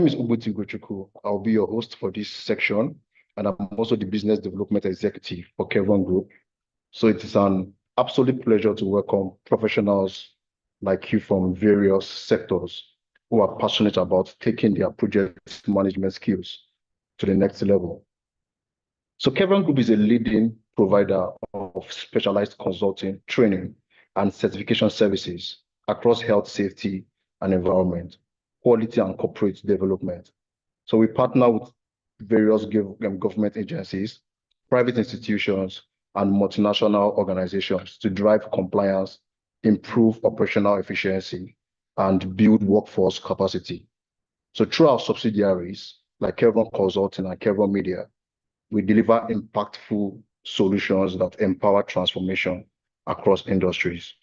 name is Ubuti Gochuku. I'll be your host for this section, and I'm also the Business Development Executive for Kevron Group. So it is an absolute pleasure to welcome professionals like you from various sectors who are passionate about taking their project management skills to the next level. So Kevron Group is a leading provider of specialized consulting, training, and certification services across health, safety, and environment, quality, and corporate development. So we partner with various government agencies, private institutions, and multinational organizations to drive compliance, improve operational efficiency, and build workforce capacity. So through our subsidiaries, like Kevron Consulting and Kevron Media, we deliver impactful solutions that empower transformation across industries.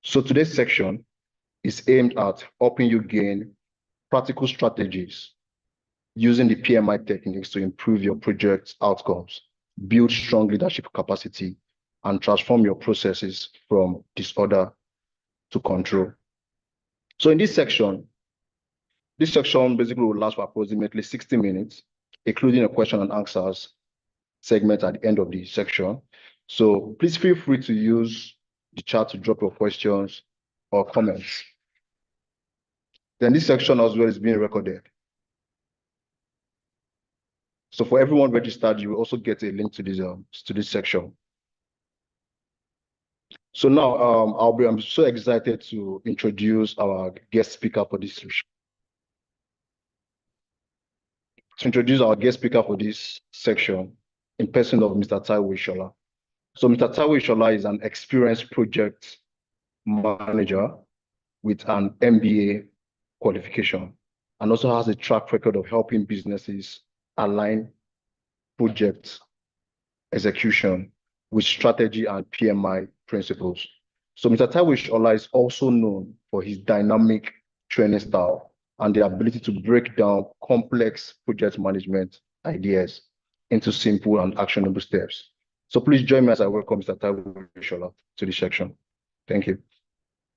So today's section is aimed at helping you gain practical strategies using the PMI techniques to improve your project outcomes, build strong leadership capacity, and transform your processes from disorder to control. So in this section basically will last for approximately 60 minutes, including a question and answers segment at the end of the section. So please feel free to use the chat to drop your questions or comments. Then this section as well is being recorded. So for everyone registered, you will also get a link to this section. So now I'm so excited to introduce our guest speaker for this section. In person of Mr. Taiwo Ishola. So Mr. Taiwo Ishola is an experienced project manager with an MBA qualification and also has a track record of helping businesses align project execution with strategy and PMI principles. So Mr. Taiwo Ishola is also known for his dynamic training style and the ability to break down complex project management ideas into simple and actionable steps. So please join me as I welcome Mr. Taiwo Ishola to this section. Thank you.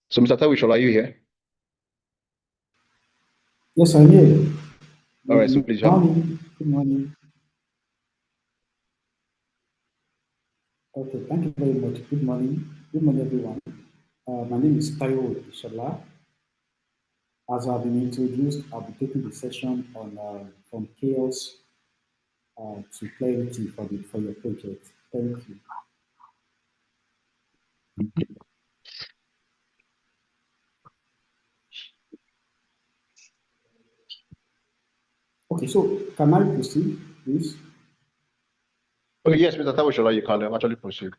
So Mr. Taiwo Ishola, are you here? Yes, I'm here. All right, so please. Good morning. Okay, thank you very much. Good morning. Good morning, everyone. My name is Taiwo Ishola. As I've been introduced, I'll be taking the session on from chaos to clarity for your project. Thank you. Okay, so can I proceed, please? Okay, yes, Mr. Taiwo Ishola, you can actually proceed.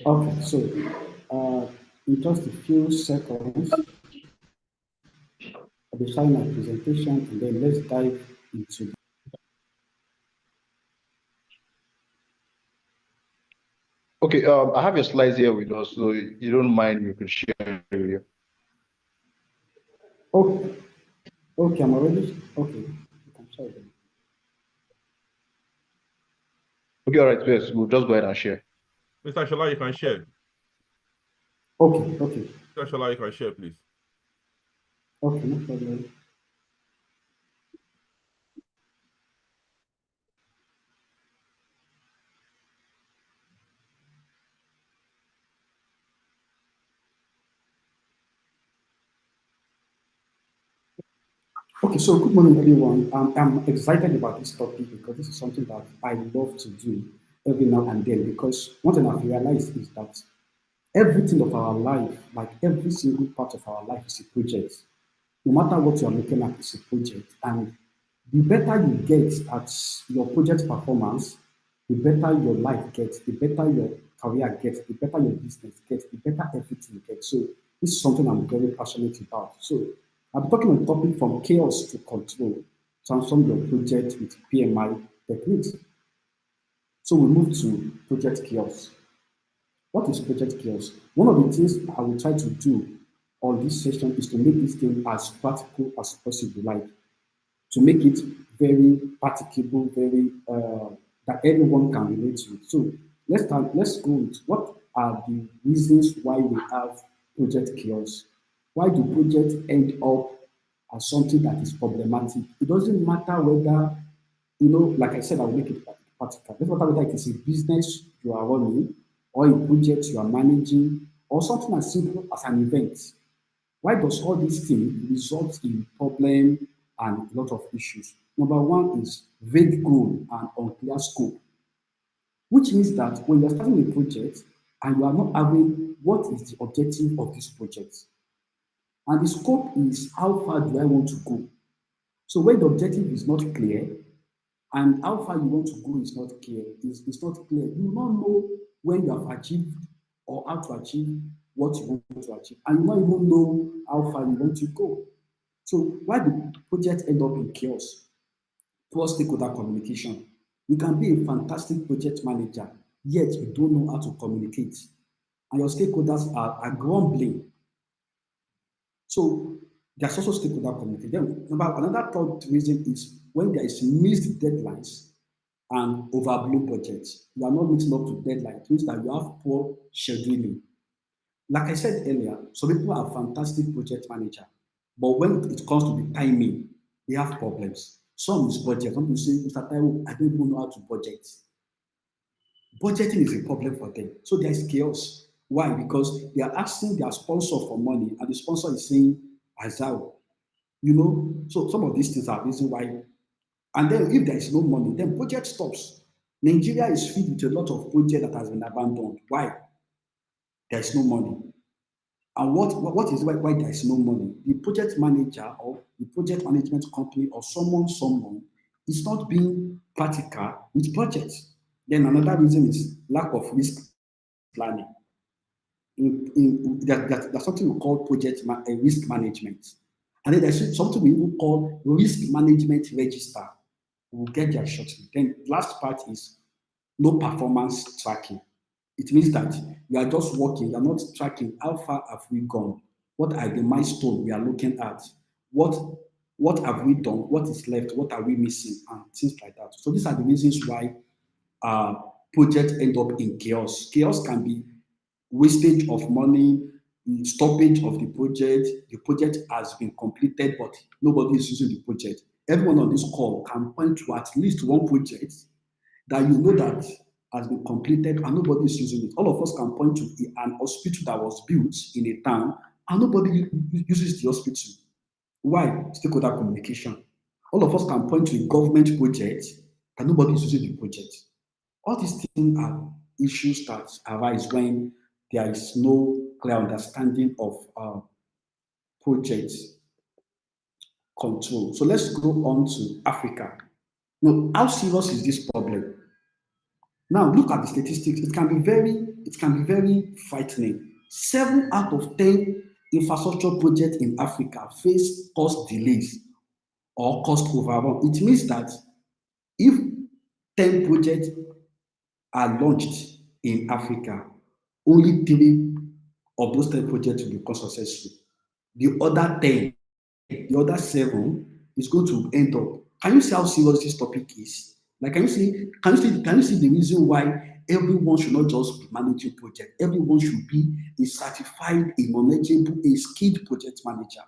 Okay, so in just a few seconds, I'll be sharing my presentation and then let's dive into. Okay, I have your slides here with us, so you don't mind, you could share with you. Okay, okay, I'm already, okay, you can share them. Okay, all right, yes, we'll just go ahead and share. Mr. Ishola, you can share. Okay, okay. Mr. Ishola, you can share, please. Okay, no problem. Okay, so good morning, everyone. I'm excited about this topic because this is something that I love to do every now and then. Because one thing I've realized is that everything of our life, like every single part of our life, is a project. No matter what you're looking at, is a project. And the better you get at your project performance, the better your life gets, the better your career gets, the better your business gets, the better everything gets. So this is something I'm very passionate about. So I'm talking on topic from chaos to control, transform your project with PMI techniques. So we move to project chaos. What is project chaos? One of the things I will try to do on this session is to make this thing as practical as possible, like to make it very practicable, very that everyone can relate to. So let's go with what are the reasons why we have project chaos. why do projects end up as something that is problematic? It doesn't matter whether, like I said, I will make it practical. It doesn't matter whether it is a business you are running, or a project you are managing, or something as simple as an event. Why does all these things result in problem and a lot of issues? Number one is vague goal and unclear scope, which means that when you're starting a project and you are not having what is the objective of this project, and the scope is how far do I want to go. So when the objective is not clear and how far you want to go is not clear, is not clear, you will not know when you have achieved or how to achieve what you want to achieve, and you don't even know how far you want to go. So why do projects end up in chaos? Poor stakeholder communication. You can be a fantastic project manager, yet you don't know how to communicate, and your stakeholders are grumbling. So there's also stakeholder communication. Then another third reason is when there is missed deadlines and overblown budgets. You are not meeting up to deadline. It means that you have poor scheduling. Like I said earlier, some people are fantastic project manager, but when it comes to the timing, they have problems. Some is budget. Some people say, Mr. Taiwo, I don't even know how to budget. Budgeting is a problem for them. So there is chaos. Why? Because they are asking their sponsor for money, and the sponsor is saying, Azao. So some of these things are the reason why. And then if there is no money, then project stops. Nigeria is filled with a lot of project that has been abandoned. Why? There is no money. And what is why there is no money? The project manager or the project management company or someone is not being practical with projects. Then another reason is lack of risk planning. There's something we call risk management. And then there's something we even call risk management register. We'll get there shortly. Then last part is no performance tracking. It means that you are just working, you're not tracking how far have we gone, what are the milestones we are looking at, what have we done, what is left, what are we missing, and things like that. So these are the reasons why uh, projects end up in chaos. Chaos can be wastage of money, stoppage of the project has been completed, but nobody is using the project. Everyone on this call can point to at least one project that you know that has been completed and nobody is using it. All of us can point to an hospital that was built in a town and nobody uses the hospital. Why? Stakeholder communication. All of us can point to a government project and nobody is using the project. All these things are issues that arise when there is no clear understanding of project control. So let's go on to Africa. Now, how serious is this problem? Now look at the statistics. It can be very frightening. 7 out of 10 infrastructure projects in Africa face cost delays or cost overrun. It means that if 10 projects are launched in Africa, only 3 of those 10 projects will become successful. The other 10, the other 7 is going to end up. Can you see how serious this topic is? Like, can you see the reason why everyone should not just be managing project? Everyone should be a certified, a knowledgeable, a skilled project manager.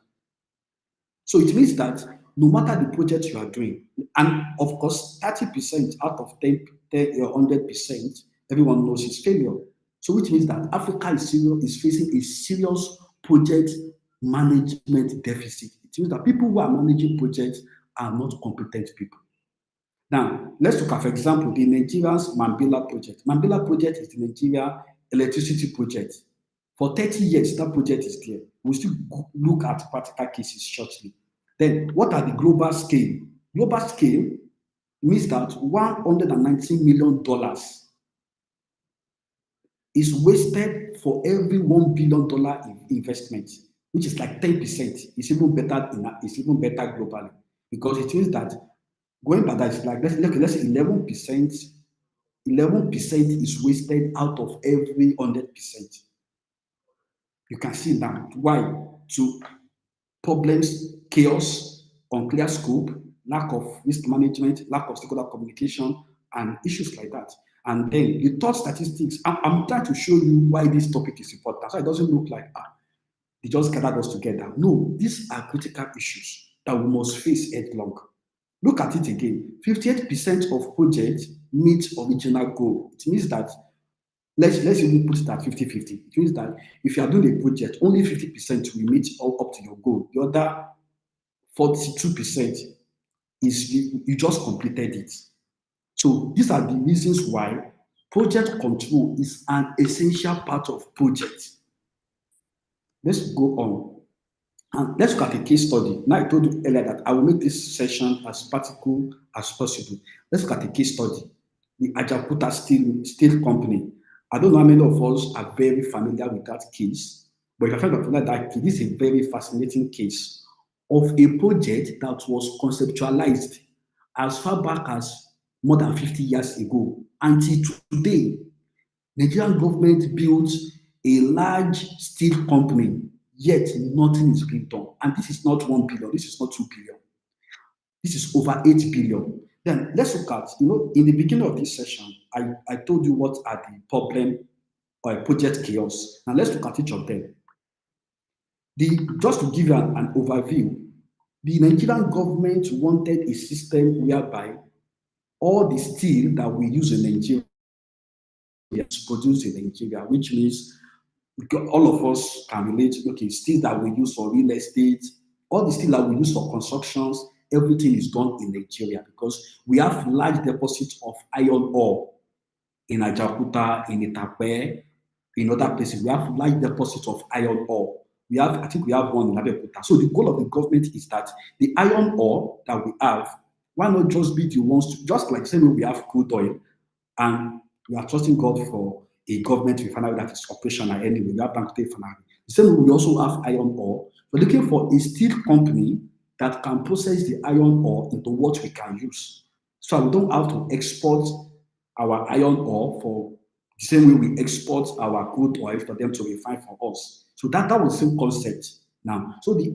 So it means that no matter the project you are doing, and of course, 30% out of 100%, everyone knows is failure. So which means that Africa is facing a serious project management deficit. It means that people who are managing projects are not competent people. Now, let's look at, for example, the Nigeria's Mambila project. Mambila project is the Nigeria electricity project. For 30 years, that project is there. We'll still look at practical cases shortly. Then, what are the global scale? Global scale means that $119 million is wasted for every $1 billion investment, which is like 10%. It's even better globally because it means that going by that, it's like let's say 11%. 11% is wasted out of every 100%. You can see now why to problems, chaos, unclear scope, lack of risk management, lack of stakeholder communication, and issues like that. And then the third statistics, I'm trying to show you why this topic is important. So it doesn't look like they just gathered us together. No, these are critical issues that we must face headlong. Look at it again. 58% of projects meet original goal. It means that let's even put it at 50-50. It means that if you are doing a project, only 50% will meet up to your goal. The other 42% is you just completed it. So these are the reasons why project control is an essential part of project. Let's go on. And let's look at a case study. Now, I told you earlier that I will make this session as practical as possible. Let's look at a case study. The Ajakuta Steel Company. I don't know how many of us are very familiar with that case, but if you're familiar with that case, this is a very fascinating case of a project that was conceptualized as far back as more than 50 years ago. Until today, Nigerian government built a large steel company, yet nothing is being done. And this is not 1 billion, this is not 2 billion. This is over 8 billion. Then let's look at, in the beginning of this session, I told you what are the problem or project chaos. Now let's look at each of them. Just to give you an overview, the Nigerian government wanted a system whereby all the steel that we use in Nigeria is produced in Nigeria, which means all of us can relate. Okay, steel that we use for real estate, all the steel that we use for constructions, everything is done in Nigeria because we have large deposits of iron ore in Ajakuta, in Itape, in other places. We have large deposits of iron ore. I think we have one in Abeokuta. So the goal of the government is that the iron ore that we have, why not just be the ones to, just like same way we have crude oil, and we are trusting God for a government refinery that is operational anyway. We have Dangote refinery. The same way we also have iron ore. We're looking for a steel company that can process the iron ore into what we can use. So we don't have to export our iron ore for the same way we export our crude oil for them to refine for us. So that was the same concept now. So the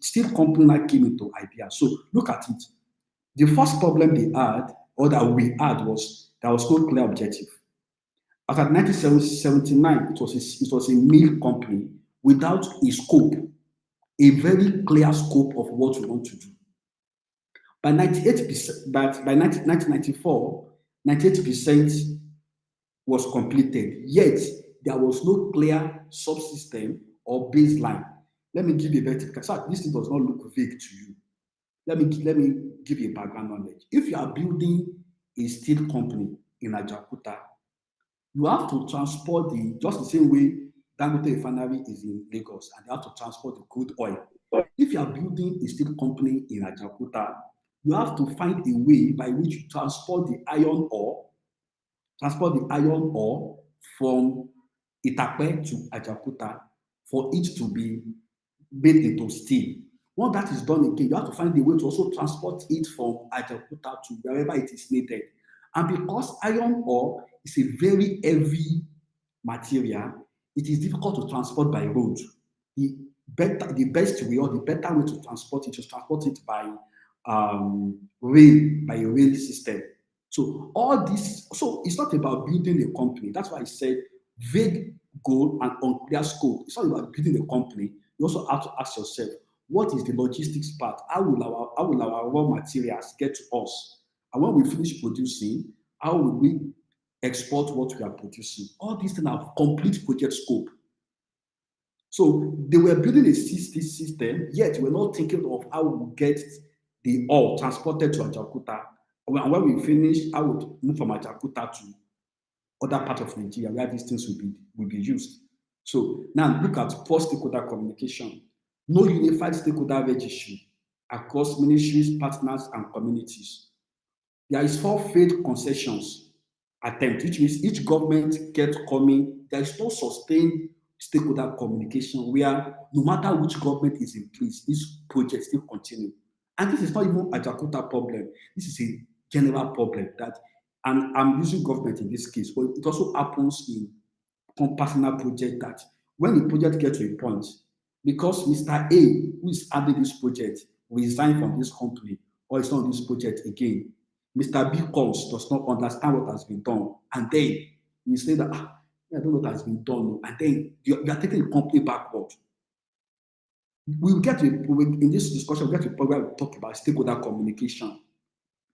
steel company that came into idea. So look at it. The first problem they had, or that we had, was there was no clear objective. After 1979, it was a mill company without a scope, a very clear scope of what we want to do. By 98%, but by 1994, 98% was completed, yet there was no clear subsystem or baseline. Let me give you a very typical. So this thing does not look vague to you. Let me give you a background knowledge. If you are building a steel company in Ajakuta, you have to transport just the same way Dangote refinery is in Lagos, and you have to transport the crude oil. If you are building a steel company in Ajakuta, you have to find a way by which you transport the iron ore from Itape to Ajakuta for it to be made into steel. Once that is done again, you have to find a way to also transport it from Ajakuta to wherever it is needed. And because iron ore is a very heavy material, it is difficult to transport by road. The best way or the better way to transport it is transport it by a rail system. So all this, so it's not about building a company. That's why I said vague goal and unclear scope. It's not about building a company. You also have to ask yourself, what is the logistics part? How will our raw materials get to us? And when we finish producing, how will we export what we are producing? All these things have complete project scope. So they were building a system, yet we're not thinking of how we get the ore transported to Ajakuta. And when we finish, I would move from Ajakuta to other part of Nigeria where these things will be used. So now look at poor stakeholder communication. No unified stakeholder registry across ministries, partners, and communities. There is 4 failed concessions attempt, which means each government kept coming. There is no sustained stakeholder communication where no matter which government is in place, this project still continue. And this is not even a Ajakuta problem. This is a general problem that, and I'm using government in this case, but it also happens in personal project that when the project gets to a point, because Mr. A, who is handling this project, resign from this company or is not on this project again, Mr. B comes, does not understand what has been done, and then you say that I don't know what has been done, and then you are taking the company backward. We will get to in this discussion, we'll get to a point where we talk about stakeholder communication,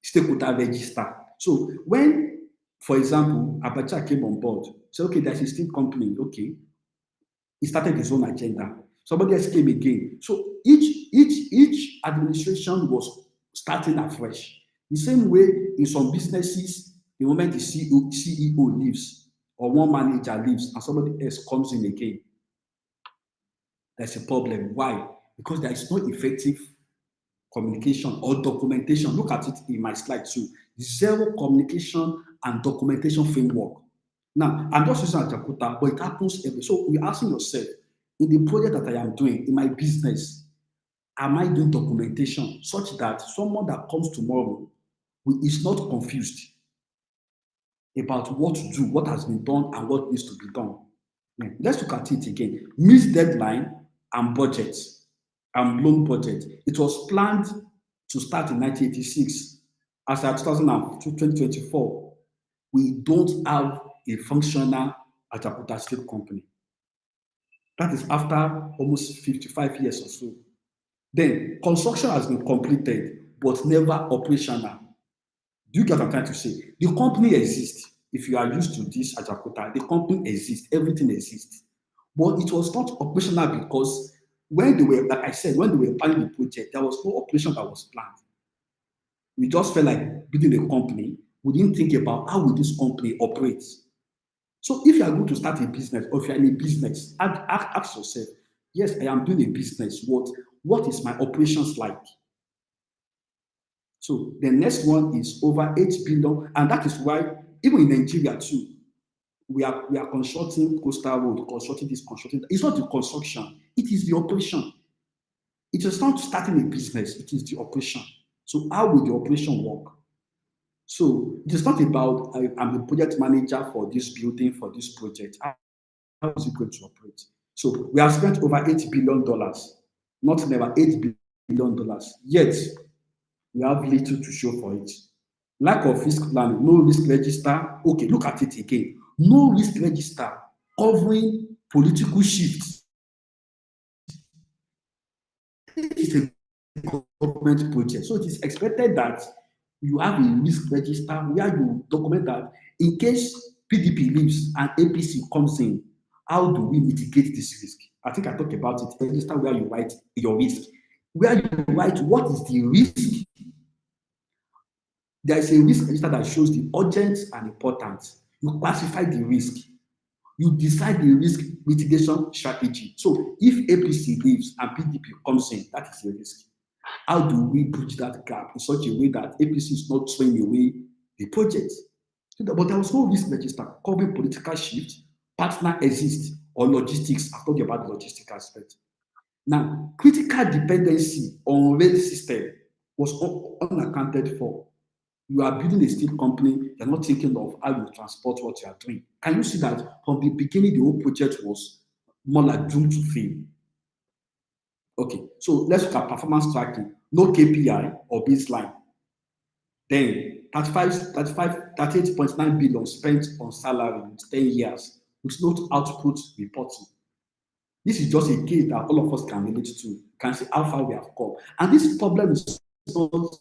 stakeholder register. So when, for example, Abacha came on board, said, okay, there's a steel company, okay, he started his own agenda. Somebody else came again. So each administration was starting afresh. The same way in some businesses, the moment the CEO leaves or one manager leaves and somebody else comes in again, there's a problem. Why? Because there is no effective communication or documentation. Look at it in my slide too. Zero communication and documentation framework. Now, I'm just using Jakarta, but it happens every. So you're asking yourself, in the project that I am doing, in my business, am I doing documentation such that someone that comes tomorrow is not confused about what to do, what has been done, and what needs to be done? Now, let's look at it again. Missed deadline and budget and loan budget. It was planned to start in 1986. As at 2024, we don't have a functional Ajakuta State Company. That is after almost 55 years or so. Then construction has been completed, but never operational. Do you get what I'm trying to say? The company exists. If you are used to this Ajakuta, the company exists, everything exists. But it was not operational because when they were, like I said, when they were planning the project, there was no operation that was planned. We just felt like building a company. We didn't think about how will this company operate. So if you are going to start a business, or if you're in a business, ask yourself, yes, I am doing a business. What is my operations like? So the next one is over 8 billion, and that is why even in Nigeria too, we are constructing coastal road, constructing this, constructing that. It's not the construction, it is the operation. It is not starting a business, it is the operation. So how will the operation work? So it is not about I'm the project manager for this building, for this project. How is it going to operate? So we have spent over $8 billion, not never $8 billion. Yet we have little to show for it. Lack of risk planning, no risk register. Okay, look at it again. No risk register covering political shifts. It's a government project. So it is expected that you have a risk register where you document that in case PDP leaves and APC comes in, how do we mitigate this risk? I think I talked about it. Register where you write your risk, where you write what is the risk. There is a risk register that shows the urgent and important. You classify the risk. You decide the risk mitigation strategy. So if APC leaves and PDP comes in, that is a risk. How do we bridge that gap in such a way that APC is not throwing away the project? But there was no risk register covering political shift, partner exist, or logistics. I've talked about the logistic aspect. Now, critical dependency on rail system was unaccounted for. You are building a steel company, you're not thinking of how you transport what you are doing. Can you see that from the beginning, the whole project was more like doomed to fail? Okay, so let's look at performance tracking. No KPI or baseline. Then 38.9 billion spent on salary in 10 years with no output reporting. This is just a case that all of us can relate to. Can see how far we have come. And this problem is not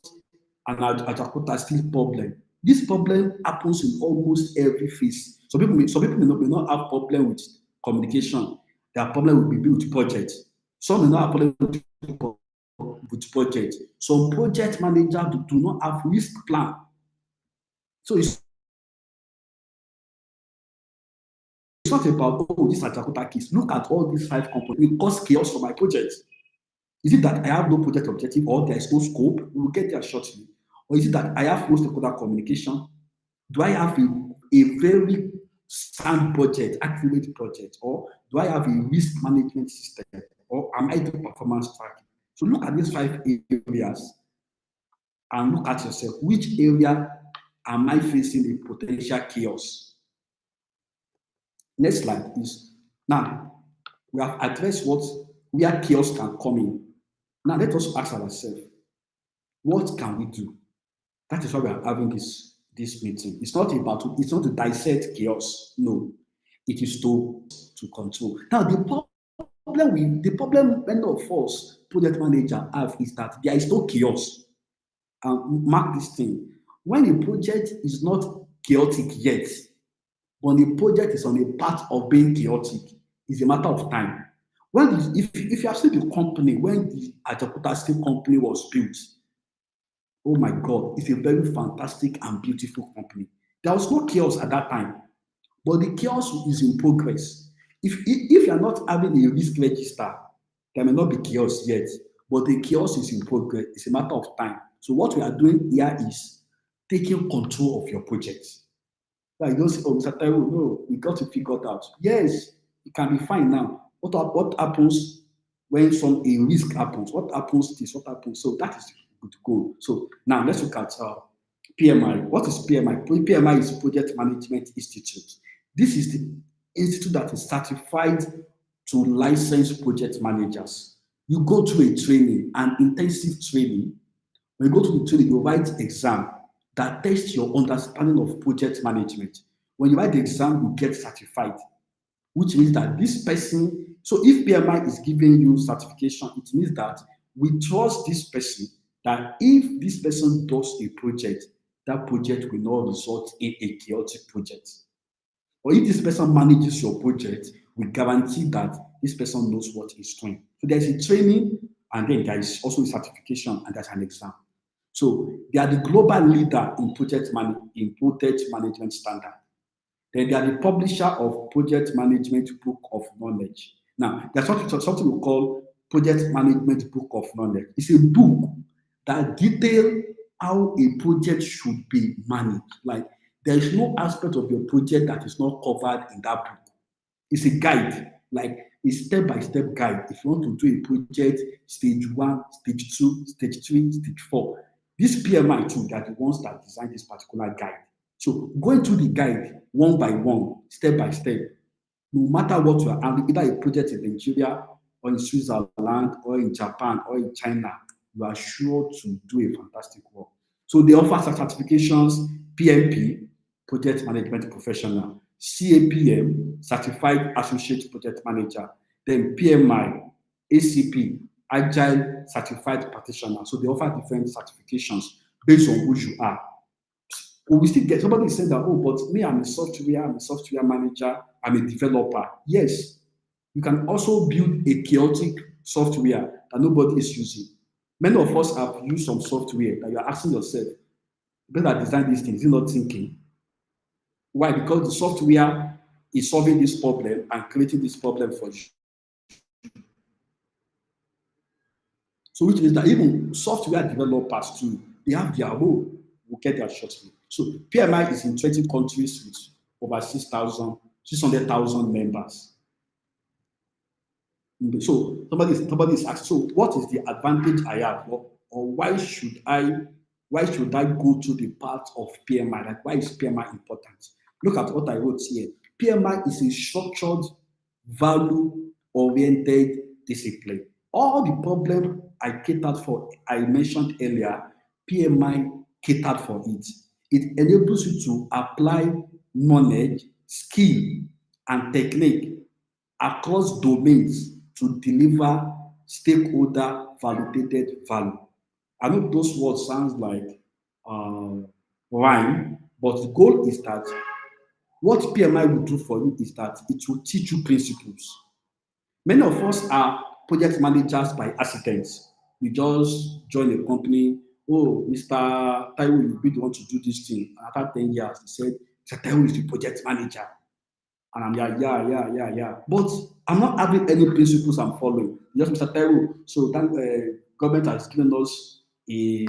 an Ajakuta steel problem. This problem happens in almost every phase. Some people may not have problem with communication. Their problem will be with project. Some may not have problem with project. Some project managers do not have risk plan. So it's not about, oh, this Ajakuta case. Look at all these 5 components. It cause chaos for my project. Is it that I have no project objective or there is no scope? We will get there shortly. Or is it that I have no stakeholder communication? Do I have a very sound budget, accurate budget? Or do I have a risk management system? Or am I doing performance tracking? So look at these 5 areas and look at yourself. Which area am I facing a potential chaos? Next slide, please. Now, we have addressed where chaos can come in. Now, let us ask ourselves, what can we do? That is why we are having this meeting. It's not to dissect chaos. No. It is to control. Now, the problem many of us project manager have is that there is no chaos. Mark this thing. When a project is not chaotic yet, when the project is on a path of being chaotic, it's a matter of time. If you have seen the company when the Ajakuta Steel Company was built, oh my God, it's a very fantastic and beautiful company. There was no chaos at that time, but the chaos is in progress. If you are not having a risk register, there may not be chaos yet, but the chaos is in progress. It's a matter of time. So what we are doing here is taking control of your project. Like you don't say, oh, Mr. Taiwo, no, we got to figure it out. Yes, it can be fine now. What happens when a risk happens? What happens this? What happens? So that is good goal. So now let's look at PMI. What is PMI? PMI is Project Management Institute. This is the institute that is certified to license project managers. You go to a training, an intensive training. When you go to the training, you write exam that tests your understanding of project management. When you write the exam, you get certified, which means that this person, so if PMI is giving you certification, it means that we trust this person that if this person does a project, that project will not result in a chaotic project. Or if this person manages your project, we guarantee that this person knows what he's doing. So there's a training, and then there is also a certification, and there's an exam. So they are the global leader in project management standard. Then they are the publisher of Project Management Book of Knowledge. Now, there's something we call Project Management Book of Knowledge. It's a book that details how a project should be managed. Like, there is no aspect of your project that is not covered in that book. It's a guide, like a step-by-step guide. If you want to do a project, stage 1, stage 2, stage 3, stage 4. This PMI too, they are the ones that design this particular guide. So going through the guide one by one, step by step, no matter what you are handling, either a project in Nigeria or in Switzerland or in Japan or in China, you are sure to do a fantastic work. So they offer certifications, PMP, Project Management Professional, CAPM, Certified Associate Project Manager, then PMI, ACP, Agile Certified Practitioner. So they offer different certifications based on who you are. We still get somebody saying that, oh, but me, I'm a software manager, I'm a developer. Yes, you can also build a chaotic software that nobody is using. Many of us have used some software that you're asking yourself, the person that designed these things is not thinking. Why? Because the software is solving this problem and creating this problem for you. So which means that even software developers too, they have their role, will get their shortly. So PMI is in 20 countries with over 600,000 members. So somebody is asking, so what is the advantage I have, or why should I go to the path of PMI? Like, why is PMI important? Look at what I wrote here. PMI is a structured, value-oriented discipline. All the problem I mentioned earlier, PMI catered for it. It enables you to apply knowledge, skill, and technique across domains to deliver stakeholder validated value. I know those words sounds like rhyme, but the goal is that what PMI will do for you is that it will teach you principles. Many of us are project managers by accident. We just join a company. Oh, Mr. Taiwo, you be the one to do this thing. After 10 years, he said, Mr. Taiwo is the project manager. And I'm like, yeah. But I'm not having any principles I'm following. Just Mr. Taiwo. So that government has given us a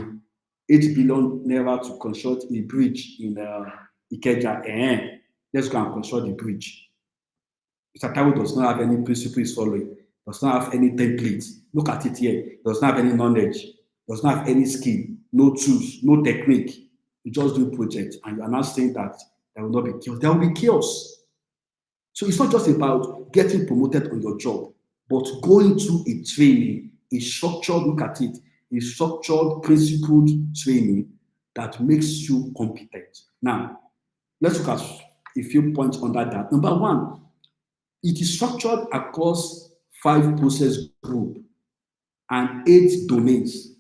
8 billion naira to construct a bridge in Ikeja. Let's go and construct the bridge. Mr. Taiwo does not have any principles following, does not have any templates. Look at it here. Does not have any knowledge, does not have any skill, no tools, no technique. You just do a project and you are now saying that there will not be chaos. There will be chaos. So it's not just about getting promoted on your job, but going through a training, a structured, look at it, a structured, principled training that makes you competent. Now, let's look at a few points under that. Number one, It is structured across 5 process groups and 8 domains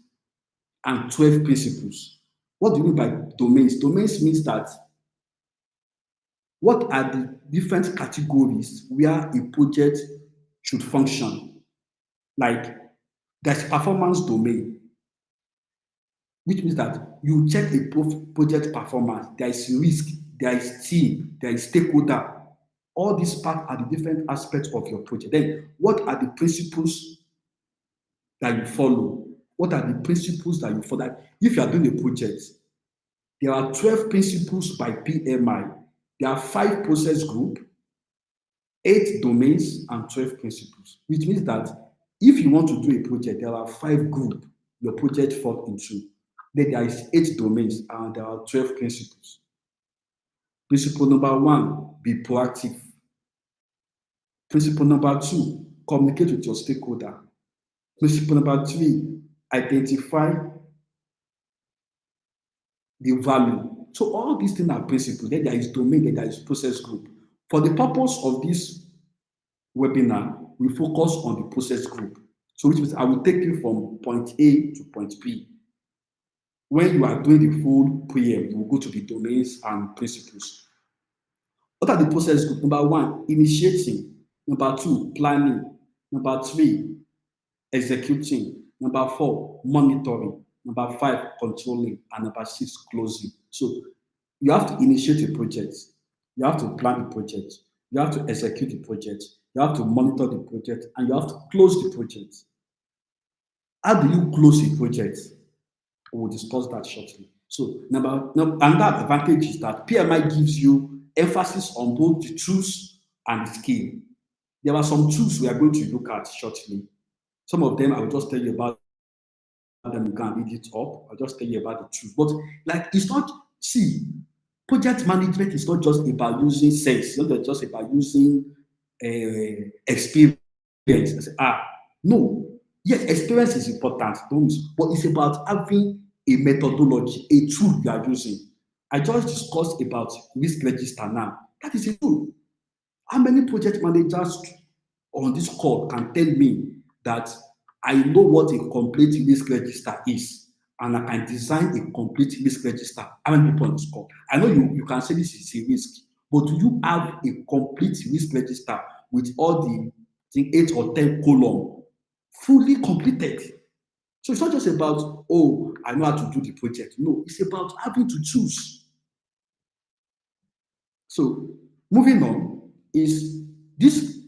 and 12 principles. What do you mean by domains? Domains means that what are the different categories where a project should function? Like there's performance domain, which means that you check a project performance. There is risk, there is team, there is stakeholder. All these parts are the different aspects of your project. Then, what are the principles that you follow? What are the principles that you follow? Like if you are doing a project, there are 12 principles by PMI. There are 5 process groups, 8 domains, and 12 principles, which means that if you want to do a project, there are 5 groups your project falls into. Then there is 8 domains and there are 12 principles. Principle number 1, be proactive. Principle number 2, communicate with your stakeholder. Principle number 3, identify the value. So all these things are principles. Then there is domain, then there is process group. For the purpose of this webinar, we focus on the process group. So which means I will take you from point A to point B. When you are doing the full PM, you will go to the domains and principles. What are the process group? Number 1, initiating. Number 2, planning. Number 3, executing. Number 4, monitoring. Number 5, controlling. And number 6, closing. So you have to initiate a project. You have to plan the project. You have to execute the project. You have to monitor the project. And you have to close the project. How do you close a project? We'll discuss that shortly. So another advantage is that PMI gives you emphasis on both the tools and the skill. There are some tools we are going to look at shortly. Some of them I will just tell you about them. You can read it up. I'll just tell you about the tools. But like it's not, see, project management is not just about using sense. It's not just about using experience. No. Yes, experience is important, but it's about having a methodology, a tool you are using. I just discussed about risk register now. That is a tool. How many project managers on this call can tell me that I know what a complete risk register is and I can design a complete risk register? How many people on this call? I know you can say this is a risk, but do you have a complete risk register with all the 8 or 10 column fully completed? So it's not just about, oh, I know how to do the project. No, it's about having to choose. So moving on is this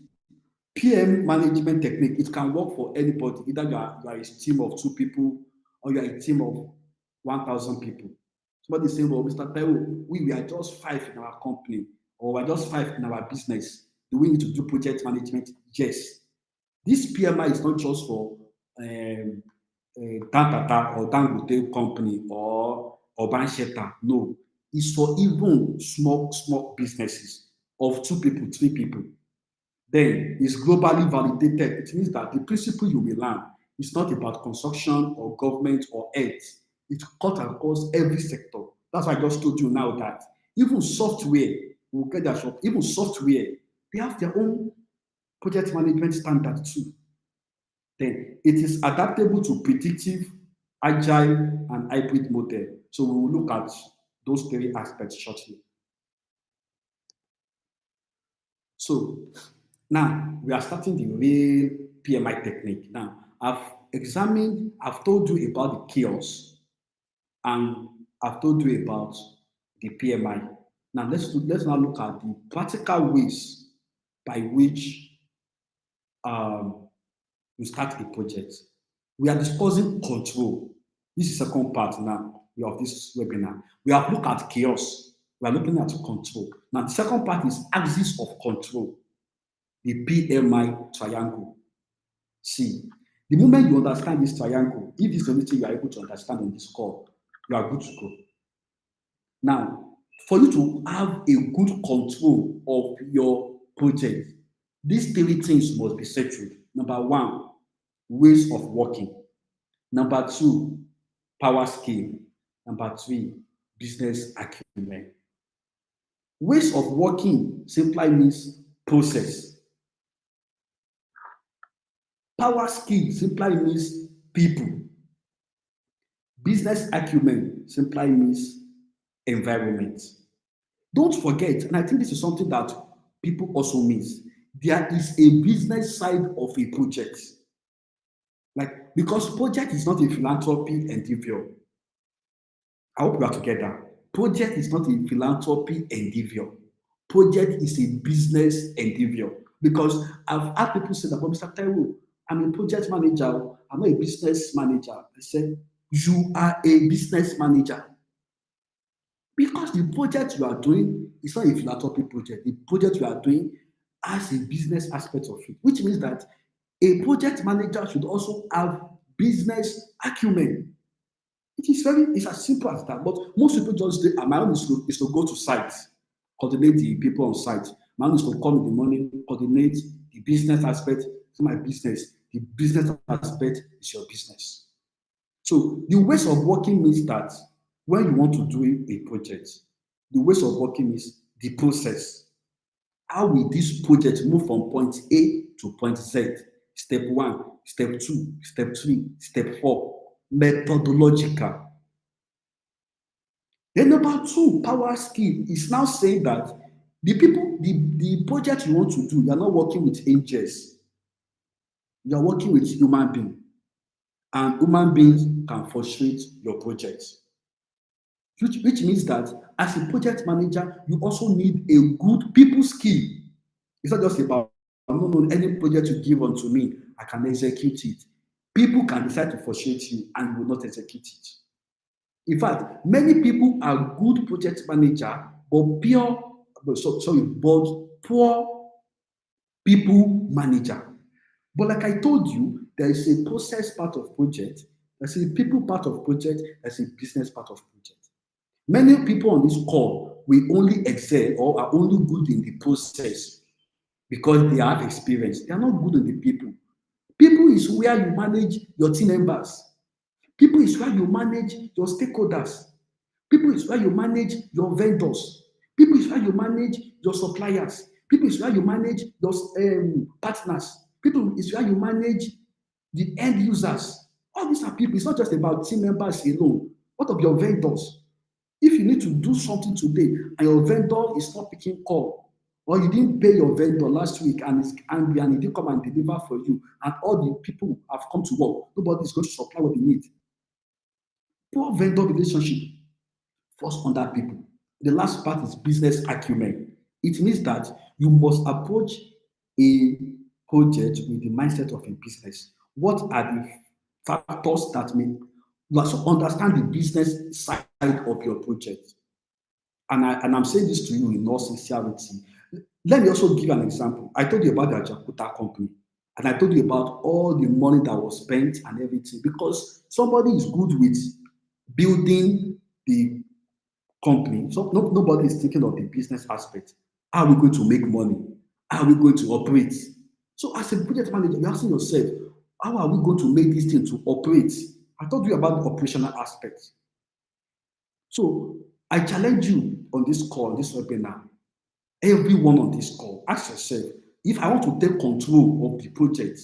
PM management technique. It can work for anybody. Either you are a team of 2 people or you are a team of 1,000 people. Somebody saying, well, Mr. Taiwo, we are just 5 in our company or we are just 5 in our business. Do we need to do project management? Yes. This PMI is not just for Tata or Dangote company or urban shelter. No, it's for even small businesses of 2 people, 3 people. Then it's globally validated. It means that the principle you will learn is not about construction or government or health. It cuts across every sector. That's why I just told you now that even software, we'll get that short, even software, they have their own project management standard too. Then it is adaptable to predictive, agile, and hybrid model. So we will look at those 3 aspects shortly. So now we are starting the real PMI technique. Now I've told you about the chaos and I've told you about the PMI. Now let's now look at the practical ways by which you start a project. We are discussing control. This is the second part now of this webinar. We have looked at chaos. We are looking at control. Now the second part is axis of control, the PMI triangle. See, the moment you understand this triangle, if this is the only thing you are able to understand on this call, you are good to go. Now, for you to have a good control of your project, these 3 things must be settled. Number 1, ways of working. Number 2, power scale. Number 3, business acumen. Ways of working simply means process. Power skill simply means people. Business acumen simply means environment. Don't forget, and I think this is something that people also miss, there is a business side of a project. Like, because project is not a philanthropy endeavor. I hope we are together. Project is not a philanthropy endeavor. Project is a business endeavor. Because I've had people say that, but Mr. Taiwo, I'm a project manager. I'm not a business manager. I said, you are a business manager. Because the project you are doing is not a philanthropy project. The project you are doing has a business aspect of it, which means that a project manager should also have business acumen. It's as simple as that. But most people just say, my own is to go to site, coordinate the people on site. My own is to come in the morning, coordinate the business aspect. It's my business. The business aspect is your business. So the ways of working means that when you want to do a project, the ways of working is the process. How will this project move from point A to point Z? Step one, step two, step three, step four. Methodological. Then number two, power skill is now saying that the project you want to do, you are not working with angels. You are working with human beings. And human beings can frustrate your project. Which means that as a project manager, you also need a good people skill. It's not just about, no, any project you give unto me, I can execute it. People can decide to frustrate you and you will not execute it. In fact, many people are good project manager, but poor people manager. But like I told you, there is a process part of project, there's a people part of project, there's a business part of project. Many people on this call will only excel or are only good in the process because they have experience. They are not good in the people. People is where you manage your team members. People is where you manage your stakeholders. People is where you manage your vendors. People is where you manage your suppliers. People is where you manage your partners. People is where you manage the end users. All these are people. It's not just about team members alone. What of your vendors? If you need to do something today and your vendor is not picking call, or you didn't pay your vendor last week and is angry and he didn't come and deliver for you, and all the people have come to work, nobody is going to supply what they need. Poor vendor relationship falls under people. The last part is business acumen. It means that you must approach a project with the mindset of a business. What are the factors that may you also understand the business side of your project? And I'm saying this to you in all sincerity. Let me also give an example. I told you about the Jakarta company, and I told you about all the money that was spent and everything because somebody is good with building the company. So nobody is thinking of the business aspect. How are we going to make money? How are we going to operate? So as a project manager, you're asking yourself, how are we going to make this thing to operate? I told you about the operational aspect. So I challenge you on this call, this webinar, everyone on this call, ask yourself, if I want to take control of the project,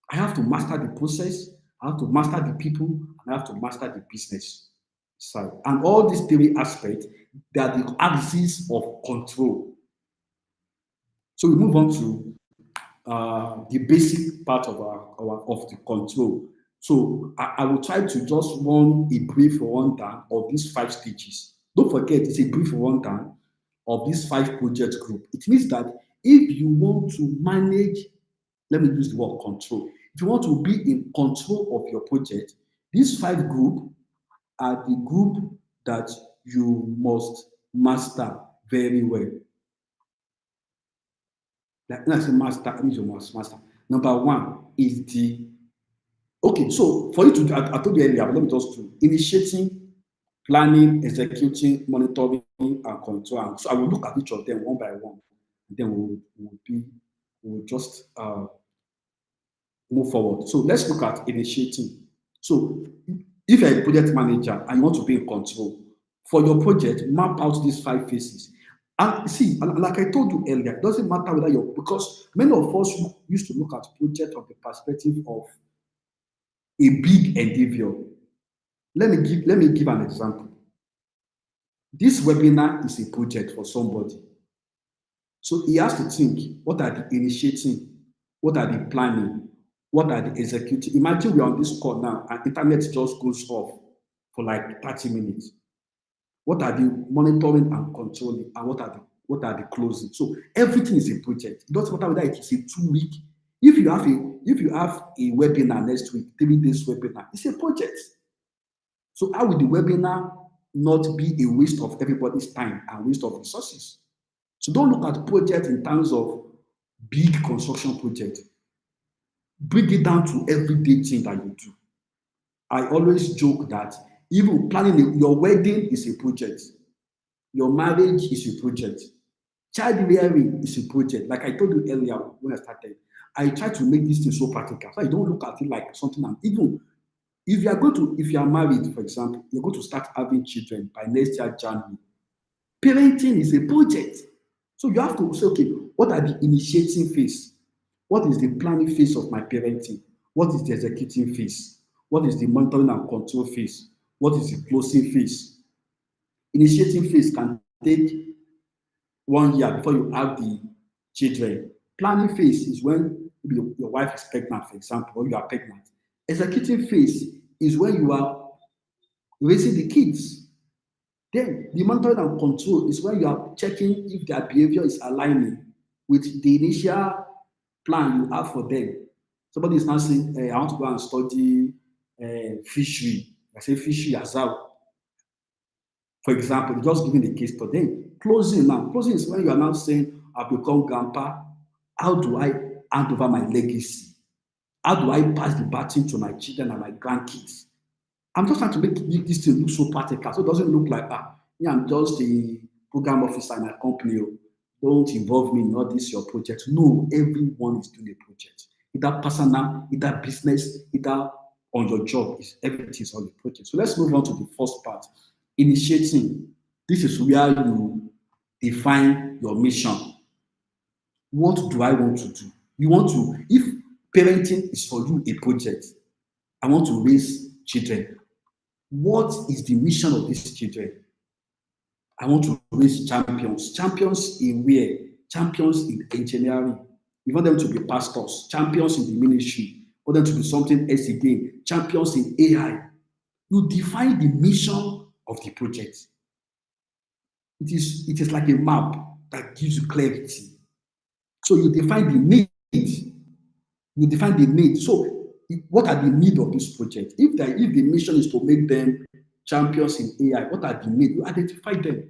I have to master the process, I have to master the people, and I have to master the business side. And all these three aspects, they are the axis of control. So we move on to the basic part of of the control. So I will try to just run a brief rundown of these five stages. Don't forget, it's a brief rundown of these five project group. It means that if you want to manage, let me use the word control. If you want to be in control of your project, these five group are the group that you must master very well. Like when I say master, I mean you must master. Number one is the okay. So for you to, I told you earlier, but let me just do initiating, planning, executing, monitoring, and control. So I will look at each of them one by one, and then we'll just move forward. So let's look at initiating. So if you're a project manager and you want to be in control for your project, map out these five phases. And see, and like I told you earlier, it doesn't matter whether you're, because many of us used to look at project from the perspective of a big endeavor. Let me give an example. This webinar is a project for somebody. So he has to think, what are the initiating, what are the planning, what are the executing. Imagine we're on this call now and internet just goes off for like 30 minutes. What are the monitoring and controlling, and what are the closing? So everything is a project. It doesn't matter whether it is a 2 week. If you have a webinar next week, 3 days webinar, it's a project. So how will the webinar not be a waste of everybody's time and waste of resources? So don't look at project in terms of big construction project. Bring it down to everyday thing that you do. I always joke that even planning your wedding is a project. Your marriage is a project. Child rearing is a project. Like I told you earlier when I started, I try to make this thing so practical. So I don't look at it like something. And even if you are married, for example, you're going to start having children by next year January. Parenting is a project. So you have to say, okay, what are the initiating phase? What is the planning phase of my parenting? What is the executing phase? What is the monitoring and control phase? What is the closing phase? Initiating phase can take 1 year before you have the children. Planning phase is when your wife is pregnant, for example, or you are pregnant. Executing phase is when you are raising the kids. Then the monitoring and control is when you are checking if their behavior is aligning with the initial plan you have for them. Somebody is now saying, I want to go and study fishery. I say fishery as well. For example, just giving the case, but then closing now. Closing is when you are now saying, I've become grandpa. How do I hand over my legacy? How do I pass the baton to my children and my grandkids? I'm just trying to make this thing look so practical, so it doesn't look like, yeah, I'm just a program officer in a company. Don't involve me in all this your project. No, everyone is doing a project. Either personal, either business, either on your job. Everything is on the project. So let's move on to the first part. Initiating. This is where you define your mission. What do I want to do? You want to, if parenting is for you a project, I want to raise children. What is the mission of these children? I want to raise champions. Champions in where? Champions in engineering. You want them to be pastors, champions in the ministry. You want them to be something else again, champions in AI. You define the mission of the project. It is like a map that gives you clarity. So you define the need. You define the need. So what are the needs of this project? If the mission is to make them champions in AI, what are the needs? You identify them.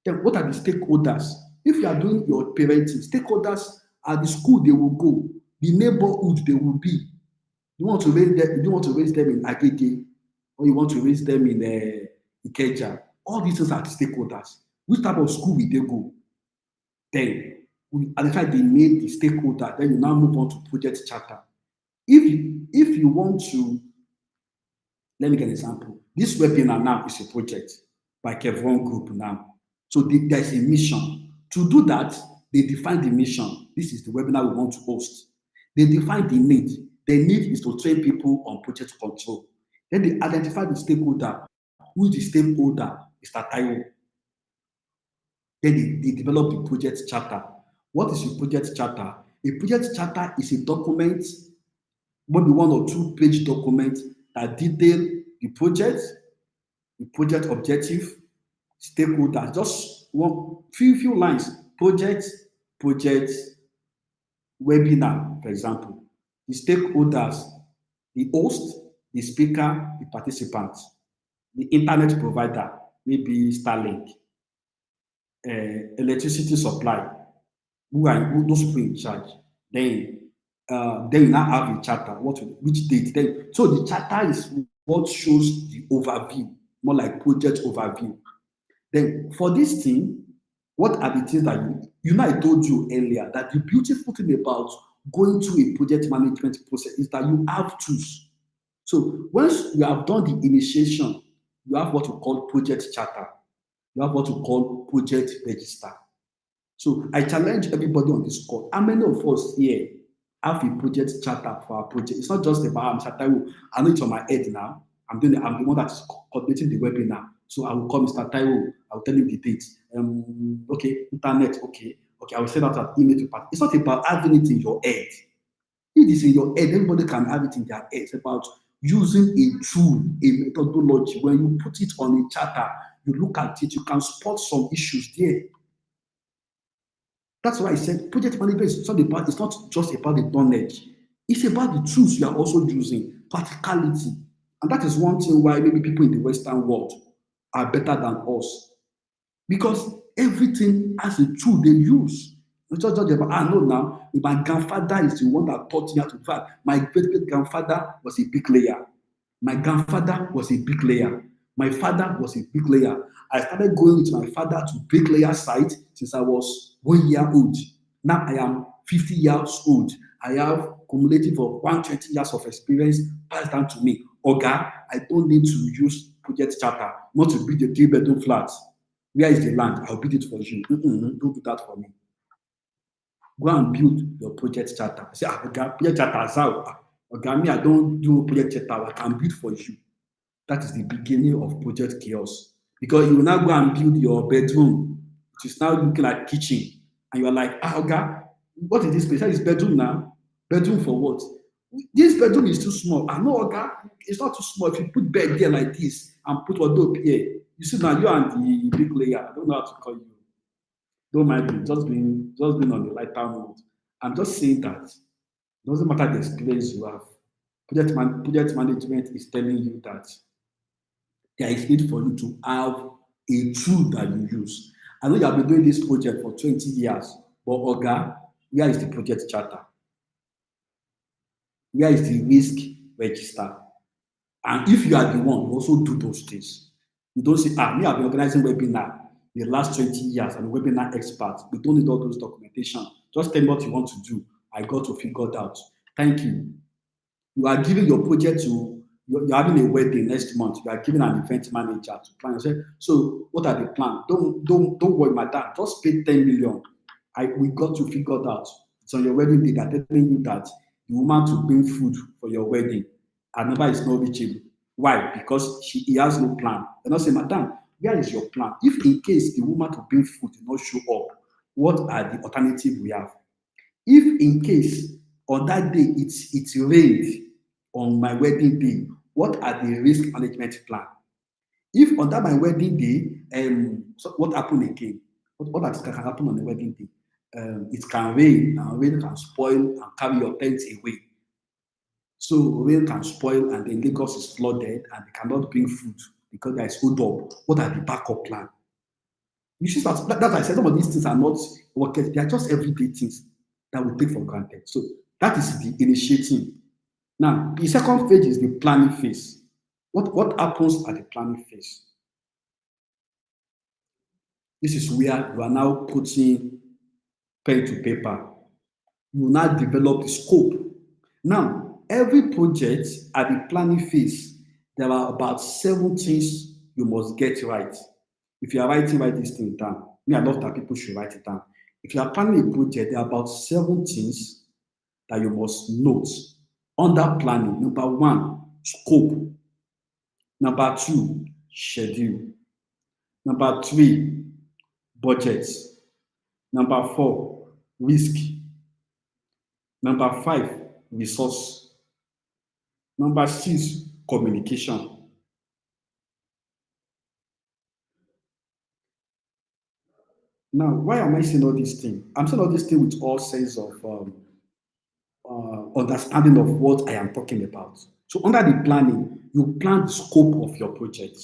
Then what are the stakeholders? If you are doing your parenting, stakeholders are the school they will go, the neighborhood they will be. You want to raise them, you don't want to raise them in Agege, or you want to raise them in Ikeja. All these things are stakeholders. Which type of school will they go? Then we identify the need, the stakeholder, then you now move on to project charter. If you want to, let me get an example. This webinar now is a project by Kevron Group now. So there's a mission. To do that, they define the mission. This is the webinar we want to host. They define the need. The need is to train people on project control. Then they identify the stakeholder. Who is the stakeholder? Mr. Taiwo. Then they develop the project charter. What is a project charter? A project charter is a document, maybe 1 or 2 page document that detail the project objective, stakeholders, just one few lines. Project, webinar, for example. The stakeholders, the host, the speaker, the participants, the internet provider, maybe Starlink, electricity supply, who those people in charge. Then you now have a charter. Which date? Then so the charter is what shows the overview, more like project overview. Then for this thing, what are the things that I told you earlier that the beautiful thing about going through a project management process is that you have tools. So once you have done the initiation, you have what we call project charter. You have what we call project register. So I challenge everybody on this call. How many of us here have a project charter for our project? It's not just about Mr. Taiwo. I know it's on my head now. I'm the one that is coordinating the webinar. So I will call Mr. Taiwo. I will tell him the date. Okay, internet, okay. Okay, I will send out an email to part. It's not about having it in your head. If it's in your head, everybody can have it in their head. It's about using a tool, a methodology. When you put it on a charter, you look at it, you can spot some issues there. That's why I said project management is it's not just about the knowledge. It's about the tools you are also using, practicality. And that is one thing why maybe people in the Western world are better than us. Because everything has a tool they use. It's not just about, I know now, my grandfather is the one that taught me how to fight. My great-great-grandfather was a bricklayer. My grandfather was a bricklayer. My father was a bricklayer. I started going with my father to bricklayer site since I was 1 year old. Now I am 50 years old. I have cumulative of 120 years of experience passed down to me. Oga, I don't need to use project charter, not to build a 3-bedroom flat. Where is the land? I'll build it for you. Don't do that for me. Go and build your project charter. I say, Oga, project charter, Oga, me, I don't do project charter. I can build for you. That is the beginning of project chaos. Because you will now go and build your bedroom, which is now looking like kitchen. And you're like, Oga, what is this place? That is bedroom now. Bedroom for what? This bedroom is too small. I know, Oga, it's not too small. If you put bed there like this and put wardrobe here, you see now you and the big layer. I don't know how to call you. Don't mind me, just being on the lighter note. I'm just saying that it doesn't matter the experience you have. Project management is telling you that there is need for you to have a tool that you use. I know you have been doing this project for 20 years, but Oga, where is the project charter? Where is the risk register? And if you are the one, you also do those things. You don't say, me, I've been organizing webinar the last 20 years. I'm a webinar expert. We don't need all those documentation. Just tell me what you want to do. I got to figure it out. Thank you. You are giving your project to, you're having a wedding next month. You are giving an event manager to plan. Say, so what are the plans? Don't worry, madam. Just pay 10 million. We got to figure it out. It's on your wedding day. They're telling you that the woman to bring food for your wedding. Her number is not reachable. Why? Because he has no plan. They're not saying, madam, where is your plan? If in case the woman to bring food did not show up, what are the alternatives we have? If in case on that day it rained on my wedding day, what are the risk management plan? If on that my wedding day, so what happened again? What can happen on the wedding day? It can rain, and rain can spoil and carry your tent away. So rain can spoil, and then Lagos is flooded, and they cannot bring food because there is hold up. What are the backup plan? You see that I said some of these things are not working. They are just everyday things that we take for granted. So that is the initiating. Now, the second phase is the planning phase. What happens at the planning phase? This is where you are now putting pen to paper. You now develop the scope. Now, every project at the planning phase, there are about 7 things you must get right. If you are write this thing down. Me, I love that people should write it down. If you are planning a project, there are about 7 things that you must note under planning. Number 1, scope. Number 2, schedule. Number 3, budget. Number 4, risk. Number 5, resource. Number 6, communication. Now, why am I saying all these things? I'm saying all these things with all sense of understanding of what I am talking about. So under the planning, you plan the scope of your project.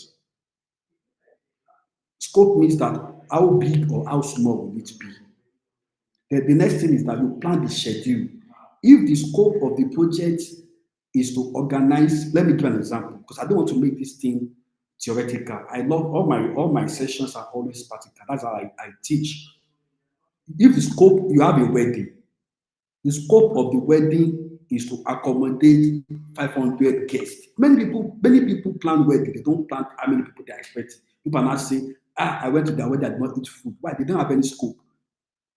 Scope means that how big or how small will it be? The next thing is that you plan the schedule. If the scope of the project is to organize, let me give an example because I don't want to make this thing theoretical. I love all my sessions are always practical. That's how I teach. If the scope, you have a wedding, the scope of the wedding is to accommodate 500 guests. Many people plan wedding, they don't plan how many people they are expecting. People are not saying, I went to their wedding, I did not eat food. Why? They don't have any scope.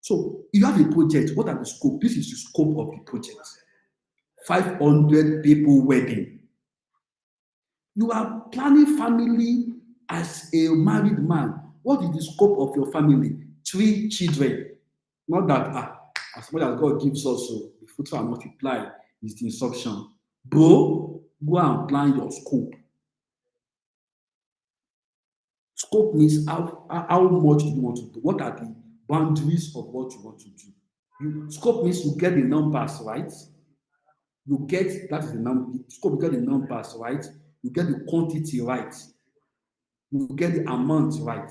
So you have a project. What are the scope? This is the scope of the project. 500 people wedding. You are planning family as a married man. What is the scope of your family? 3 children. Not that as much as God gives us, so the fruit and multiply is the instruction. Bro, go and plan your scope. Scope means how much do you want to do? What are the boundaries of what you want to do? Scope means you get the numbers right. You get that is the number. Scope, you get the numbers right. You get the quantity right. You get the amount right.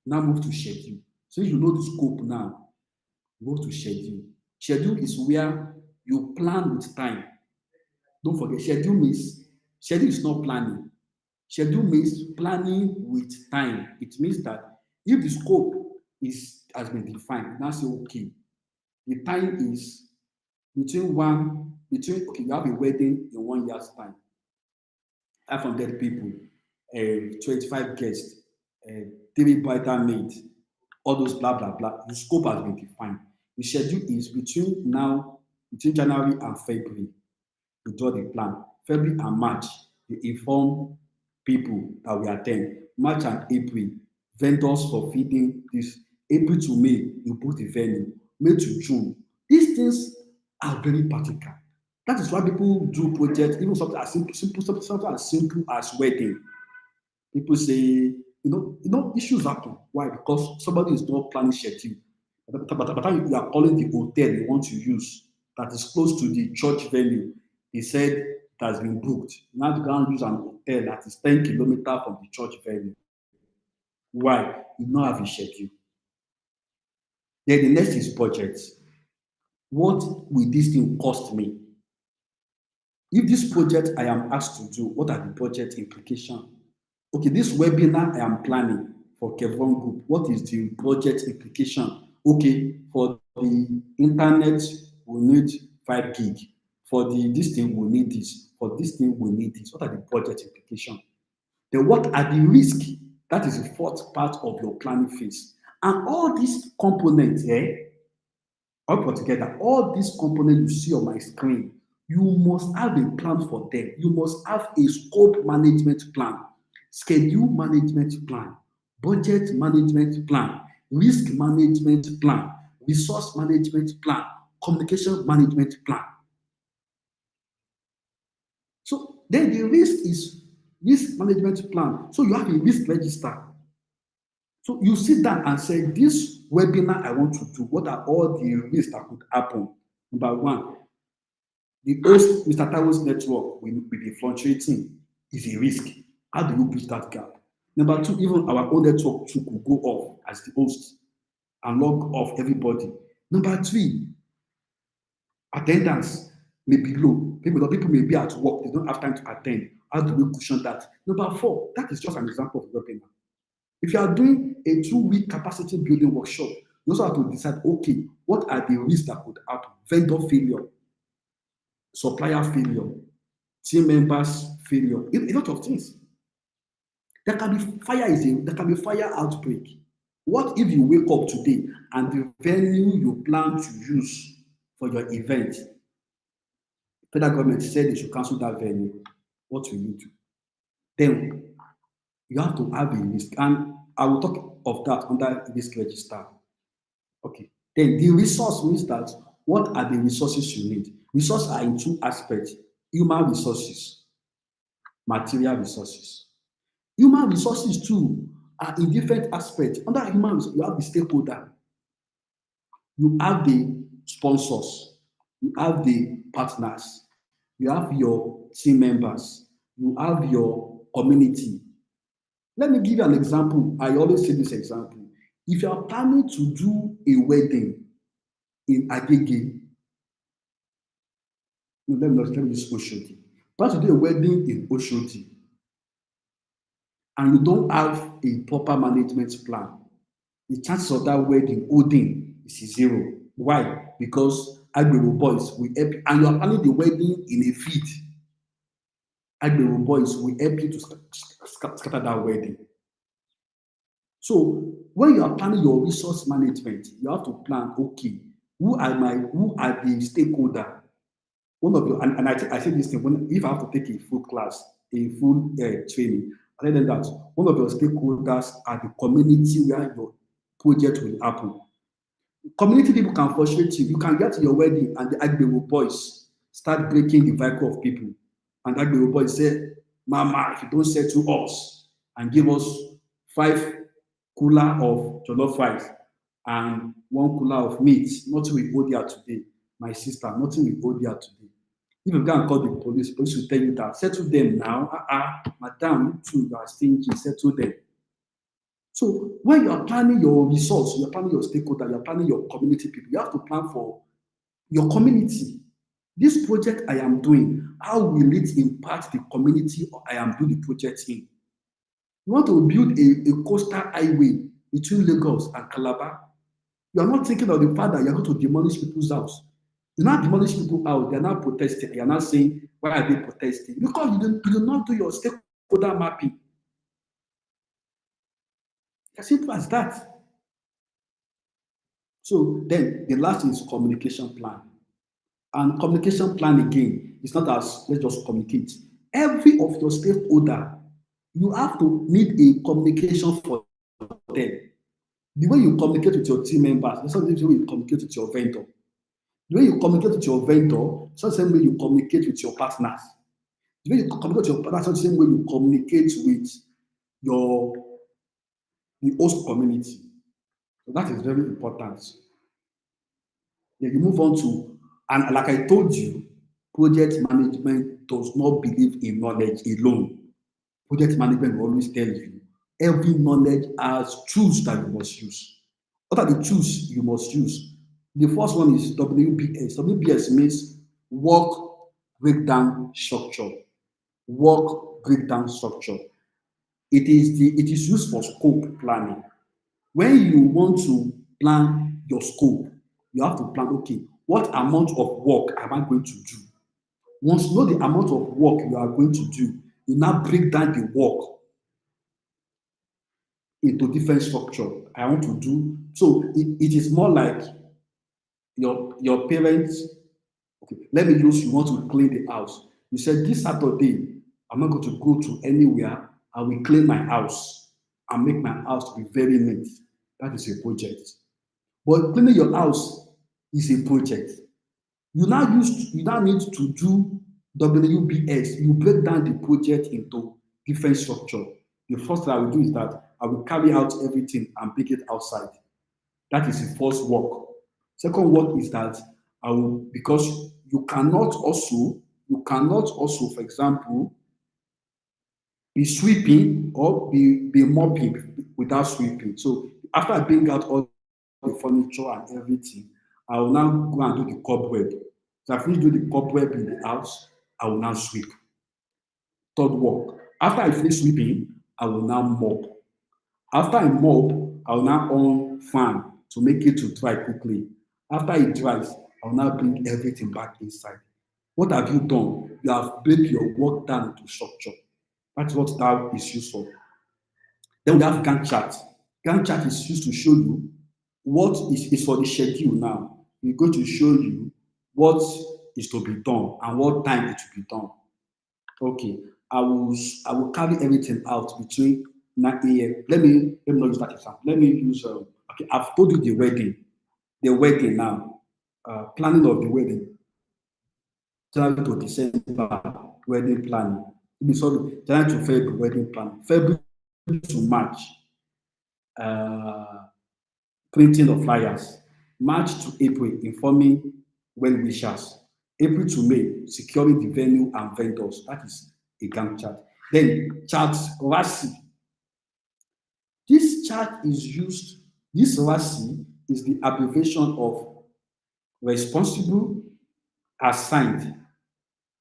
Now move to schedule. So you know the scope now, go to schedule. Schedule is where you plan with time. Don't forget, schedule is not planning. Schedule means planning with time. It means that if the scope has been defined, now say okay, the time is okay, you have a wedding in 1 year's time, 500 people, 25 guests, 3 bridal all those blah blah blah. The scope has been defined. The schedule is between January and February. You draw the plan. February and March, you inform people that we attend. March and April, vendors for feeding this. April to May, you book the venue. May to June. These things are very practical. That is why people do projects, even something as something as simple as wedding. People say, issues happen. Why? Because somebody is not planning schedule. But by the time you are calling the hotel you want to use that is close to the church venue, he said it has been booked. Now you can use an hotel that is 10 kilometers from the church venue. Why? You don't have a schedule. Then the next is budget. What will this thing cost me? If this project I am asked to do, what are the budget implications? Okay, this webinar I am planning for Kevron Group, what is the budget implication? Okay, for the internet, we need 5 gig. For this thing, we need this. For this thing, we need this. What are the budget implications? Then what are the risks? That is the fourth part of your planning phase. And all these components, all put together, all these components you see on my screen, you must have a plan for them. You must have a scope management plan, schedule management plan, budget management plan, risk management plan, resource management plan, communication management plan. So then the risk is risk management plan. So you have a risk register. So you sit down and say, this webinar I want to do, what are all the risks that could happen? Number one, the host, Mr. Tao's network will be fluctuating, is a risk. How do you bridge that gap? Number two, even our own network too could go off as the host and log off everybody. Number three, attendance may be low. People may be at work, they don't have time to attend. How do we cushion that? Number four, that is just an example of webinar. If you are doing a 2-week capacity building workshop, you also have to decide, okay, what are the risks that could happen? Vendor failure, supplier failure, team members failure, a lot of things. There can be fire outbreak. What if you wake up today and the venue you plan to use for your event, federal government said they should cancel that venue? What will you do? Then you have to have a risk, and I will talk of that under risk register. Okay. Then the resource means that what are the resources you need? Resources are in 2 aspects: human resources, material resources. Human resources too are in different aspects. Under human resources, you have the stakeholder, you have the sponsors, you have the partners, you have your team members, you have your community. Let me give you an example. I always say this example. If you are planning to do a wedding in Agege, let me use Oshodi. Plan to do a wedding in Oshodi, and you don't have a proper management plan, the chances of that wedding holding is 0. Why? Because Agbero boys will help you, and you are planning the wedding in a field. Agbero boys will help you to scatter that wedding. So when you are planning your resource management, you have to plan, okay, who are the stakeholder? One of your, I say this thing, if I have to take a full class, a full training, I tell them that one of your stakeholders are the community where your project will happen. Community people can frustrate you. You can get to your wedding and the Agbero boys start breaking the vehicle of people. And the Agbero boys say, Mama, if you don't settle us and give us 5 cooler of jollof rice and 1 cooler of meat, nothing will go there today. My sister, nothing will go there today. If you go and call the police will tell you that, settle them now. Madam, you too, you are stingy, settle them. So when you are planning your resource, you are planning your stakeholder, you are planning your community people, you have to plan for your community. This project I am doing, how will it impact the community I am doing the project in? You want to build a coastal highway between Lagos and Calabar. You are not thinking of the fact that you are going to demolish people's house. You not demolish people's house, they are not protesting. You are not saying, why are they protesting? Because you do not do your stakeholder mapping. As simple as that. So then the last is communication plan. And communication plan again is not as let's just communicate. Every of your stakeholder, you have to need a communication for them. The way you communicate with your team members, that's not the way you communicate with your vendor. The way you communicate with your vendor, it's not the same way you communicate with your partners. The way you communicate with your partners, it's not the same way you communicate with your the host community. So that is very important. Then you move on to, and like I told you, project management does not believe in knowledge alone. Project management will always tell you every knowledge has tools that you must use. What are the tools you must use? The first one is WBS. WBS means work breakdown structure. Work breakdown structure. It is used for scope planning. When you want to plan your scope, you have to plan, okay, what amount of work am I going to do? Once you know the amount of work you are going to do, you now break down the work into different structure. I want to do, so it is more like your parents, okay, let me use, you want to clean the house. You said this Saturday, I'm not going to go to anywhere, I will clean my house and make my house to be very neat. That is a project. But cleaning your house is a project. You now need to do WBS. You break down the project into different structure. The first thing I will do is that I will carry out everything and pick it outside. That is the first work. Second work is that I will, because you cannot also, for example, be sweeping or be mopping without sweeping. So after I bring out all the furniture and everything, I will now go and do the cobweb. So I finish doing the cobweb in the house, I will now sweep. Third work. After I finish sweeping, I will now mop. After I mop, I will now on fan to make it to dry quickly. After it dries, I will now bring everything back inside. What have you done? You have break your work down into structure. That's what that is used for. Then we have Gantt chart. Gantt chart is used to show you what is for the schedule now. We're going to show you what is to be done and what time it will be done. Okay, I will carry everything out between 9 a.m. Let me not use that example. Let me use okay, I've told you the wedding. The wedding now. Planning of the wedding. January to December wedding planning. Sorry, January to February wedding planning. February to March printing of flyers. March to April informing well wishers. April to May securing the venue and vendors. That is a Gantt chart. Then chart RASI. This chart is used, this RASI is the abbreviation of responsible, assigned,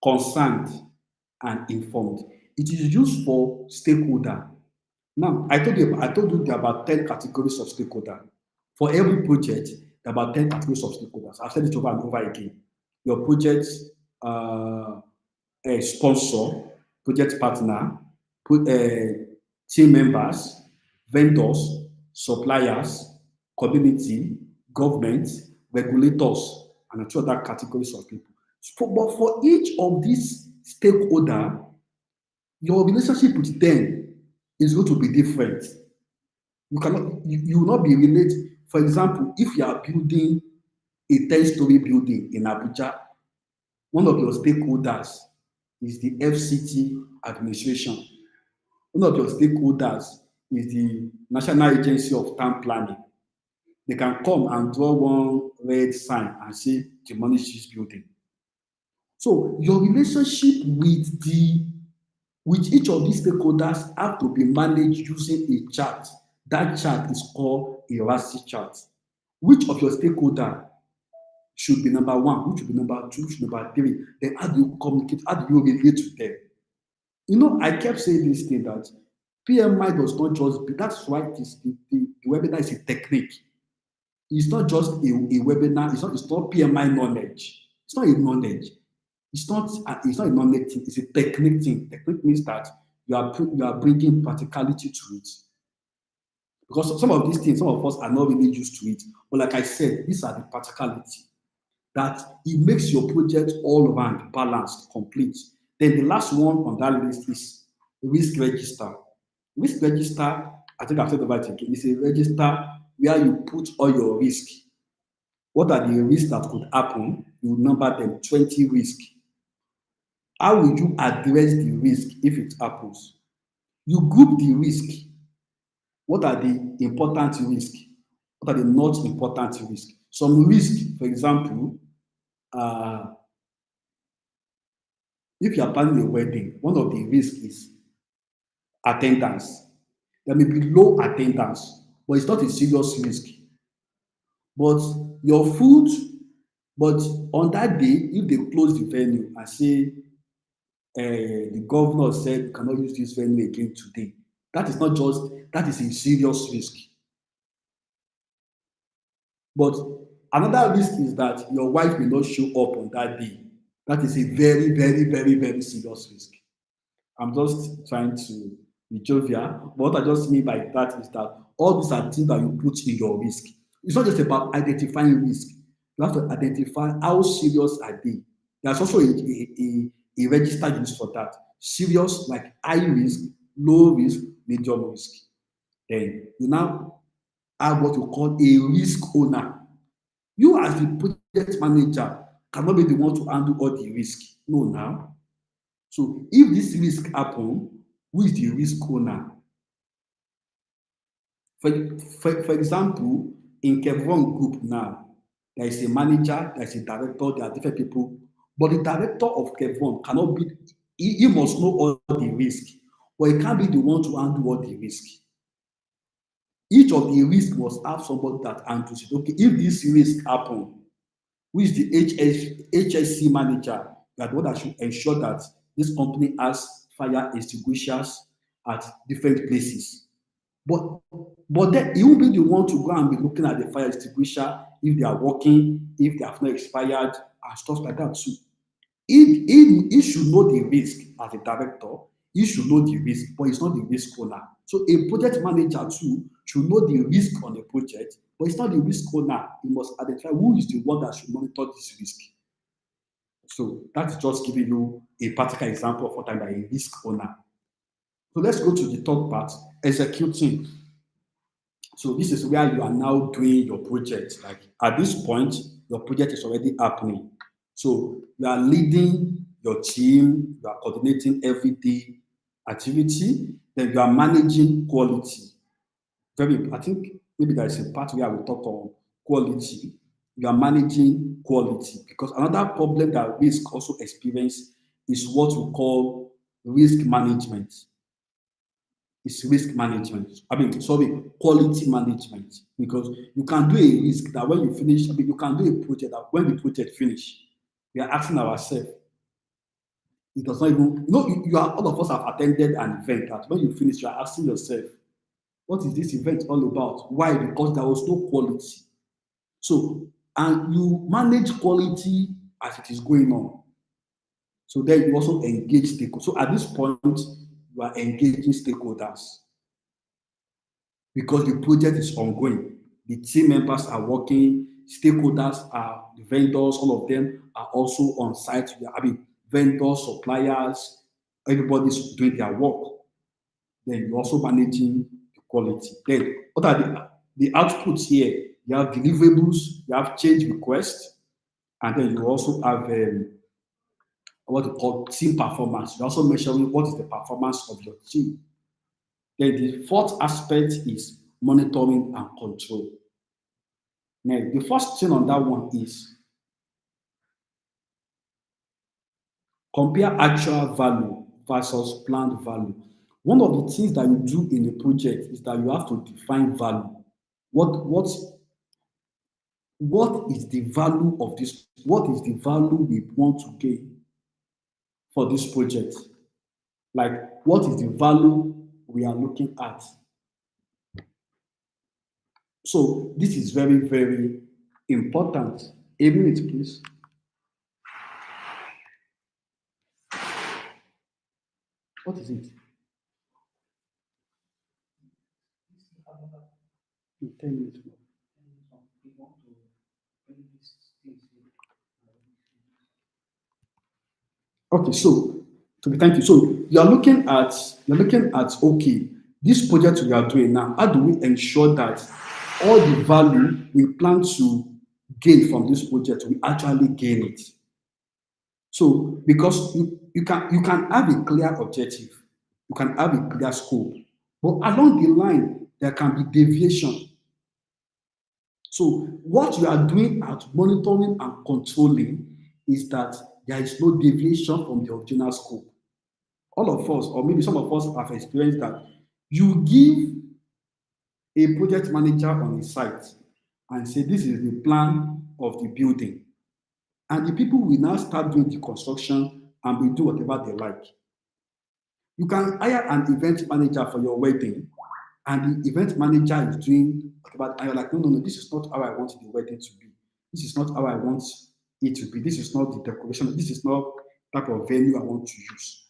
concerned, and informed. It is used for stakeholder. Now, I told you there are about 10 categories of stakeholder. For every project, there are about 10 categories of stakeholders. I've said it over and over again. Your project sponsor, project partner, team members, vendors, suppliers, community, government, regulators, and a few other categories of people. But for each of these stakeholder, your relationship with them is going to be different. You will not be related. For example, if you are building a 10-story building in Abuja, one of your stakeholders is the FCT administration. One of your stakeholders is the National Agency of Town Planning. They can come and draw one red sign and say demolish this building. So your relationship with each of these stakeholders have to be managed using a chart. That chart is called a RASI chart. Which of your stakeholder should be number one, which should be number two, which should be number three? Then how do you communicate? How do you relate to them? You know, I kept saying this thing that PMI does not just be, that's why the webinar is a technique. It's not just a webinar, it's not PMI knowledge. It's not a knowledge. It's not a knowledge thing, it's a technique thing. Technique means that you are bringing practicality to it. Because some of these things, some of us are not really used to it. But like I said, these are the practicality that it makes your project all around balanced, complete. Then the last one on that list is risk register. Risk register, I think I've said about it again, is a register where you put all your risk. What are the risks that could happen? You number them 20 risks. How will you address the risk if it happens? You group the risk. What are the important risks? What are the not important risks? Some risk, for example, if you are planning a wedding, one of the risks is attendance. There may be low attendance, but it's not a serious risk. But your food, but on that day, if they close the venue and say the governor said you cannot use this venue again today, that is not just, that is a serious risk. But another risk is that your wife may not show up on that day. That is a very, very, very, very serious risk. I'm just trying to be jovial. But what I just mean by that is that all these are things that you put in your risk. It's not just about identifying risk. You have to identify how serious are they. There's also a register used for that. Serious, like high risk, low risk, medium risk. Then you now have what you call a risk owner. You as the project manager cannot be the one to handle all the risk. No, now. So if this risk happen, who is the risk owner? For example, in Kevron Group now, there is a manager, there is a director, there are different people. But the director of Kevron cannot be, he must know all the risk, but he can't be the one to handle all the risk. Each of the risk must have somebody that handles it. Okay, if this risk happen, who is the HSC manager? That one that should ensure that this company has fire extinguishers at different places. But then he will be the one to go and be looking at the fire extinguisher if they are working, if they have not expired, and stuff like that too. He should know the risk as a director. He should know the risk, but he's not the risk owner. So a project manager too should know the risk on the project, but he's not the risk owner. He must identify who is the one that should monitor this risk. So that's just giving you a practical example of what I mean by a risk owner. So let's go to the third part, executing. So this is where you are now doing your project. Like at this point, your project is already happening. So you are leading your team, you are coordinating everyday activity, then you are managing quality. I think maybe there is a part where I will talk on quality. You are managing quality because another problem that risk also experience is what we call risk management. It's risk management. Quality management. Because you can do a risk that when you finish, you can do a project that when the project finish, we are asking ourselves, it does not even, all of us have attended an event that when you finish, you are asking yourself, what is this event all about? Why? Because there was no quality. So, and you manage quality as it is going on. So then you also engage stakeholders. So at this point, you are engaging stakeholders. because the project is ongoing. The team members are working, stakeholders are the vendors, all of them are also on site. I mean, vendors, suppliers, everybody's doing their work. Then you're also managing the quality. Then what are the outputs here? You have deliverables, you have change requests, and then you also have what we call team performance. You're also measuring what is the performance of your team. Then the fourth aspect is monitoring and control. Now, the first thing on that one is compare actual value versus planned value. One of the things that you do in a project is that you have to define value. What what is the value of this? What is the value we want to gain for this project? Like, what is the value we are looking at? So this is very, very important. A minute, please. What is it? 10 minutes more. Okay, so thank you. So you're looking at okay, this project we are doing now. How do we ensure that all the value we plan to gain from this project, we actually gain it? So because you can have a clear objective, you can have a clear scope, but along the line there can be deviation. So what you are doing at monitoring and controlling is that there is no deviation from the original scope. All of us, or maybe some of us, have experienced that you give a project manager on a site and say, this is the plan of the building. And the people will now start doing the construction and will do whatever they like. You can hire an event manager for your wedding, and the event manager is doing whatever, and you're like, no, no, no, this is not how I want the wedding to be. This is not how I want it to be. This is not the decoration. This is not the type of venue I want to use.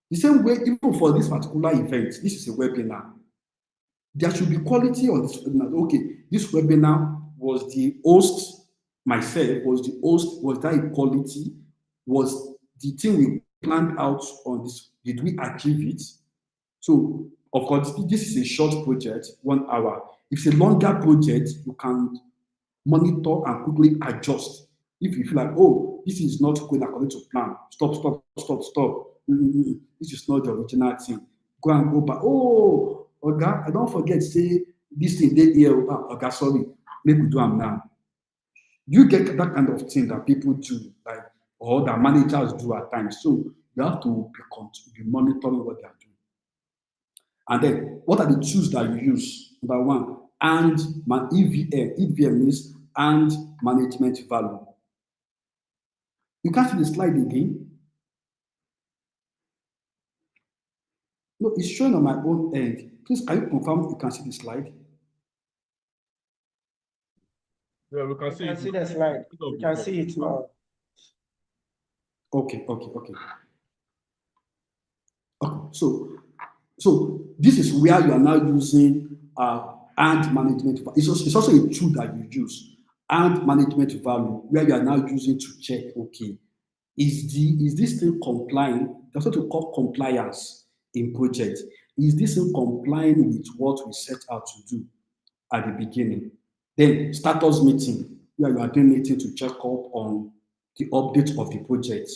The same way, even for this particular event, this is a webinar. There should be quality on this webinar. Okay, this webinar was the host, myself, was the host, was that quality? Was the thing we planned out on this, did we achieve it? So, of course, this is a short project, 1 hour. If it's a longer project, you can monitor and quickly adjust. If you feel like, oh, this is not going according to plan, stop, stop, stop, stop. This is not the original thing. Go and go back. Oh, Oga, I don't forget, say this thing they here. Oga, sorry, make we do them now. You get that kind of thing that people do, like, or that managers do at times. So you have to be monitoring what they are doing. And then, what are the tools that you use? Number one, and EVM. EVM means and management value. You can't see the slide again. No, it's showing on my own end. Please, can you confirm you can see the slide? Yeah, we can We see can it. see the slide. We can see it now. Okay. Okay. So this is where you are now using and management. It's also a tool that you use, and management value, where you are now using to check, okay, is this thing complying? That's what we call compliance in project. Is this thing complying with what we set out to do at the beginning? Then status meeting, where you are doing meeting to check up on the update of the project.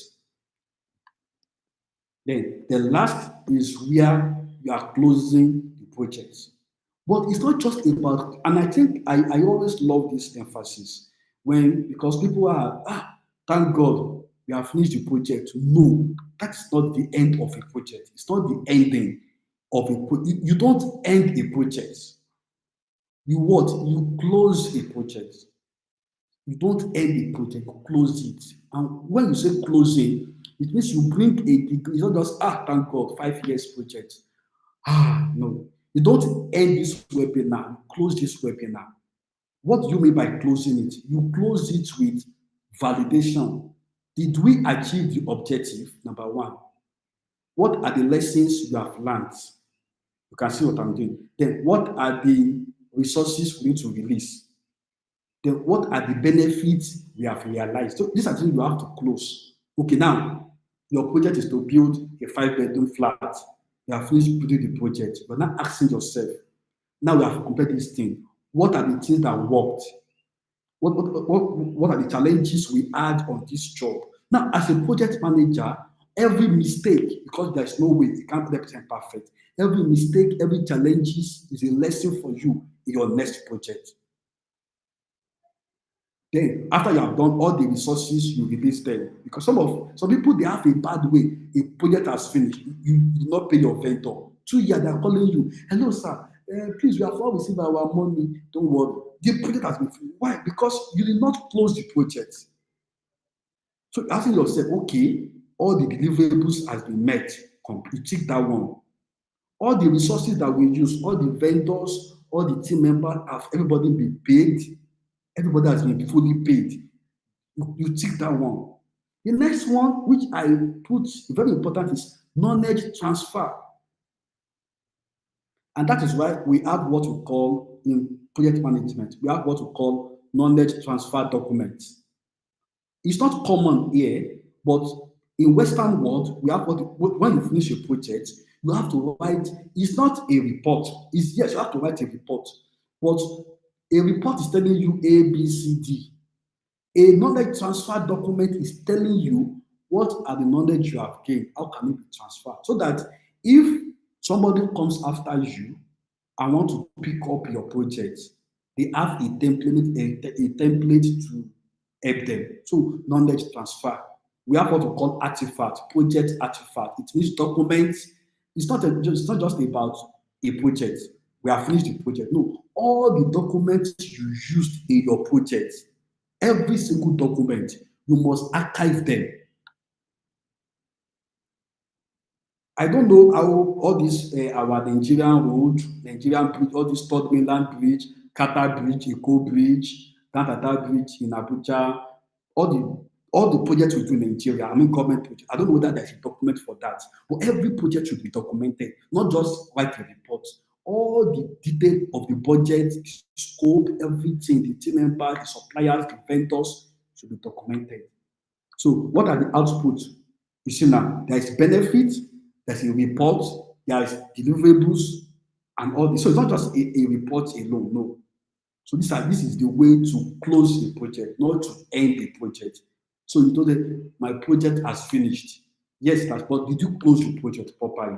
Then the last is where you are closing the project. But it's not just about, and I think I always love this emphasis because people are, thank God we have finished the project. No, that's not the end of a project. It's not the ending of a project. You don't end a project. You what? You close a project. You don't end a project, you close it. And when you say closing, it means you bring it's not just, thank God, 5 years project. No. You don't end this webinar, you close this webinar. What do you mean by closing it? You close it with validation. Did we achieve the objective? Number one. What are the lessons you have learned? You can see what I'm doing. Then what are the resources we need to release? Then what are the benefits we have realized? So these are things you have to close. Okay, now your project is to build a 5-bedroom flat. You have finished building the project. You're now asking yourself, now we have completed this thing. What are the things that worked? What are the challenges we had on this job? Now, as a project manager, every mistake, because there's no way it can't be 100% perfect, every mistake, every challenge is a lesson for you in your next project. Then, after you have done all the resources, you release them. Because some people they have a bad way. A project has finished, you did not pay your vendor. 2 years they are calling you, hello sir, please we have all received our money. Don't worry, the project has been finished. Why? Because you did not close the project. So asking yourself, okay, all the deliverables has been met. You tick that one. All the resources that we use, all the vendors, all the team members, have everybody been paid? Everybody has been fully paid. You tick that one. The next one, which I put very important, is knowledge transfer. And that is why we have what we call in project management, we have what we call knowledge transfer documents. It's not common here, but in Western world, we have when you finish a project, you have to write. It's not a report. It's yes, you have to write a report, but a report is telling you A, B, C, D. A knowledge transfer document is telling you what are the knowledge you have gained, how can it be transferred, so that if somebody comes after you and want to pick up your project, they have a template to help them. So knowledge transfer. We have what we call artifact, project artifact. It means documents. It's not just about a project. We have finished the project. No, all the documents you used in your project, every single document, you must archive them. I don't know how all this our Nigerian road, Nigerian bridge, all this third mainland bridge, Qatar bridge, Eko bridge, Tata bridge in Abuja, all the projects we do in Nigeria, I mean government projects. I don't know whether there's a document for that, but every project should be documented, not just write a report. All the detail of the budget, the scope, everything, the team members, the suppliers, the vendors should be documented. So what are the outputs? You see now, there is benefit, there's a report, there is deliverables, and all this. So it's not just a report alone, no. So this is the way to close the project, not to end the project. So you told them, my project has finished. Yes, but did you close the project properly?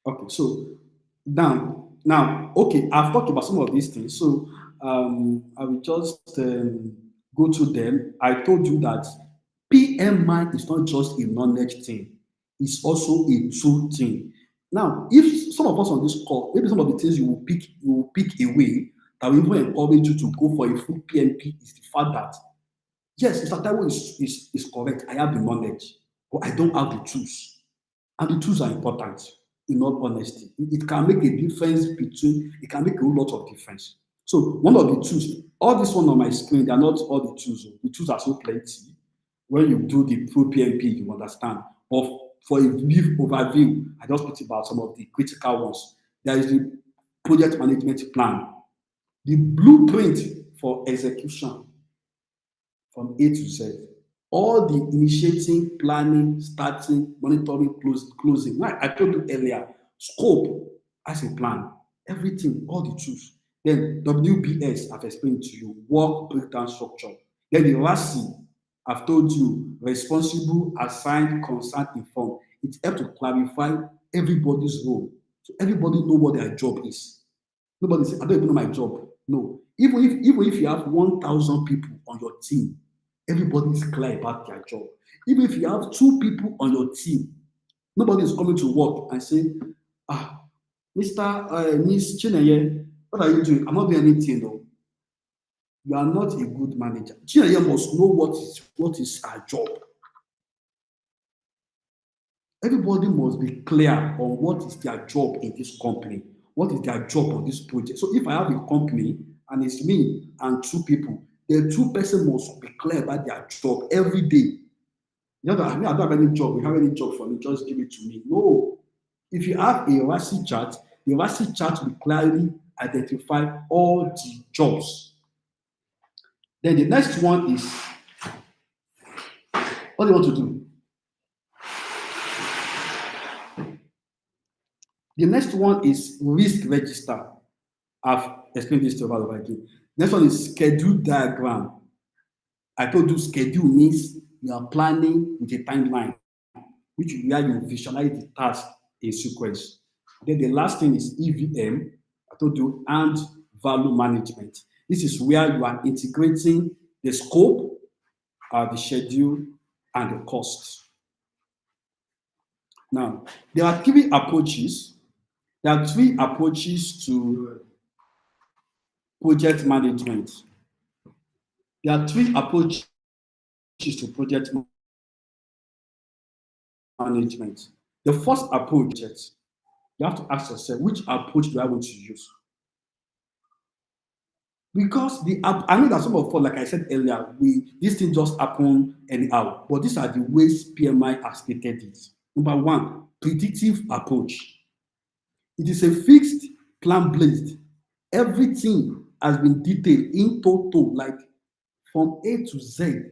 Okay, so okay, I've talked about some of these things. So I will just go to them. I told you that PMI is not just a knowledge thing; it's also a tool thing. Now, if some of us on this call, maybe some of the things you will pick away that will even encourage you to go for a full PMP is the fact that yes, Mr. Taiwo is correct. I have the knowledge, but I don't have the tools. And the tools are important, in all honesty. It can make a difference it can make a whole lot of difference. So one of the tools, all this one on my screen, they are not all the tools. The tools are so plenty. When you do the full PMP, you understand. But for a brief overview, I just put about some of the critical ones. There is the project management plan, the blueprint for execution from A to Z. All the initiating, planning, starting, monitoring, closing. Like I told you earlier, scope as a plan, everything, all the tools. Then WBS, I've explained to you, work breakdown structure. Then the RASI, I've told you, responsible, assigned, concerned, informed. It helps to clarify everybody's role. So everybody know what their job is. Nobody says, I don't even know my job. No. Even if you have 1,000 people on your team, everybody is clear about their job. Even if you have 2 people on your team, nobody is coming to work and saying, Miss Chineye, what are you doing? I'm not doing anything. No. You are not a good manager. Chineye must know what is her job. Everybody must be clear on what is their job in this company. What is their job on this project? So if I have a company and it's me and 2 people, the 2 persons must be clear about their job every day. I mean, I don't have any job. You have any job for me? Just give it to me. No. If you have a RASI chart, the RASI chart will clearly identify all the jobs. Then the next one is what do you want to do? The next one is risk register. I've explained this to you about again. Next one is schedule diagram. I told you schedule means you are planning with a timeline, which is where you visualize the task in sequence. Then the last thing is EVM. I told you, and value management. This is where you are integrating the scope, the schedule, and the cost. Now, there are three approaches. There are three approaches to project management. There are three approaches to project management. The first approach is you have to ask yourself, which approach do I want to use? Because I know that some of us, like I said earlier, this thing just happen anyhow. But these are the ways PMI has stated it. Number one, predictive approach. It is a fixed plan based. Everything has been detailed in total, like from A to Z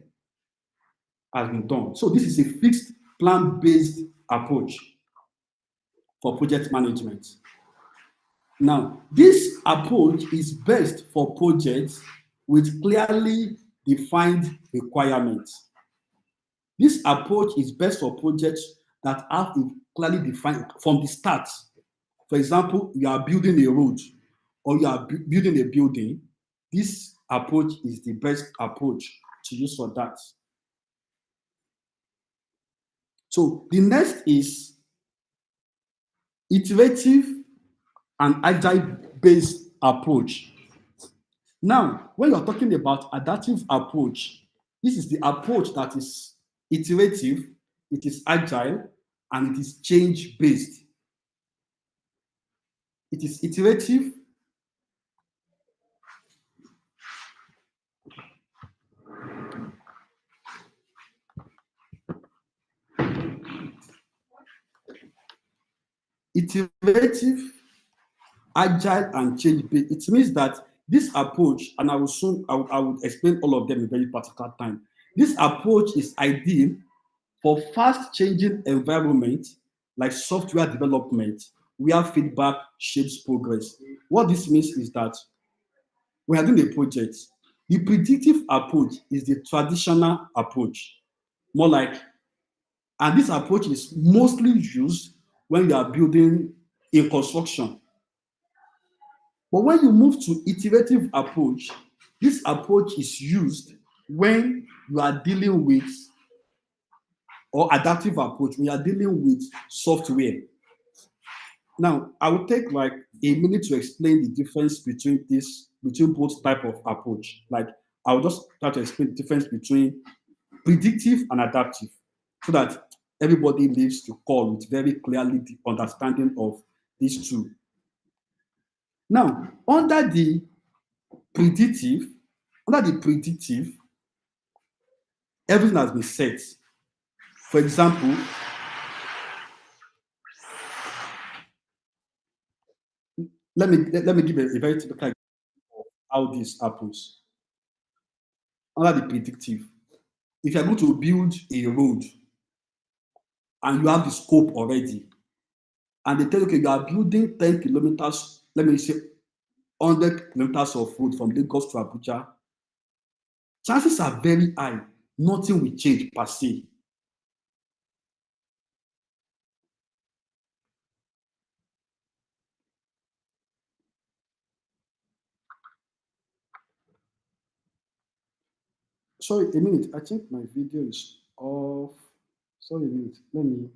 has been done. So this is a fixed plan based approach for project management. Now, this approach is best for projects with clearly defined requirements. This approach is best for projects that have a clearly defined from the start. For example, you are building a road or you are building a building. This approach is the best approach to use for that. So the next is iterative and agile based approach. Now, when you're talking about adaptive approach, this is the approach that is iterative, it is agile, and it is change based. It is iterative, agile, and change based. It means that this approach, and I will explain all of them in a very particular time. This approach is ideal for fast changing environment like software development, where feedback shapes progress. What this means is that we are doing a project. The predictive approach is the traditional approach, more like, and this approach is mostly used when you are building a construction. But when you move to iterative approach, this approach is used when you are dealing with, or adaptive approach, when you are dealing with software. Now, I will take like a minute to explain the difference between both type of approach. Like, I will just try to explain the difference between predictive and adaptive, so that everybody leaves the call with very clearly the understanding of these two. Now, predictive, under the predictive, everything has been set. For example, let me give a very typical example of how this happens. Under the predictive, if you are going to build a road and you have the scope already, and they tell you, okay, you are building 10 kilometers, let me say 100 kilometers of road from Lagos to Abuja, chances are very high nothing will change per se. Sorry, a minute. I think my video is off. Sorry, a minute. Let me.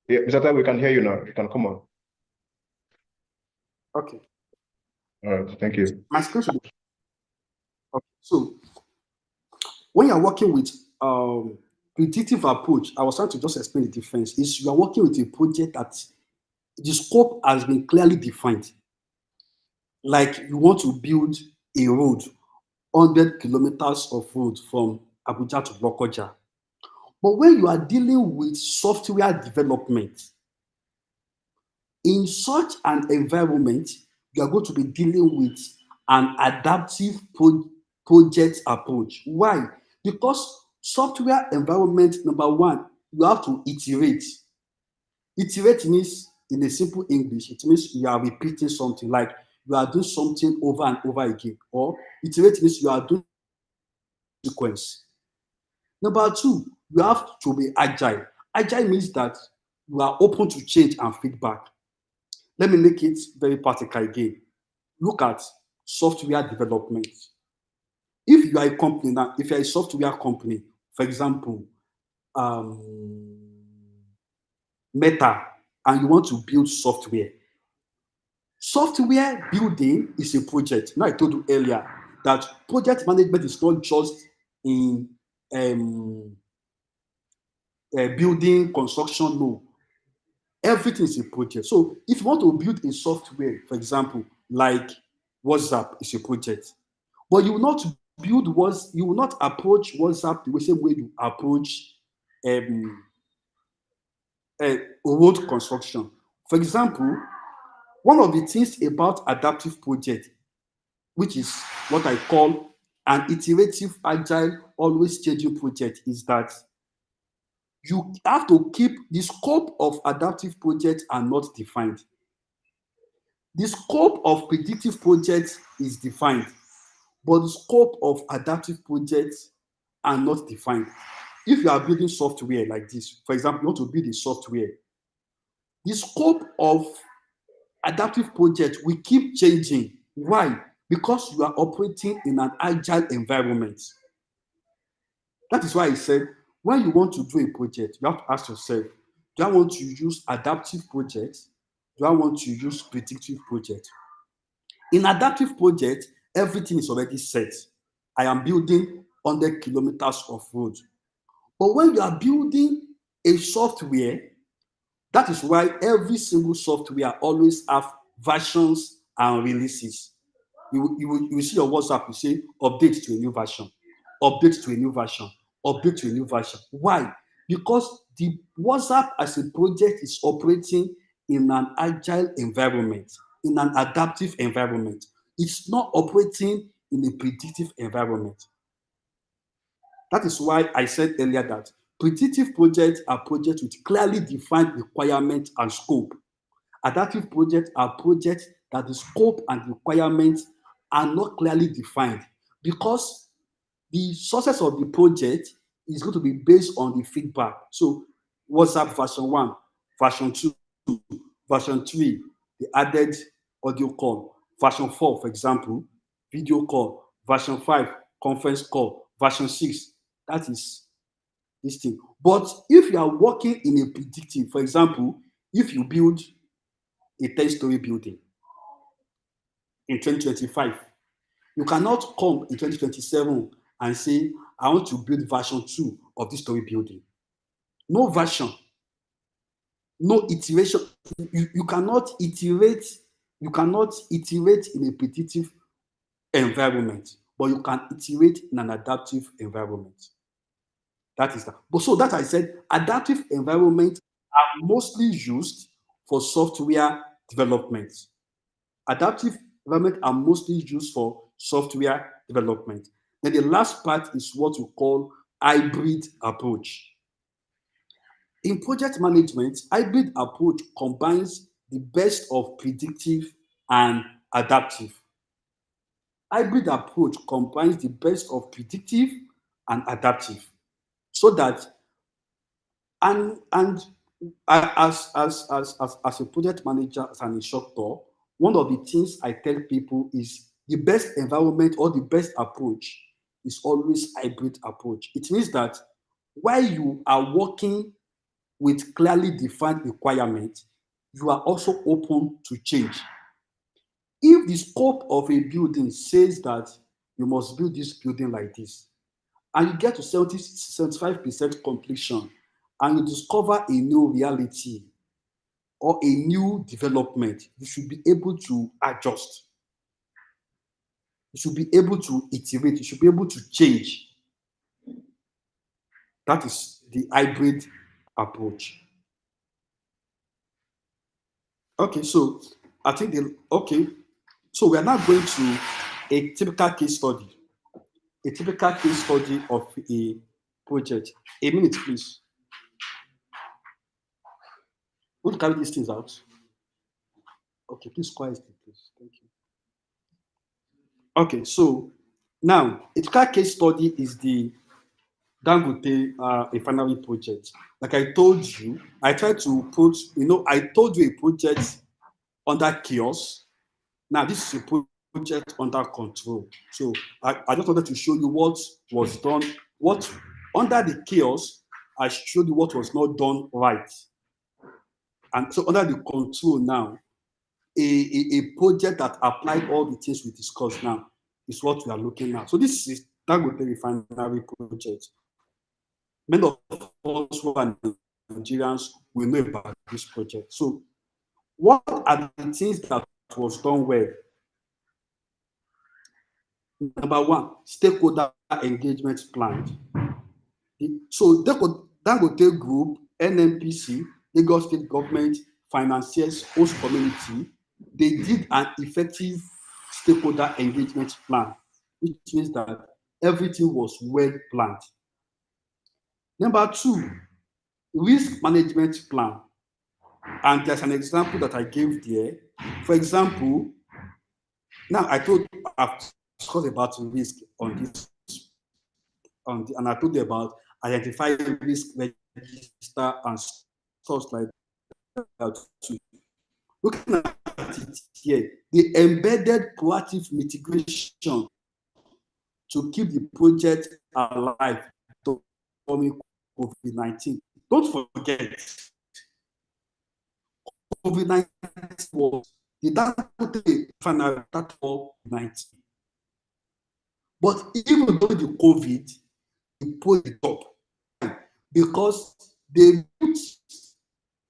Yeah, Mr. Tai, we can hear you now. You can come on. Okay. All right, thank you. My screen should be okay. So when you're working with predictive approach, I was trying to just explain the difference. Is you are working with a project that the scope has been clearly defined. Like you want to build a road, 100 kilometers of road from Abuja to Lokoja. But when you are dealing with software development, in such an environment, you are going to be dealing with an adaptive project approach. Why? Because software environment, number one, you have to iterate. Iterate means, in a simple English, it means you are repeating something, like you are doing something over and over again. Or iterate means you are doing sequence. Number two, you have to be agile. Agile means that you are open to change and feedback. Let me make it very practical again. Look at software development. If you are a company now, if you're a software company, for example, um, Meta, and you want to build software, software building is a project. Now, I told you earlier that project management is not just in um, building, construction, no. Everything is a project. So if you want to build a software, for example, like WhatsApp is a project, but you will not you will not approach WhatsApp the same way you approach um, road construction. For example, one of the things about adaptive project, which is what I call an iterative, agile, always changing project, is that you have to keep the scope of adaptive projects are not defined. The scope of predictive projects is defined, but the scope of adaptive projects are not defined. If you are building software like this, for example, you want to build a software, the scope of adaptive project will keep changing. Why? Because you are operating in an agile environment. That is why I said, when you want to do a project, you have to ask yourself, do I want to use adaptive projects? Do I want to use predictive projects? In adaptive project, everything is already set. I am building 100 kilometers of road. But when you are building a software, that is why every single software always have versions and releases. You will see your WhatsApp, you say update to a new version, update to a new version, update to a new version. Why? Because the WhatsApp as a project is operating in an agile environment, in an adaptive environment. It's not operating in a predictive environment. That is why I said earlier that predictive projects are projects with clearly defined requirements and scope. Adaptive projects are projects that the scope and requirements are not clearly defined, because the success of the project is going to be based on the feedback. So WhatsApp version 1, version 2, version 3, they added audio call. Version 4, for example, video call. Version 5, conference call. Version 6, that is this thing. But if you are working in a predictive, for example, if you build a 10-story building in 2025, you cannot come in 2027 and say, I want to build version 2 of this story building. No version, no iteration. You cannot iterate, you cannot iterate in a predictive environment, but you can iterate in an adaptive environment. That is that. But so that I said, adaptive environments are mostly used for software development. Adaptive environment are mostly used for software development. Then the last part is what we call hybrid approach. In project management, hybrid approach combines the best of predictive and adaptive. Hybrid approach combines the best of predictive and adaptive, so that and as a project manager, as an instructor, one of the things I tell people is the best environment or the best approach is always hybrid approach. It means that while you are working with clearly defined requirements, you are also open to change. If the scope of a building says that you must build this building like this, and you get to 75% completion, and you discover a new reality or a new development, you should be able to adjust. You should be able to iterate. You should be able to change. That is the hybrid approach. Okay, so I think so we are now going to a typical case study. A typical case study of a project. A minute, please. Want to carry these things out? Okay, please quietly, please. Thank you. Okay, so now a typical case study is the Dangote refinery project. Like I told you, I tried to put, I told you a project under chaos. Now this is a project under control. So I just wanted to show you what was done, what under the chaos, I showed you what was not done right. And so under the control now, a project that applied all the things we discussed now is what we are looking at. So this is Dangote refinery project. Many of us who are Nigerians will know about this project. So what are the things that was done well? Number one, stakeholder engagement plan. So Dangote Group, NNPC, Lagos State Government, financiers, host community, they did an effective stakeholder engagement plan, which means that everything was well planned. Number two, risk management plan. And there's an example that I gave there. For example, now I've discussed about risk on this, and I told you about identifying risk register and stuff like that too. Looking at it here, the embedded proactive mitigation to keep the project alive during COVID-19. Don't forget, COVID-19 was the Dangote final that for 19. But even though the COVID, they put it up because the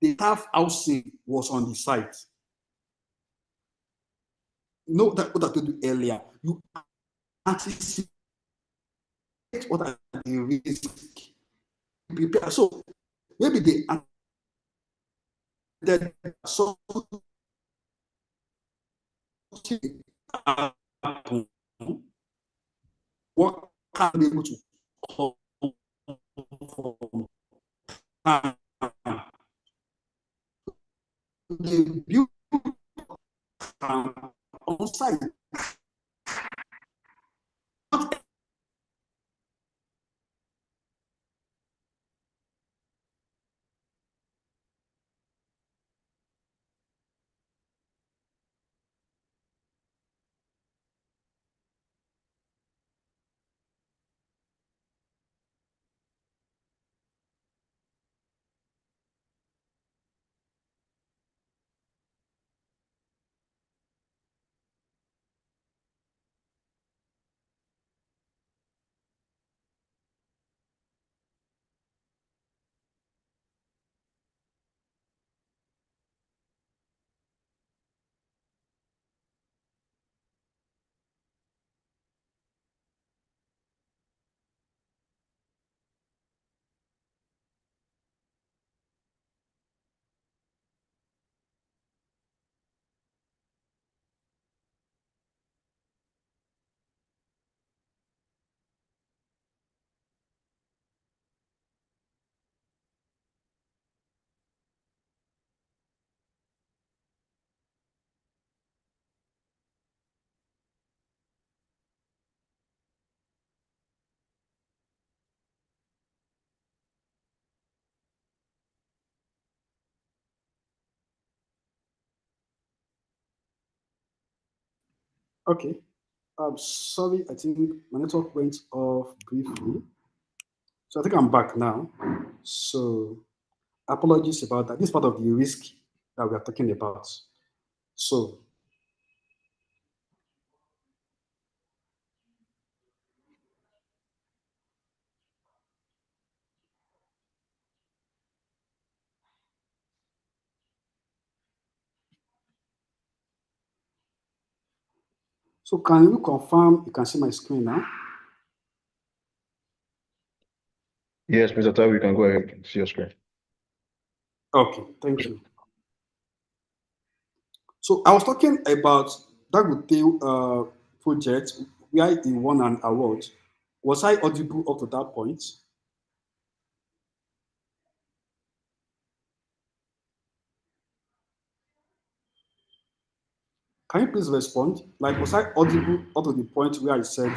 staff housing was on the site. You know that what I told you earlier. You anticipate what are the risks. Prepare. So maybe they added something happen. What can be able to come from the build on site. Okay. Sorry, I think my network went off briefly. So I think I'm back now. So Apologies about that. This is part of the risk that we are talking about. So, can you confirm you can see my screen now? Yes, Mr. Taiwo, you can go ahead and see your screen. Okay, thank you. So I was talking about Dangote project where he won an award. Was I audible up to that point? Can you please respond? Like, was I audible up to the point where I said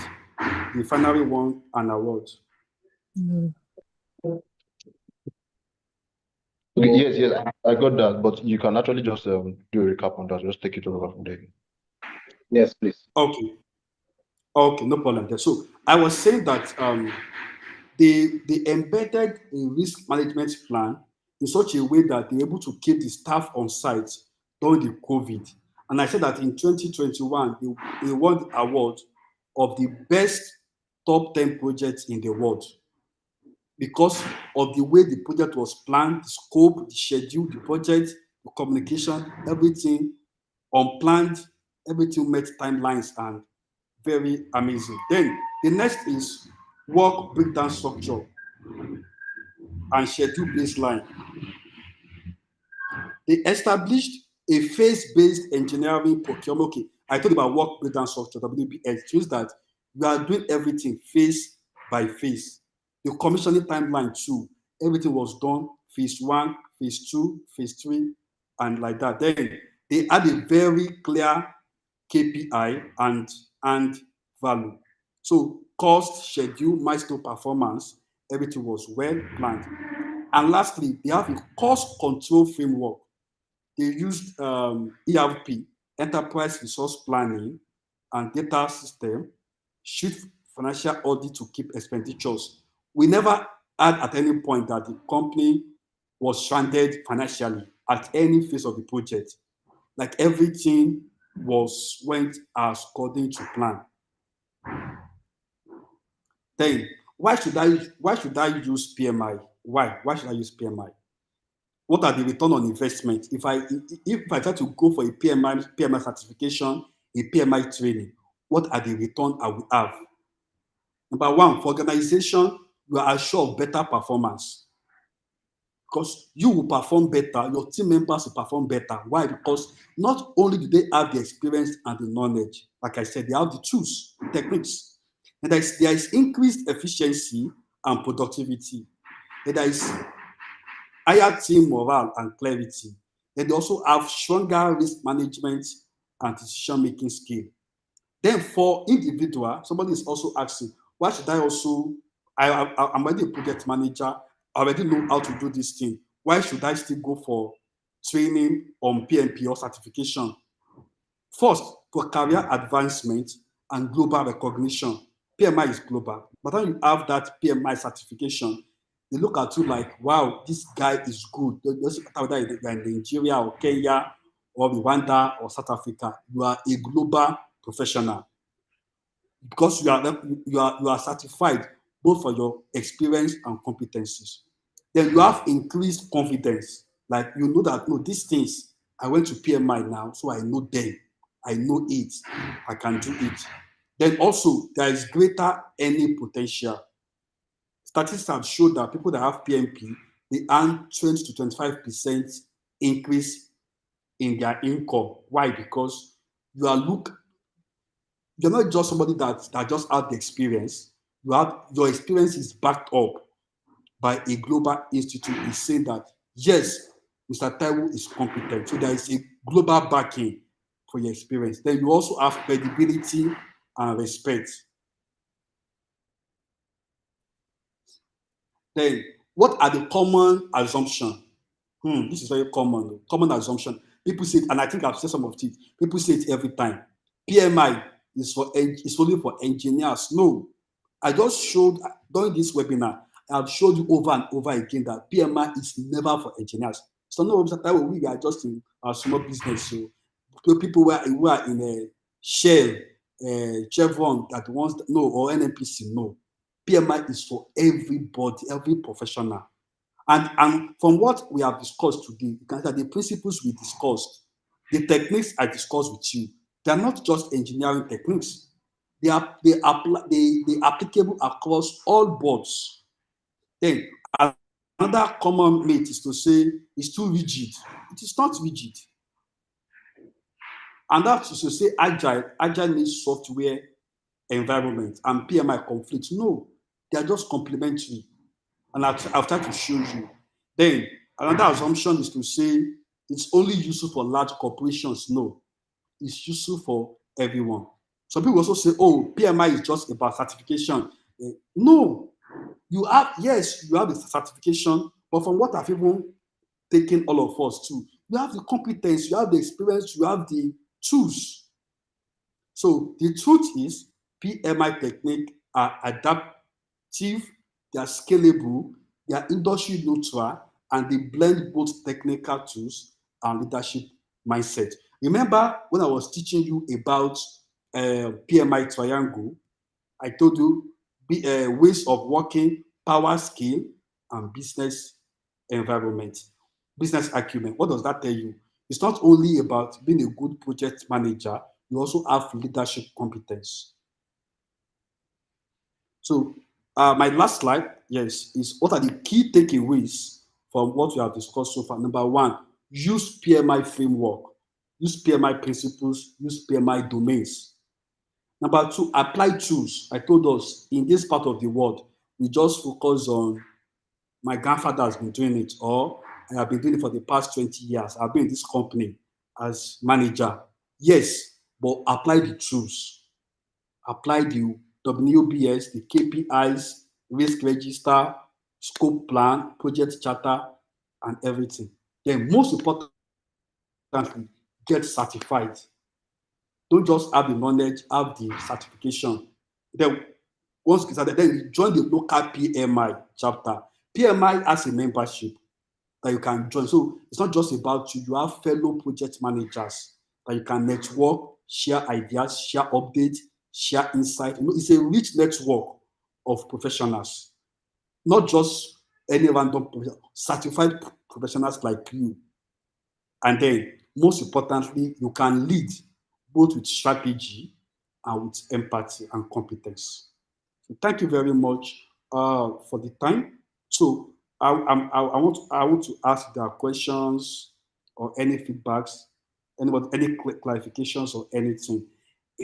he finally won an award? Okay, yes, I got that, but you can actually just do a recap on that. Just take it over from there. Yes, please. Okay, no problem there. So I was saying that they embedded a risk management plan in such a way that they're able to keep the staff on site during the COVID. And I said that in 2021, they won the award of the best top 10 projects in the world because of the way the project was planned, the scope, the schedule, the project, the communication, everything unplanned, everything met timelines and very amazing. Then the next is work breakdown structure and schedule baseline. They established a phase-based engineering procurement. Okay, I talked about work breakdown structure, WBS. It means that we are doing everything phase by phase. The commissioning timeline too, everything was done phase 1, phase 2, phase 3, and like that. Then they had a very clear KPI and value. So cost, schedule, milestone performance, everything was well planned. And lastly, they have a cost control framework. They used ERP, enterprise resource planning, and data system, strict financial audit to keep expenditures. We never had at any point that the company was stranded financially at any phase of the project. Like everything went as according to plan. Then why should I use PMI? Why should I use PMI? What are the return on investment? If I try to go for a PMI certification, a PMI training, what are the return I will have? Number one, for organization, you are assured of better performance because you will perform better, your team members will perform better. Why? Because not only do they have the experience and the knowledge, like I said, they have the tools, the techniques. And there is increased efficiency and productivity. And there is higher team morale and clarity. And they also have stronger risk management and decision-making skill. Then for individual, somebody is also asking, why should I'm already a project manager, I already know how to do this thing. Why should I still go for training on PMP or certification? First, for career advancement and global recognition. PMI is global. But when you have that PMI certification, they look at you like, wow, this guy is good. It doesn't matter whether you're in Nigeria or Kenya or Rwanda or South Africa. You are a global professional because you are certified both for your experience and competencies. Then you have increased confidence. Like you know that no, these things I went to PMI now, so I know them. I know it. I can do it. Then also there is greater earning potential. Statistics have shown that people that have PMP they earn 20 to 25% increase in their income. Why? Because you're not just somebody that just had the experience. Your experience is backed up by a global institute is saying that yes, Mr. Taiwo is competent. So there is a global backing for your experience. Then you also have credibility and respect. Then what are the common assumptions? This is very common. Common assumption. People say it, and I think I've said some of it. People say it every time. PMI is only for engineers. No, I just showed during this webinar. I've showed you over and over again that PMI is never for engineers. So no, we are just in a small business. So people who are in a Shell, Chevron that wants no, or NNPC, no. PMI is for everybody, every professional. And from what we have discussed today, you can see that the principles we discussed, the techniques I discussed with you, they are not just engineering techniques. They are applicable across all boards. Then another common myth is to say it's too rigid. It is not rigid. And that is to say agile needs software environment and PMI conflicts. No, they are just complementary. And I've tried to show you. Then another assumption is to say it's only useful for large corporations. No, it's useful for everyone. Some people also say, oh, PMI is just about certification. No, you have the certification, but from what I've even taken all of us to, you have the competence, you have the experience, you have the tools. So the truth is, PMI techniques are adaptive, they are scalable, they are industry neutral, and they blend both technical tools and leadership mindset. Remember when I was teaching you about PMI triangle, I told you ways of working, power scale, and business environment, business acumen. What does that tell you? It's not only about being a good project manager, you also have leadership competence. So my last slide, yes, is what are the key takeaways from what we have discussed so far? Number one, use PMI framework, use PMI principles, use PMI domains. Number two, apply tools. I told us in this part of the world, we just focus on my grandfather has been doing it, or I have been doing it for the past 20 years. I've been in this company as manager. Yes, but apply the tools. Apply the WBS, the KPIs, risk register, scope plan, project charter, and everything. Then most importantly, get certified. Don't just have the knowledge, have the certification. Then once you started, then you join the local PMI chapter. PMI has a membership that you can join. So it's not just about you. You have fellow project managers that you can network, share ideas, share updates, share insight. You know, it's a rich network of professionals, not just any random certified professionals like you. And then, most importantly, you can lead both with strategy and with empathy and competence. So thank you very much for the time. So I want to ask if there are questions or any feedbacks, any clarifications or anything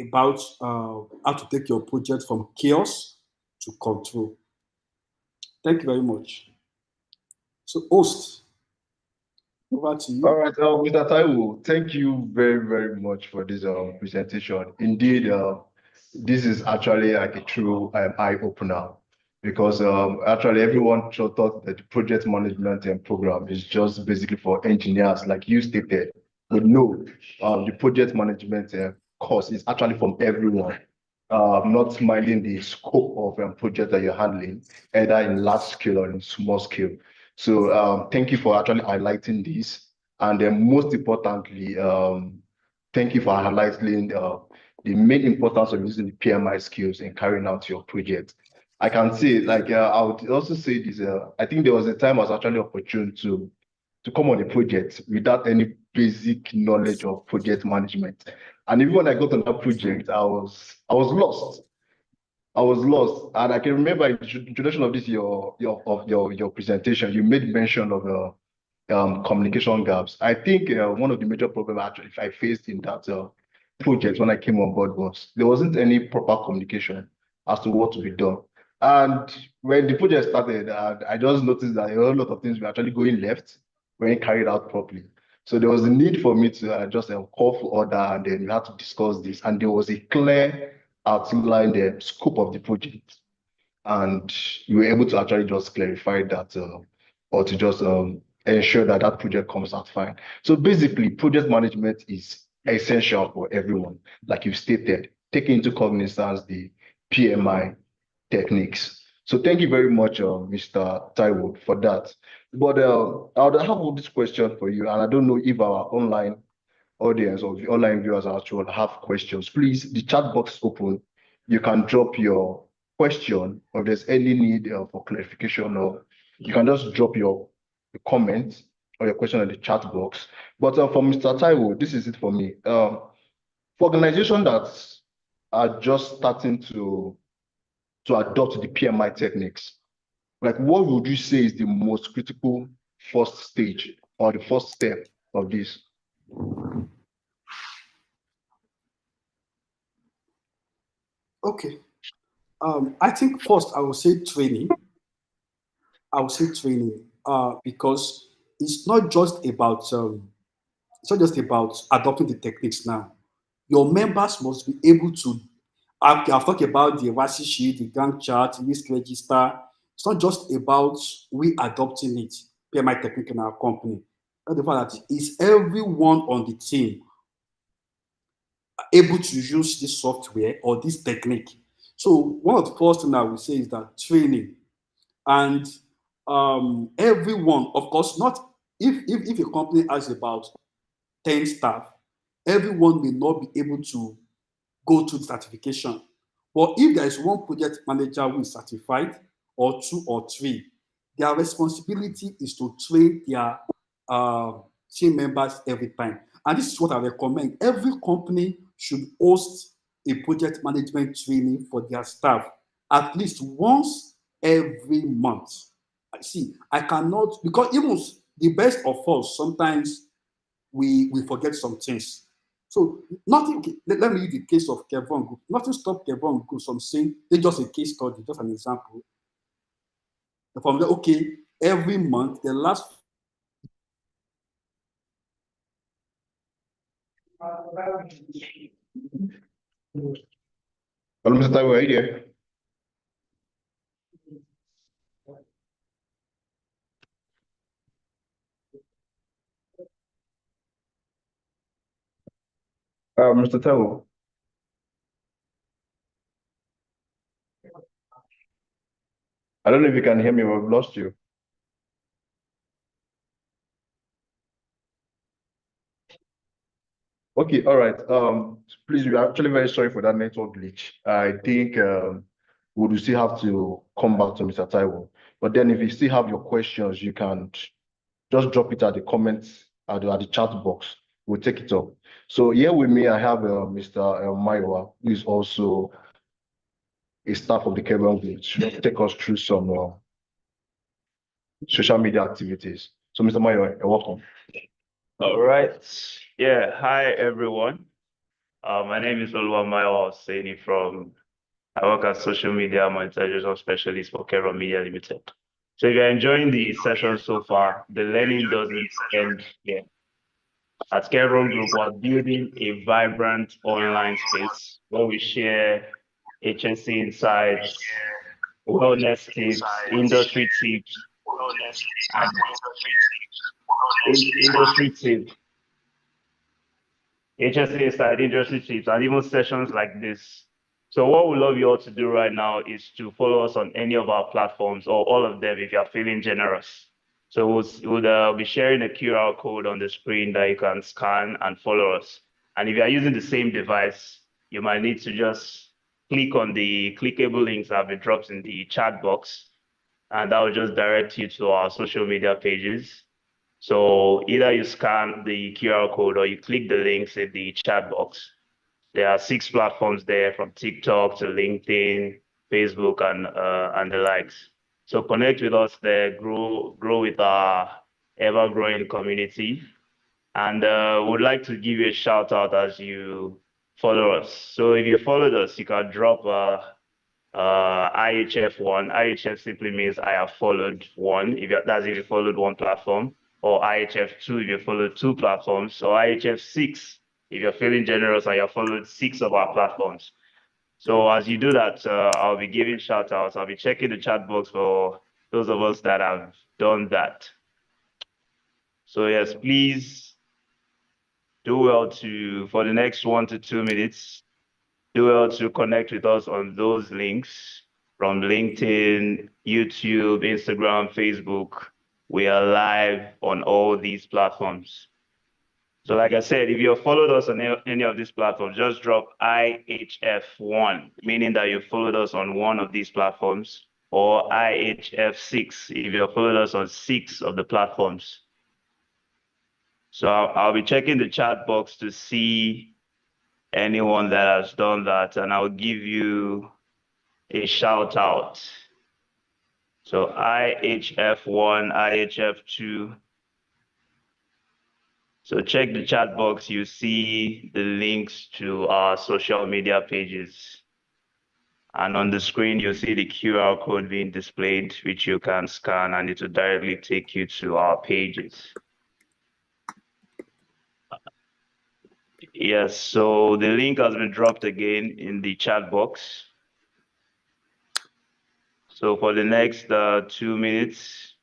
about how to take your project from chaos to control. Thank you very much. So, host, over to you. All right, Mr. Taiwo, thank you very, very much for this presentation. Indeed, this is actually like a true eye opener because actually everyone thought that the project management program is just basically for engineers, like you stated. But no, the project management course is actually from everyone. Not minding the scope of project that you're handling, either in large scale or in small scale. So thank you for actually highlighting this. And then most importantly, thank you for highlighting the main importance of using the PMI skills in carrying out your project. I can say, like, I would also say this, I think there was a time I was actually opportune to come on a project without any basic knowledge of project management. And even when I got on that project, I was lost. I was lost, and I can remember in the introduction of this your presentation, you made mention of communication gaps. I think one of the major problems actually I faced in that project when I came on board was there wasn't any proper communication as to what to be done. And when the project started, I just noticed that a whole lot of things were actually going left, weren't carried out properly. So there was a need for me to just call for order, and then we had to discuss this. And there was a clear outline the scope of the project, and you were able to actually just clarify that or to just ensure that that project comes out fine. So basically, project management is essential for everyone, like you stated, taking into cognizance the PMI techniques. So thank you very much, Mr. Taiwo, for that. But I would have this question for you, and I don't know if our online audience or the online viewers actually have questions. Please, the chat box is open. You can drop your question, or if there's any need for clarification, or you can just drop your comment or your question in the chat box. But for Mr. Taiwo, this is it for me. For organizations that are just starting to adopt the PMI techniques, like what would you say is the most critical first stage or the first step of this? Okay. I think first I will say training. I will say training because it's not just about adopting the techniques now. Your members must be able to. I've talked about the WASI sheet, the Gantt chart, the risk register. It's not just about we adopting it, PMI technique in our company. But the fact that is everyone on the team able to use this software or this technique. So one of the first things I will say is that training and everyone, of course, not if a company has about 10 staff, everyone may not be able to go through the certification. But if there is one project manager who is certified, or two or three, their responsibility is to train their uh, team members every time. And this is what I recommend. Every company should host a project management training for their staff at least once every month. I see. I cannot, because even the best of us, sometimes we forget some things. So nothing. Let me use the case of Kevon Group. Nothing stopped Kevon Group from saying it's just a case study, just an example. From the okay, every month the last. Hello, Mr. Taiwo, are you there? Mr. Taiwo. I don't know if you can hear me, but I've lost you. Okay, all right. Please, we're actually very sorry for that network glitch. I think we will still have to come back to Mr. Taiwo. But then if you still have your questions, you can just drop it at the comments at the chat box. We'll take it up. So here with me, I have Mr. Maiwa, who is also a staff of the Kevin Group, to take us through some social media activities. So Mr. Maiwa, you're welcome. All right. Yeah. Hi, everyone. My name is Oluwamayo Oseni from, I work as social media monetization specialist for Kero Media Limited. So if you're enjoying the session so far, the learning doesn't end here. At Kero Group, we're building a vibrant online space where we share HSC insights, wellness tips, industry tips, and industry tips HSA inside industry tips and even sessions like this. So what we love you all to do right now is to follow us on any of our platforms or all of them if you're feeling generous. So we'll be sharing a QR code on the screen that you can scan and follow us. And if you're using the same device, you might need to just click on the clickable links that have been dropped in the chat box, and that will just direct you to our social media pages. So either you scan the QR code or you click the links in the chat box. There are 6 platforms there, from TikTok to LinkedIn, Facebook, and the likes. So connect with us there, grow with our ever-growing community. And would like to give you a shout out as you follow us. So if you followed us, you can drop IHF1. IHF simply means I have followed one, that's if you followed one platform, or IHF2 if you followed 2 platforms, or IHF6 if you're feeling generous and you've followed 6 of our platforms. So as you do that, I'll be giving shout outs. I'll be checking the chat box for those of us that have done that. So yes, please do well for the next 1 to 2 minutes, do well to connect with us on those links. from LinkedIn, YouTube, Instagram, Facebook. We are live on all these platforms. So like I said, if you have followed us on any of these platforms, just drop IHF1, meaning that you followed us on one of these platforms, or IHF6 if you have followed us on 6 of the platforms. So I'll be checking the chat box to see anyone that has done that, and I'll give you a shout out. So IHF1, IHF2. So check the chat box, you see the links to our social media pages. And on the screen, you'll see the QR code being displayed, which you can scan, and it will directly take you to our pages. Yes, so the link has been dropped again in the chat box. So for the next 2 minutes,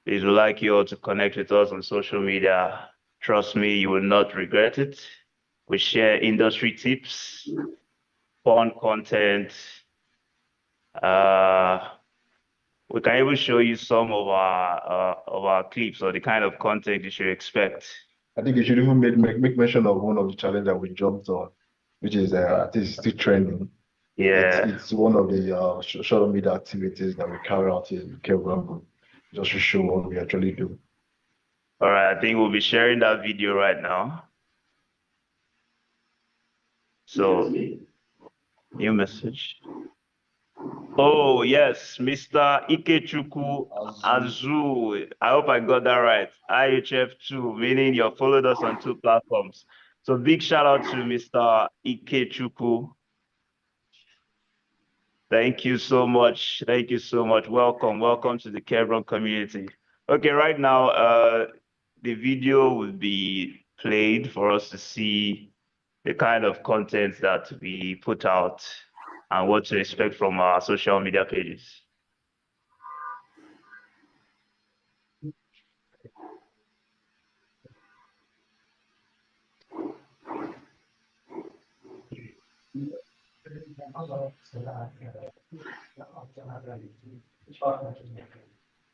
please would like you all to connect with us on social media. Trust me, you will not regret it. We share industry tips, fun content. We can even show you some of our clips or the kind of content you should expect. I think you should even make mention of one of the challenges that we jumped on, which is I think it's still trending. Yeah. It's one of the social media activities that we carry out in Kevron Group, just to show what we actually do. All right, I think we'll be sharing that video right now. So, new message. Oh, yes, Mr. Ikechukwu Azu. I hope I got that right. IHF2, meaning you followed us on 2 platforms. So big shout out to Mr. Ikechukwu. Thank you so much. Thank you so much. Welcome. Welcome to the Kevron community. Okay, right now, the video will be played for us to see the kind of content that we put out and what to expect from our social media pages.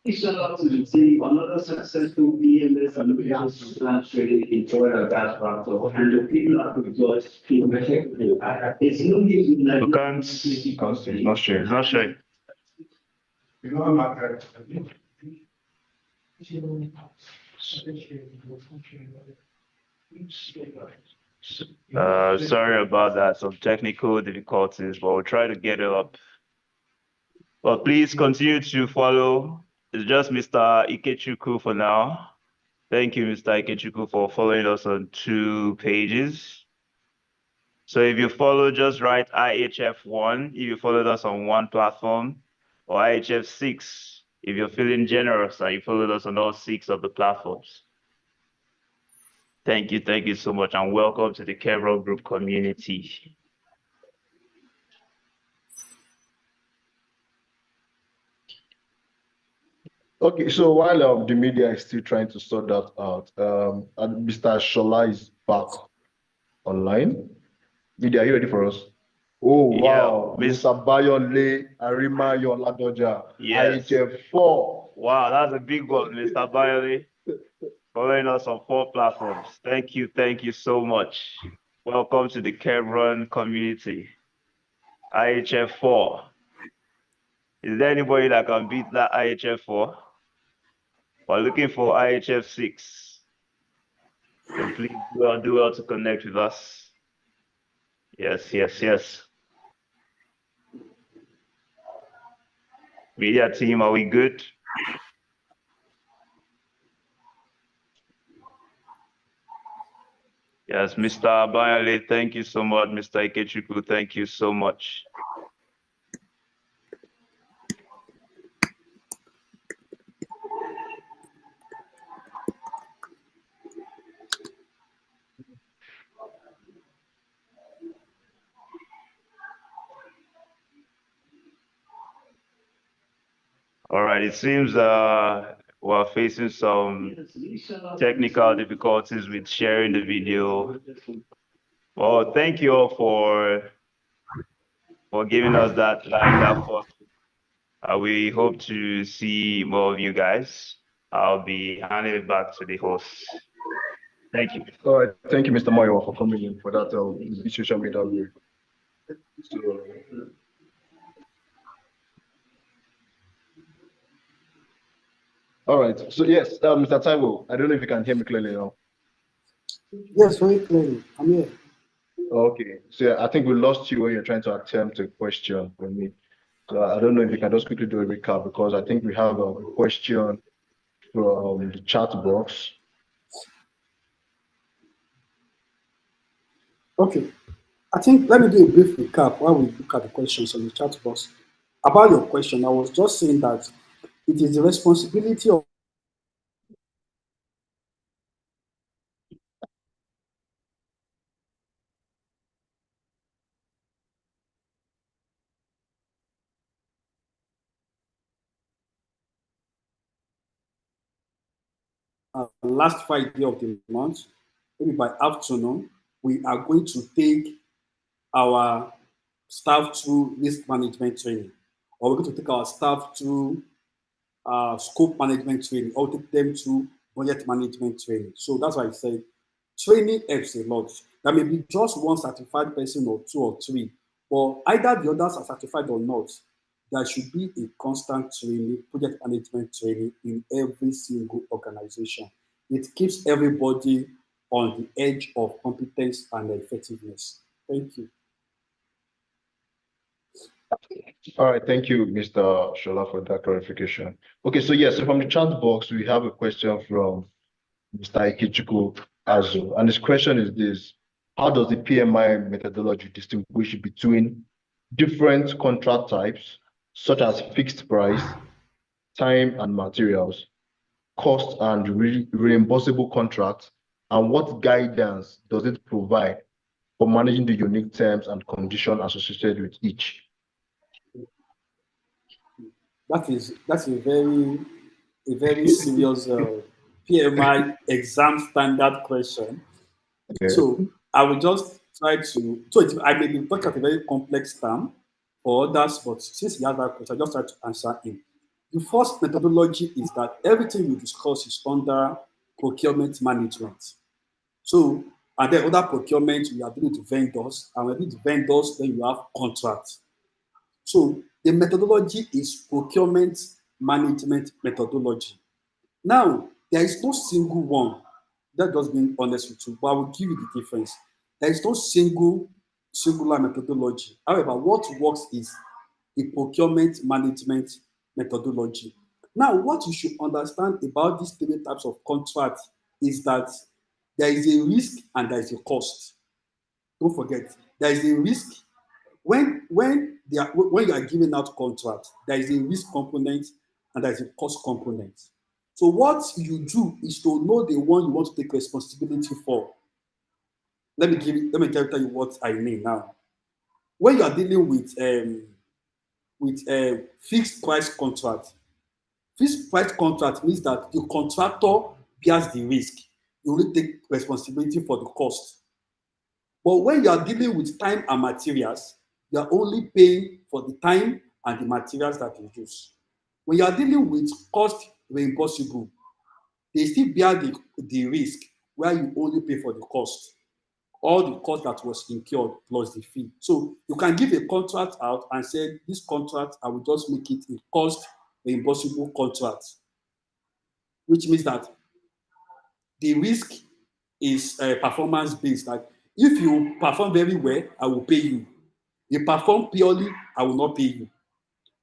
Shout out to the team, another successful EMS and gas plant trading in Florida gas platform, and the people that we got it's no use in like. It's not sharing. It's not sharing. Sorry about that, some technical difficulties, but we'll try to get it up. But please continue to follow. It's just Mr. Ikechukwu for now. Thank you, Mr. Ikechukwu, for following us on 2 pages. So if you follow, just write IHF1 if you followed us on 1 platform, or IHF6 if you're feeling generous and you followed us on all 6 of the platforms. Thank you so much, and welcome to the Kevron Group community. Okay, so while the media is still trying to sort that out, and Mr. Shola is back online. Media, are you ready for us? Oh, wow. Yeah, Mr. Bayonle Arima Yoladoja, yes. IHF4. Wow, that's a big one, Mr. Bayonle. Following us on 4 platforms. Thank you so much. Welcome to the Kevron community. IHF4. Is there anybody that can beat that IHF4? We're looking for IHF6. So please do well to connect with us. Yes. Media team, are we good? Yes, Mr. Bayale, thank you so much. Mr. Ikechukwu, thank you so much. All right, it seems we're facing some technical difficulties with sharing the video. Well, thank you all for for giving us that first. We hope to see more of you guys. I'll be handing it back to the host. Thank you. All right. Thank you, Mr. Mayo, for coming in for that social media review. So, all right. So yes, Mr. Taiwo, I don't know if you can hear me clearly now. Yes, very clearly. I'm here. Okay. So yeah, I think we lost you when you're trying to attempt a question from me. So I don't know if you can just quickly do a recap because I think we have a question from the chat box. Okay. I think let me do a brief recap while we look at the questions on the chat box. About your question, I was just saying that it is the responsibility of last Friday of the month, maybe by afternoon, we are going to take our staff through risk management training, or we're going to take our staff through scope management training, or take them to budget management training. So that's why I said training helps a lot. There may be just one certified person or two or three, but either the others are certified or not, there should be a constant training, project management training in every single organization. It keeps everybody on the edge of competence and effectiveness. Thank you. All right, thank you, Mr. Shola, for that clarification. Okay, so yes, so from the chat box, we have a question from Mr. Ikichuku Azu, and his question is this: how does the PMI methodology distinguish between different contract types, such as fixed price, time and materials, cost and reimbursable contracts, and what guidance does it provide for managing the unique terms and conditions associated with each? That's a very serious PMI exam standard question. Okay. So I will just try to. So I may be talking at a very complex term for others, but since he has that question, I just try to answer him. The first methodology is that everything we discuss is under procurement management. So, and then other procurement, we are dealing with vendors, and when we deal with vendors, then you have contracts. So the methodology is procurement management methodology. Now, there is no single one. That just being honest with you, but I will give you the difference. There is no singular methodology. However, what works is the procurement management methodology. Now, what you should understand about these three types of contract is that there is a risk and there is a cost. Don't forget, there is a risk when you are giving out contract, there is a risk component and there is a cost component. So what you do is to know the one you want to take responsibility for. Let me tell you what I mean now. When you are dealing with a fixed price contract, fixed price contract means that the contractor bears the risk. You only take responsibility for the cost. But when you are dealing with time and materials, you are only paying for the time and the materials that you use. When you are dealing with cost reimbursable, they still bear the risk where you only pay for the cost, all the cost that was incurred plus the fee. So you can give a contract out and say, this contract, I will just make it a cost reimbursable contract, which means that the risk is performance based. Like if you perform very well, I will pay you. If you perform poorly, I will not pay you.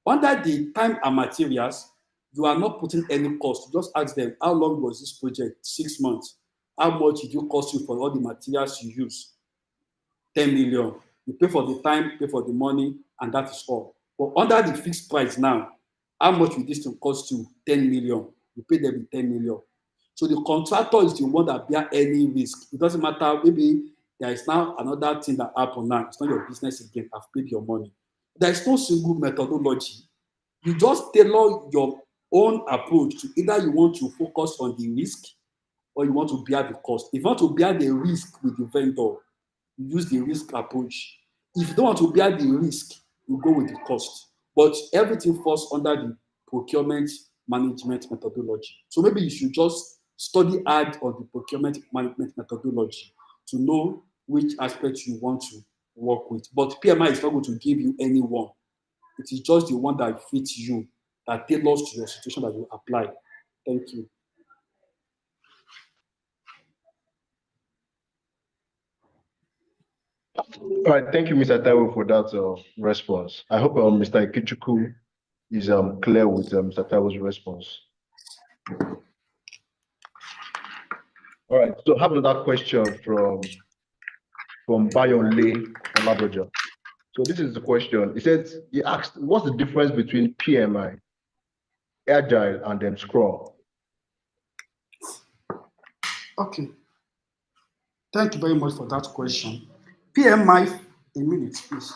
Under the time and materials, you are not putting any cost. You just ask them, how long was this project? 6 months. How much did you cost you for all the materials you use? 10 million. You pay for the time, pay for the money, and that is all. But under the fixed price now, how much will this cost you? 10 million. You pay them 10 million. So the contractor is the one that bear any risk. It doesn't matter, maybe there is now another thing that happened now. It's not your business again. I've paid your money. There is no single methodology. You just tailor your own approach to either you want to focus on the risk or you want to bear the cost. If you want to bear the risk with the vendor, you use the risk approach. If you don't want to bear the risk, you go with the cost. But everything falls under the procurement management methodology. So maybe you should just study hard on the procurement management methodology to know which aspects you want to work with. But PMI is not going to give you any one. It is just the one that fits you, that tailors to your situation that you apply. Thank you. All right, thank you, Mr. Taiwo, for that response. I hope Mr. Ikichuku is clear with Mr. Taiwo's response. All right, so I have another question from Bayonle Oladoja. So this is the question. He asked, what's the difference between PMI, Agile, and then Scrum? Okay. Thank you very much for that question. PMI, a minute, please.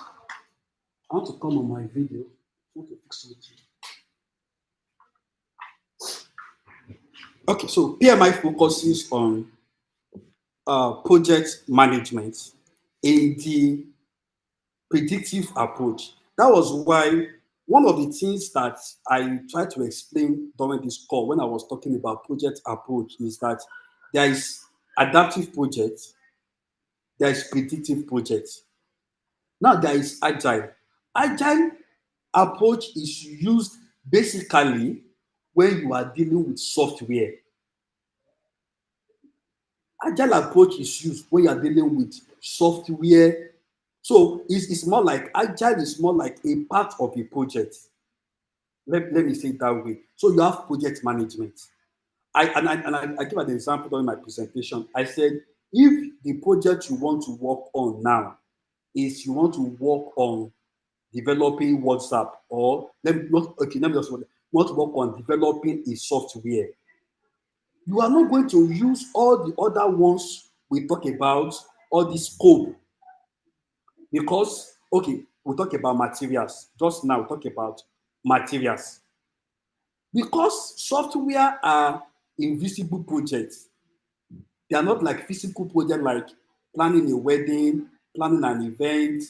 I want to come on my video. I want to fix something. Okay, so PMI focuses on project management in the predictive approach. That was why one of the things that I tried to explain during this call when I was talking about project approach is that there is adaptive project, there is predictive project. Now there is agile. Agile approach is used basically when you are dealing with software. Agile approach is used when you are dealing with software. So it's more like agile is more like a part of a project. Let me say it that way. So you have project management. I give an example during my presentation. I said, if the project you want to work on now is you want to work on developing WhatsApp, or let me just want to work on developing a software, you are not going to use all the other ones we talk about, all the scope, because okay, we talk about materials just now. We talk about materials because software are invisible projects. They are not like physical projects, like planning a wedding, planning an event,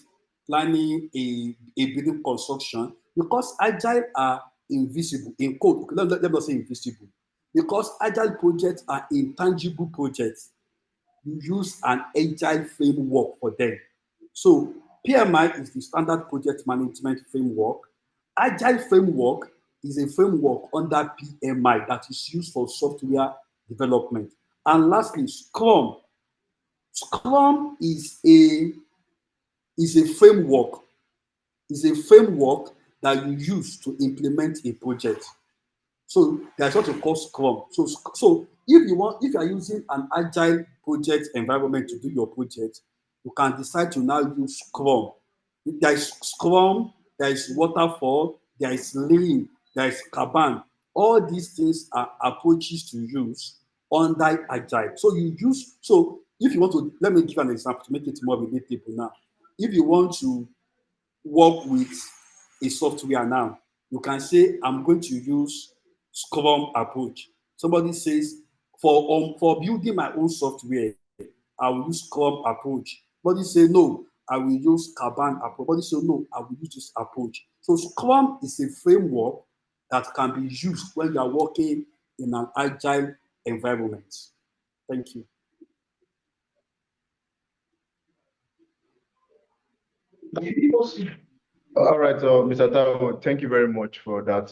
planning a building construction, because agile are invisible in code. Okay, let me not say invisible, because agile projects are intangible projects. You use an agile framework for them. So PMI is the standard project management framework. Agile framework is a framework under PMI that is used for software development. And lastly, Scrum. Scrum is a framework, that you use to implement a project. So there's what we call Scrum. So if you are using an agile project environment to do your project, you can decide to now use Scrum. There is Scrum, there is Waterfall, there is Lean, there is Kanban. All these things are approaches to use under agile. So if you want to, let me give an example to make it more relatable now. If you want to work with a software now, you can say, I'm going to use Scrum approach. Somebody says, for building my own software, I will use Scrum approach. Somebody say, no, I will use Kanban approach. Somebody say, no, I will use this approach. So Scrum is a framework that can be used when you are working in an agile environment. Thank you. All right, Mr. Taiwo, thank you very much for that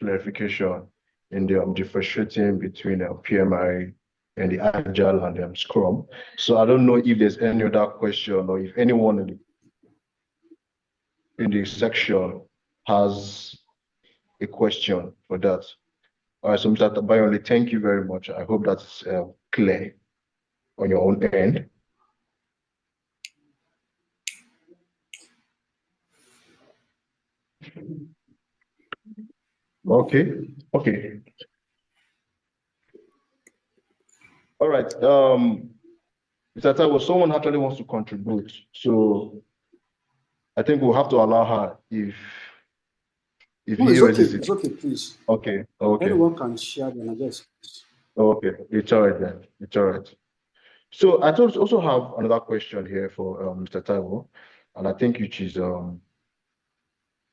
clarification in the differentiating between PMI and the Agile and Scrum. So I don't know if there's any other question or if anyone in the section has a question for that. All right, so Mr. Bayonle, thank you very much. I hope that's clear on your own end. Okay. All right. Mr. Taiwo, someone actually wants to contribute. So I think we'll have to allow her if No, he raises it. It's okay, please. Okay. Anyone can share them, I guess. Okay, it's all right then. It's all right. So I also have another question here for Mr. Taiwo, and I think which is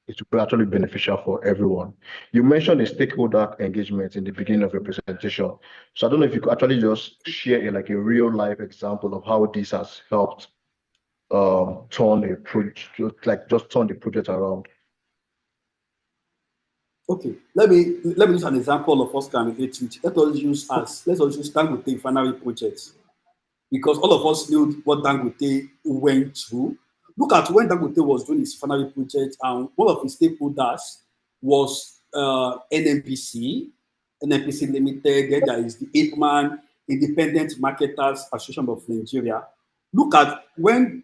it will be actually beneficial for everyone. You mentioned a stakeholder engagement in the beginning of your presentation. So I don't know if you could actually just share like a real life example of how this has helped turn a project, like just turn the project around. Okay, let me use an example of us can relate to it. Let us use Dangote refinery project, because all of us knew what Dangote went through. Look at when Dangote was doing his refinery project, and one of his stakeholders was NNPC Limited. Then there is the IPMAN, Independent Marketers Association of Nigeria. Look at when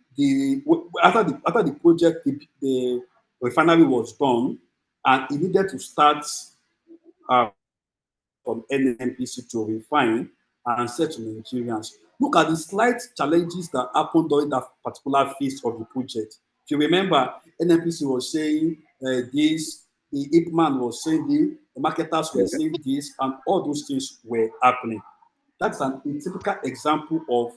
after the project, the refinery was done, and it needed to start uh, from NNPC to refine and sell to Nigerians. Look at the slight challenges that happened during that particular phase of the project. If you remember, NNPC was saying this, the Ipman was saying this, the marketers were saying this, and all those things were happening. That's a typical example of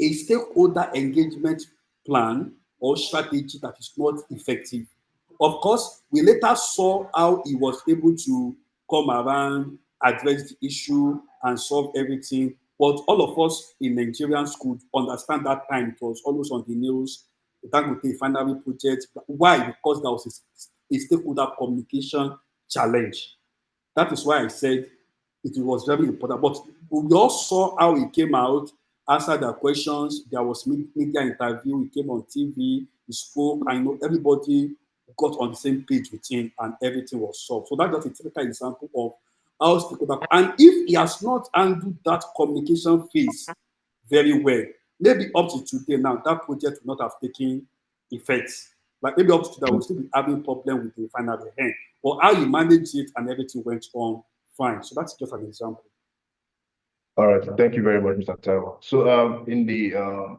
a stakeholder engagement plan or strategy that is not effective. Of course, we later saw how he was able to come around, address the issue, and solve everything. But all of us in Nigerian school understand that time it was always on the news, the Dangote refinery project. Why? Because there was a stakeholder communication challenge. That is why I said it was very important. But we all saw how he came out, answered their questions. There was media interview. He came on TV. He spoke. I know everybody got on the same page with him, and everything was solved. So that's just a typical example of how stakeholder. And if he has not handled that communication phase very well, maybe up to today now, that project will not have taken effect. Like maybe up to today, we'll still be having problem with the refinery end. But how you manage it and everything went on fine. So that's just an example. All right, thank you very much, Mr. Taiwo. So in the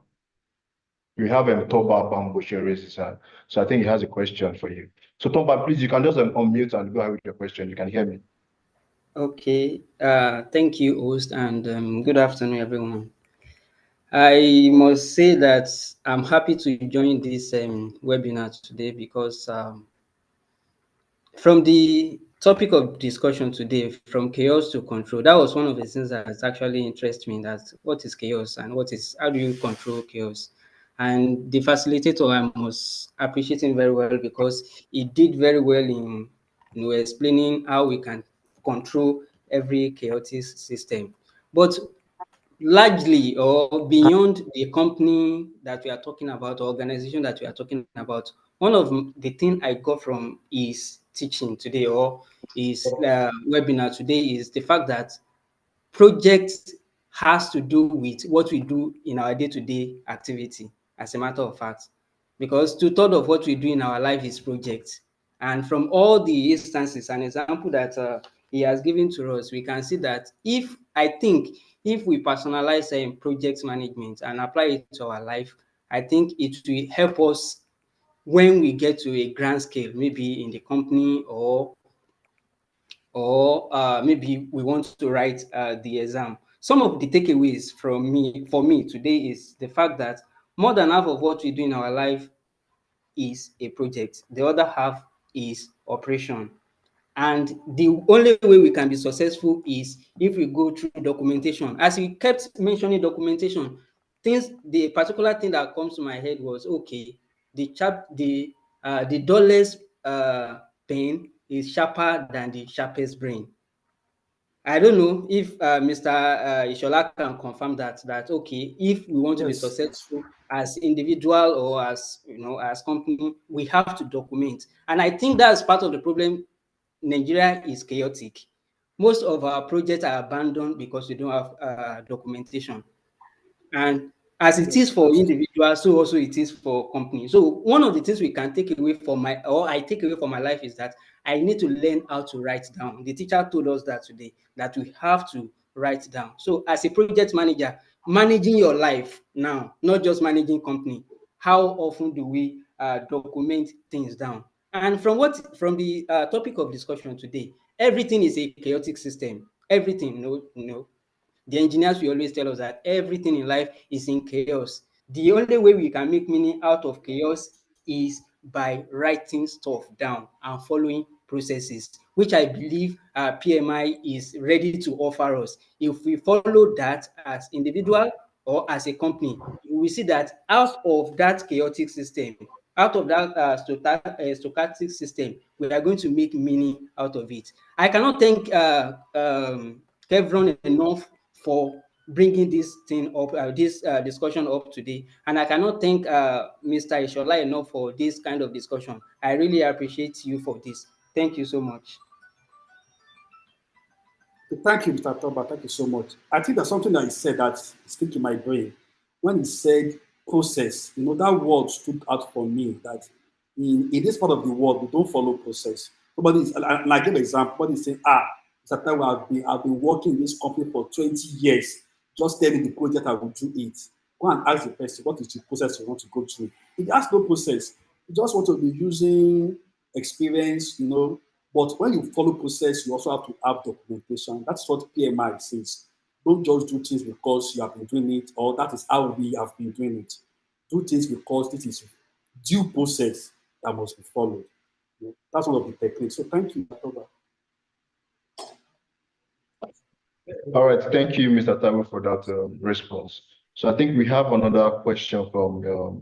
we have Toba Bambushi raises hand. So I think he has a question for you. So Toba, please, you can just unmute and go ahead with your question. You can hear me. Okay, thank you, host, and good afternoon, everyone. I must say that I'm happy to join this webinar today because from the topic of discussion today, from chaos to control, that was one of the things that actually interests me. That what is chaos and how do you control chaos? And the facilitator, I must appreciate him very well because he did very well in explaining how we can control every chaotic system. But largely or beyond the company that we are talking about, or organization that we are talking about, one of the things I got from his teaching today or his webinar today is the fact that project has to do with what we do in our day-to-day activity, as a matter of fact, because two-thirds of what we do in our life is projects. And from all the instances, an example that he has given to us, we can see that if we personalize project management and apply it to our life, I think it will help us when we get to a grand scale, maybe in the company, or maybe we want to write the exam. Some of the takeaways for me today is the fact that more than half of what we do in our life is a project. The other half is operation. And the only way we can be successful is if we go through documentation. As we kept mentioning documentation, the particular thing that comes to my head was, okay, the dullest pen is sharper than the sharpest brain. I don't know if Mr. Ishola can confirm that okay, if we want to be successful as individual or as as company, we have to document. And I think that's part of the problem. Nigeria is chaotic. Most of our projects are abandoned because we don't have documentation. And as it is for individuals, so also it is for companies. So one of the things we can take away from I take away from my life is that I need to learn how to write down. The teacher told us that today, that we have to write down. So as a project manager, managing your life now, not just managing company, how often do we document things down? And from the topic of discussion today, everything is a chaotic system. Everything, the engineers will always tell us that everything in life is in chaos. The only way we can make meaning out of chaos is by writing stuff down and following processes, which I believe PMI is ready to offer us. If we follow that as individual or as a company, we see that out of that chaotic system, out of that stochastic system, we are going to make meaning out of it. I cannot thank Kevron enough for bringing this thing up, this discussion up today. And I cannot thank Mr. Ishola enough for this kind of discussion. I really appreciate you for this. Thank you so much. Thank you, Mr. Toba. Thank you so much. I think there's something that he said that sticks in my brain. When he said process, that word stood out for me that in this part of the world, we don't follow process. Somebody is, and I give an example, somebody is saying, Mr. Toba, I've been working in this company for 20 years. Just tell me the project I will do it. Go and ask the person, what is the process you want to go through? If you ask no process, you just want to be using experience, but when you follow process, you also have to have documentation. That's what PMI says. Don't just do things because you have been doing it, or that is how we have been doing it. Do things because this is due process that must be followed. That's one of the techniques. So thank you, Dr. All right, thank you, Mr. Taiwo, for that response. So I think we have another question from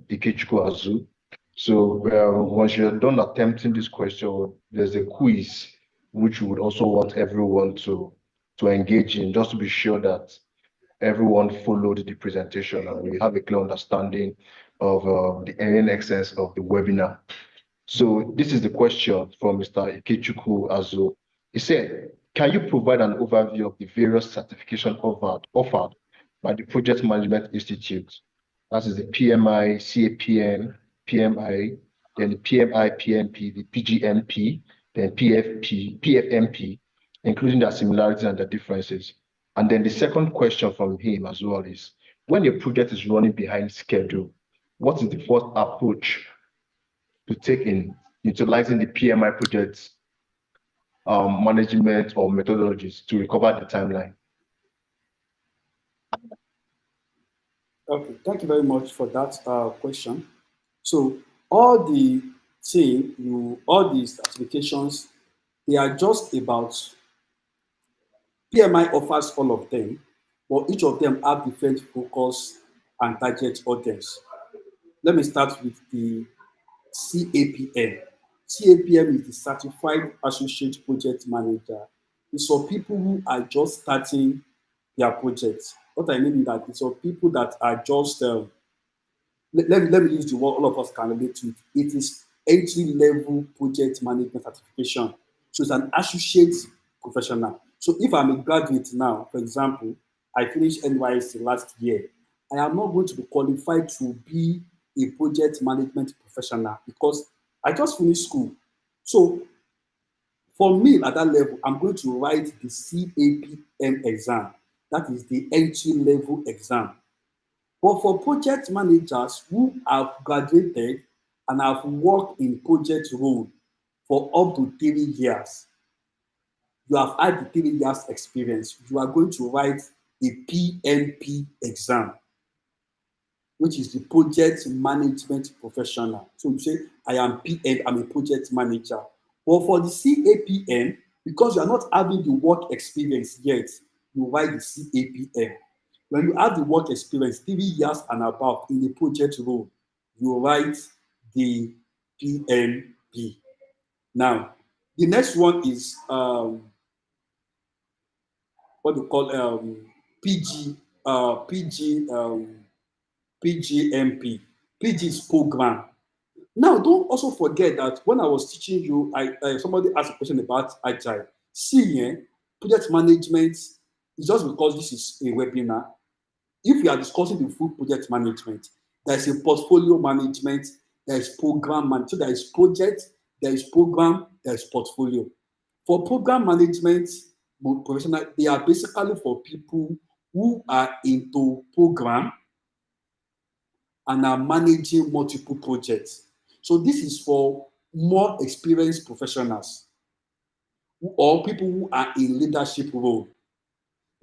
Ikechukwu Azu. So once you're done attempting this question, there's a quiz which we would also want everyone to engage in, just to be sure that everyone followed the presentation and we have a clear understanding of the earning excess of the webinar. So this is the question from Mr. Ikechukwu Azu. He said, can you provide an overview of the various certifications offered by the Project Management Institute? That is the PMI, CAPM, PMI, then the PMI, PMP, the PGMP, then PFMP, including their similarities and their differences. And then the second question from him as well is, when a project is running behind schedule, what is the first approach to take in utilizing the PMI projects management or methodologies to recover the timeline? Okay, thank you very much for that question. So all the all these certifications, they are just about PMI offers all of them, but each of them have different focus and target audience. Let me start with the CAPM. CAPM is the Certified Associate Project Manager. It's for people who are just starting their projects. What I mean is that it's for people that are just, let me use the word all of us can relate to it. It is entry-level project management certification. So it's an associate professional. So if I'm a graduate now, for example, I finished NYSC last year, I am not going to be qualified to be a project management professional because I just finished school. So for me at that level, I'm going to write the CAPM exam. That is the entry level exam. But for project managers who have graduated and have worked in project role for up to 3 years, you have had the 3 years experience, you are going to write a PMP exam, which is the project management professional. So you say, I am PM, I'm a project manager. But for the CAPM, because you are not having the work experience yet, you write the CAPM. When you have the work experience, 3 years and above in the project role, you write the PMP. Now, the next one is what we call PGMP. PG is program. Now, don't also forget that when I was teaching you, somebody asked a question about agile. See, project management is just because this is a webinar. If we are discussing the full project management, there is a portfolio management, there is program management. So there is project, there is program, there is portfolio. For program management professional, they are basically for people who are into program and are managing multiple projects. So this is for more experienced professionals or people who are in leadership role.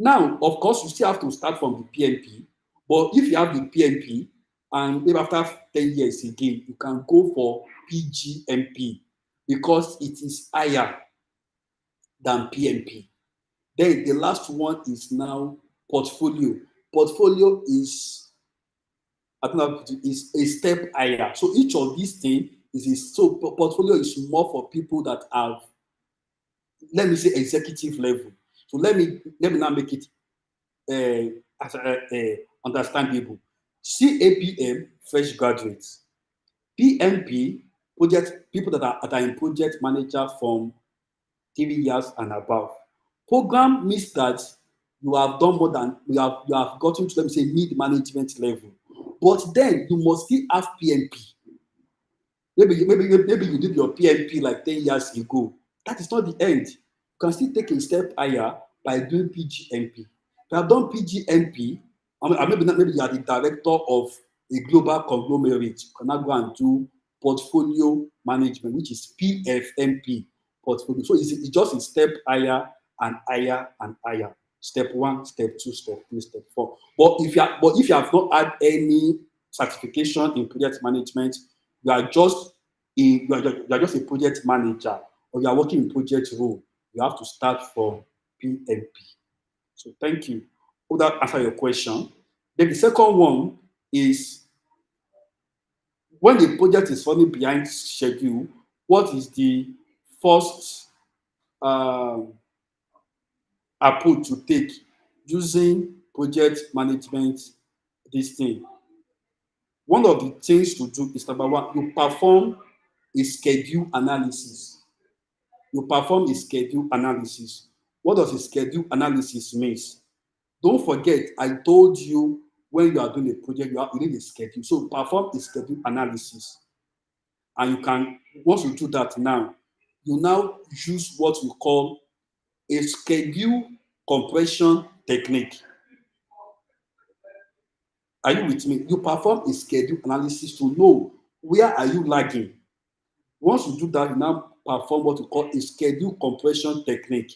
Now, of course, you still have to start from the PMP, but if you have the PMP, and maybe after 10 years again, you can go for PGMP because it is higher than PMP. Then the last one is now portfolio. Portfolio is, I don't know, is a step higher. So each of these things so portfolio is more for people that have, let me say, executive level. So let me now make it understandable. CAPM, fresh graduates. PMP, project people that are in project manager from 3 years and above. Program means that you have done more than you have gotten to, let me say, mid management level. But then you must still have PMP. Maybe you did your PMP like 10 years ago. That is not the end. You can still take a step higher by doing PGMP. You have done PGMP, maybe you are the director of a global conglomerate. You can now go and do portfolio management, which is PFMP portfolio. So it's just a step higher and higher and higher. Step 1, step 2, step 3, step 4. But if you have not had any certification in project management, you are just a project manager, or you are working in project role, you have to start from PMP. So thank you. Hope that answer your question. Then the second one is, when the project is falling behind schedule, what is the first approach to take using project management? This thing. One of the things to do is, number one, you perform a schedule analysis. You perform a schedule analysis. What does a schedule analysis mean? Don't forget, I told you when you are doing a project, you need a schedule. So perform a schedule analysis. And you can, once you do that now, you now use what we call a schedule compression technique. Are you with me? You perform a schedule analysis to know where are you lagging. Once you do that, you now perform what we call a schedule compression technique,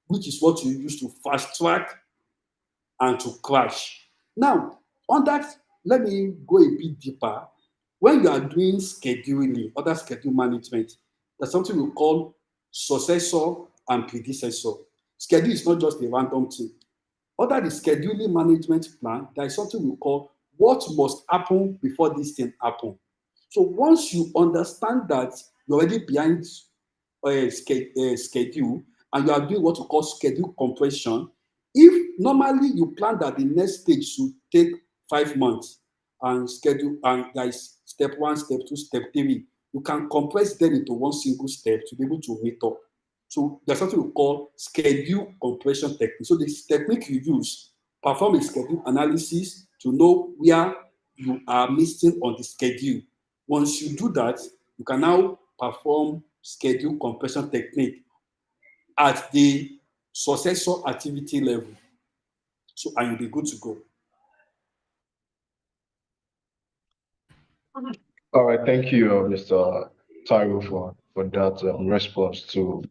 which is what you use to fast track and to crash. Now, on that, let me go a bit deeper. When you are doing scheduling, other schedule management, there's something we call successor and predecessor. Schedule is not just a random thing. Under the scheduling management plan, there is something we call what must happen before this thing happen. So once you understand that you're already behind schedule and you are doing what we call schedule compression, if normally you plan that the next stage should take 5 months and schedule, and there is step 1, step 2, step 3, you can compress them into one single step to be able to meet up. So there's something we call schedule compression technique. So this technique you use, perform a schedule analysis to know where you are missing on the schedule. Once you do that, you can now perform schedule compression technique at the successor activity level. So, and you'll be good to go. All right, thank you, Mr. Taiwo, for that response to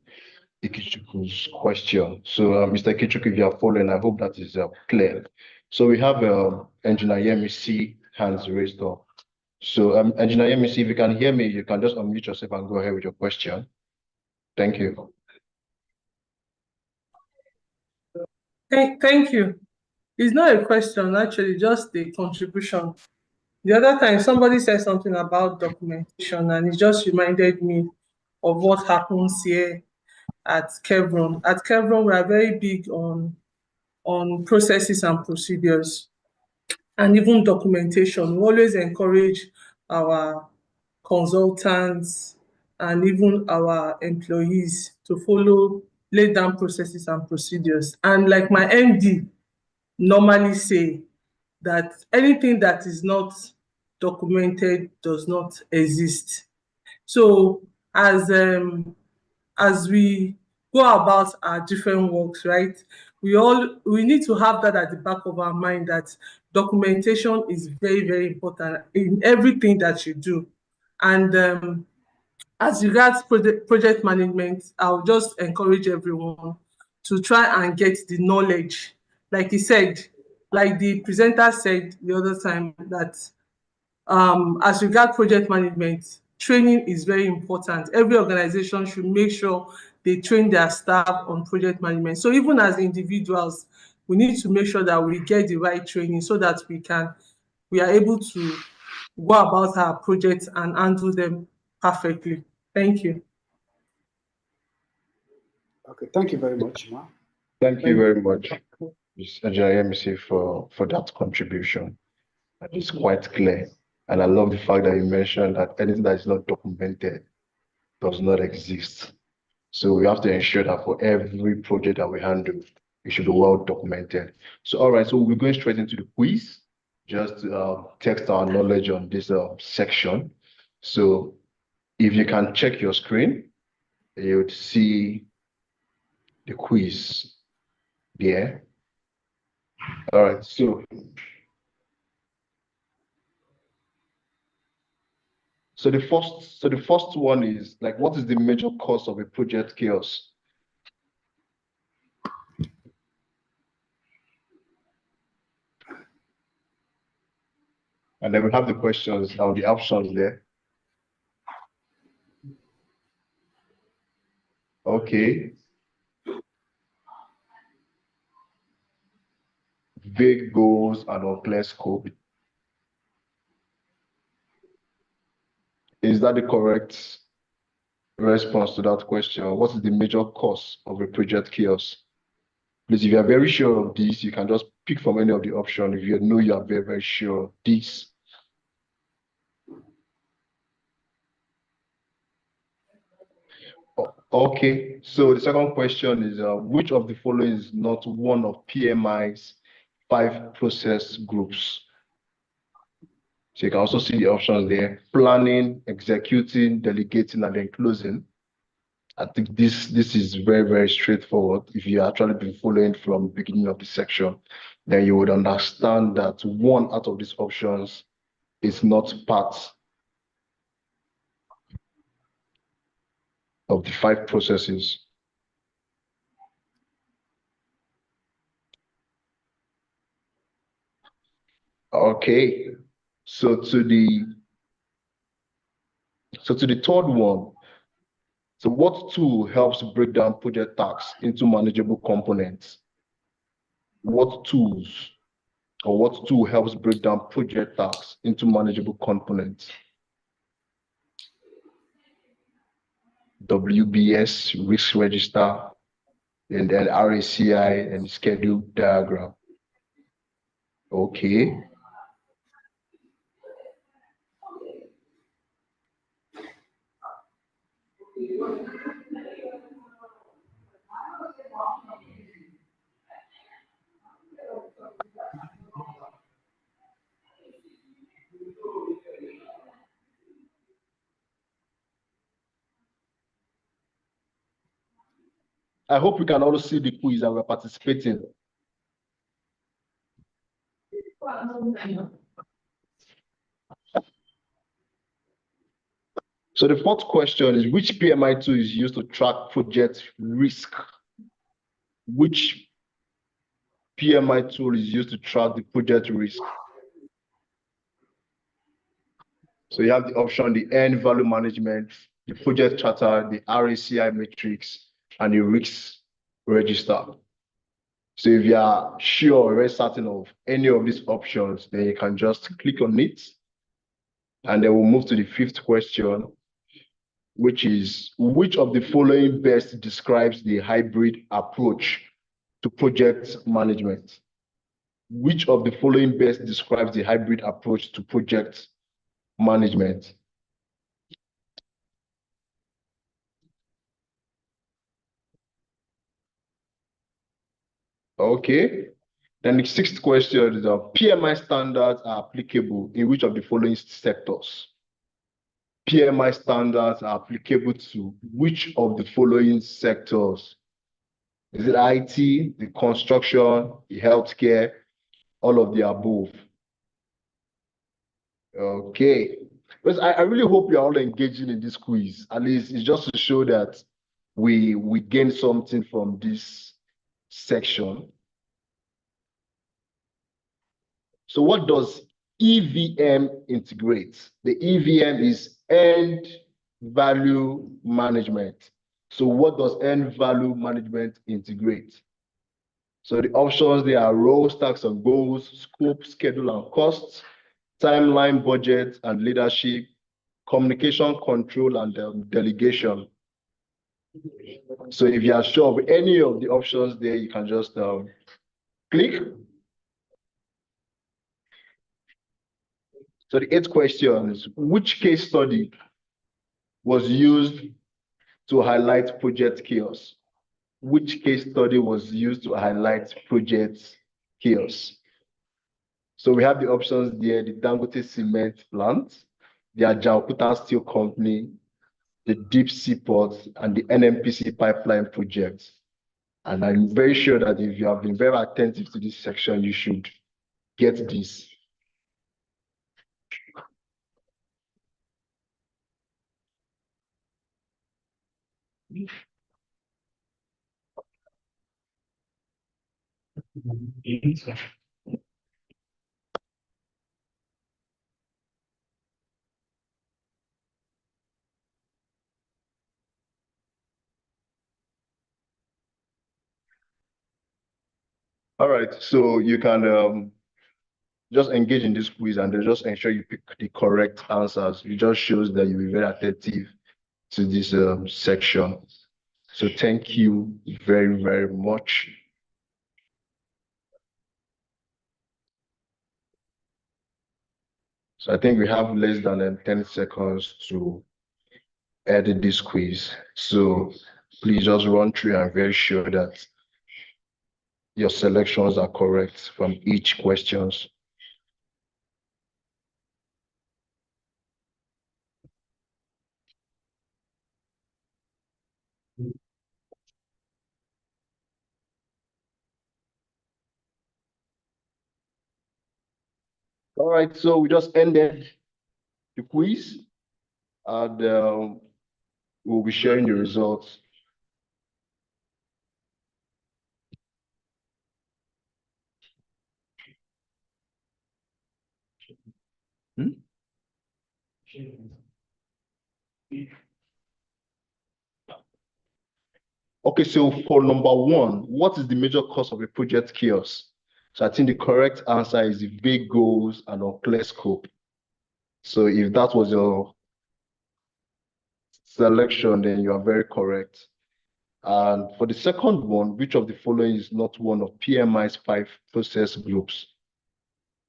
Ikichuku's question. So, Mr. Ikichuku, if you are following, I hope that is clear. So we have Engineer Yemisi hands raised up. So, Engineer Yemisi, if you can hear me, you can just unmute yourself and go ahead with your question. Thank you. Thank you. It's not a question, actually, just a contribution. The other time, somebody said something about documentation, and it just reminded me of what happens here at Chevron. At Chevron, we are very big on processes and procedures, and even documentation. We always encourage our consultants and even our employees to lay down processes and procedures. And like my MD normally say, that anything that is not documented does not exist. So as we go about our different works, right, we need to have that at the back of our mind, that documentation is very, very important in everything that you do. And as regards project management, I'll just encourage everyone to try and get the knowledge. Like he said, like the presenter said the other time, that as regard project management, training is very important. Every organization should make sure they train their staff on project management. So even as individuals, we need to make sure that we get the right training so that we are able to go about our projects and handle them perfectly. Thank you. Okay, thank you very much, Ma. Thank you very much, Ms. Ajayemisi, for that contribution. It's quite clear. And I love the fact that you mentioned that anything that is not documented does not exist. So we have to ensure that for every project that we handle, it should be well documented. So, all right, so we're going straight into the quiz, just to test our knowledge on this section. So if you can check your screen, you would see the quiz there. All right, so the first one is like, what is the major cause of a project chaos? And then we have the questions or the options there. Okay. Vague goals and unclear scope. Is that the correct response to that question? What is the major cause of a project chaos? Please, if you are very sure of this, you can just pick from any of the options. If you know you are very, very sure of this. Okay, so the second question is, which of the following is not one of PMI's 5 process groups? So you can also see the options there: planning, executing, delegating, and then closing. I think this is very, very straightforward. If you actually been following from the beginning of the section, then you would understand that one out of these options is not part of the 5 processes. Okay, so to the third one, so what tool helps break down project tasks into manageable components? What tools or what tool helps break down project tasks into manageable components? WBS, risk register, and then RACI and schedule diagram. Okay. I hope you can also see the quiz that we're participating. So the fourth question is, which PMI tool is used to track project risk? Which PMI tool is used to track the project risk? So you have the option, the end value management, the project charter, the RACI matrix, and the risk register. So if you are sure or very certain of any of these options, then you can just click on it. And then we'll move to the fifth question, which is, which of the following best describes the hybrid approach to project management? Which of the following best describes the hybrid approach to project management? Okay. Then the sixth question is, PMI standards are applicable in which of the following sectors? PMI standards are applicable to which of the following sectors? Is it IT, the construction, the healthcare, all of the above? Okay. But I really hope you're all engaging in this quiz. At least it's just to show that we gain something from this section. So what does EVM integrates. The EVM is end value management. So what does end value management integrate? So the options, there are roles, tasks and goals, scope, schedule and costs, timeline, budget and leadership, communication, control and delegation. So if you are sure of any of the options there, you can just click. So the eighth question is, which case study was used to highlight project chaos? Which case study was used to highlight project chaos? So we have the options there, the Dangote Cement Plant, the Ajaokuta Steel Company, the Deep Sea Port, and the NNPC Pipeline Project. And I'm very sure that if you have been very attentive to this section, you should get this. All right, so you can just engage in this quiz and then just ensure you pick the correct answers. It just shows that you'll be very attentive to this section. So thank you very, very much. So I think we have less than 10 seconds to edit this quiz. So please just run through and very sure that your selections are correct from each questions. All right, so we just ended the quiz and we'll be sharing the results. Okay, so for number one, what is the major cause of a project chaos? So I think the correct answer is the vague goals and unclear scope. So if that was your selection, then you are very correct. And for the second one, which of the following is not one of PMI's 5 process groups?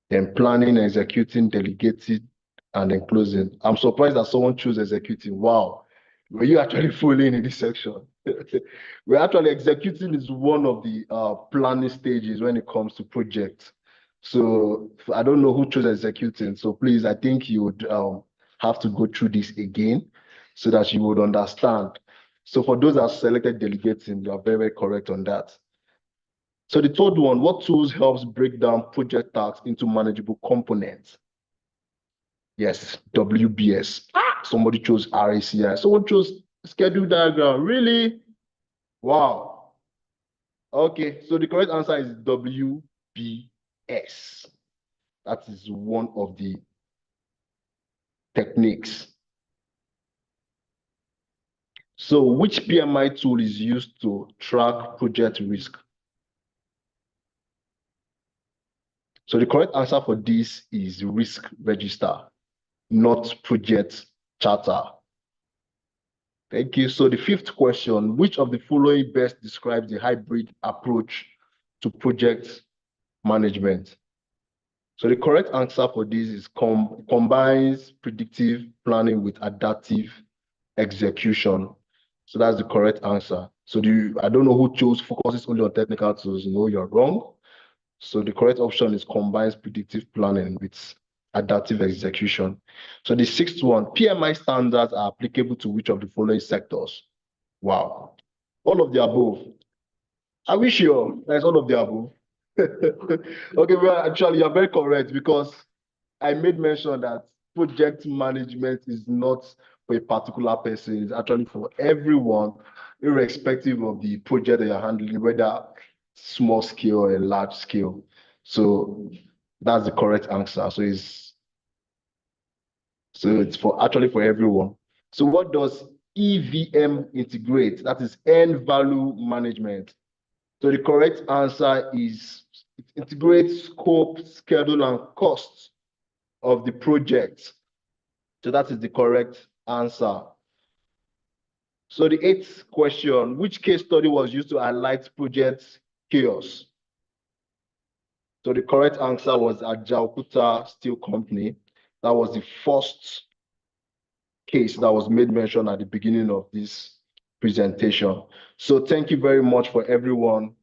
Then planning, executing, delegating, and then closing. I'm surprised that someone chose executing. Wow. Were you actually fully in this section? We're actually executing is one of the planning stages when it comes to projects. So I don't know who chose executing. So please, I think you would have to go through this again so that you would understand. So for those that selected delegating, you are very, very correct on that. So the third one, what tools helps break down project tasks into manageable components? Yes, WBS. Somebody chose RACI. Someone chose schedule diagram. Really? Wow. Okay, so the correct answer is WBS. That is one of the techniques. So which PMI tool is used to track project risk? So the correct answer for this is risk register, not project charter. Thank you. So the fifth question, which of the following best describes the hybrid approach to project management? So the correct answer for this is combines predictive planning with adaptive execution. So that's the correct answer. So I don't know who chose focuses only on technical tools. No, you're wrong. So the correct option is combines predictive planning with adaptive execution. So the sixth one, PMI standards are applicable to which of the following sectors? Wow. All of the above. Are we sure that's all of the above? Okay, well, actually, you're very correct because I made mention that project management is not for a particular person, it's actually for everyone, irrespective of the project that you're handling, whether small scale or large scale. So That's the correct answer. So it's actually for everyone. So what does EVM integrate? That is end value management. So the correct answer is it integrates scope, schedule, and costs of the project. So that is the correct answer. So the 8th question, which case study was used to highlight project chaos? So the correct answer was Ajaokuta Steel Company. That was the first case that was made mention at the beginning of this presentation. So thank you very much for everyone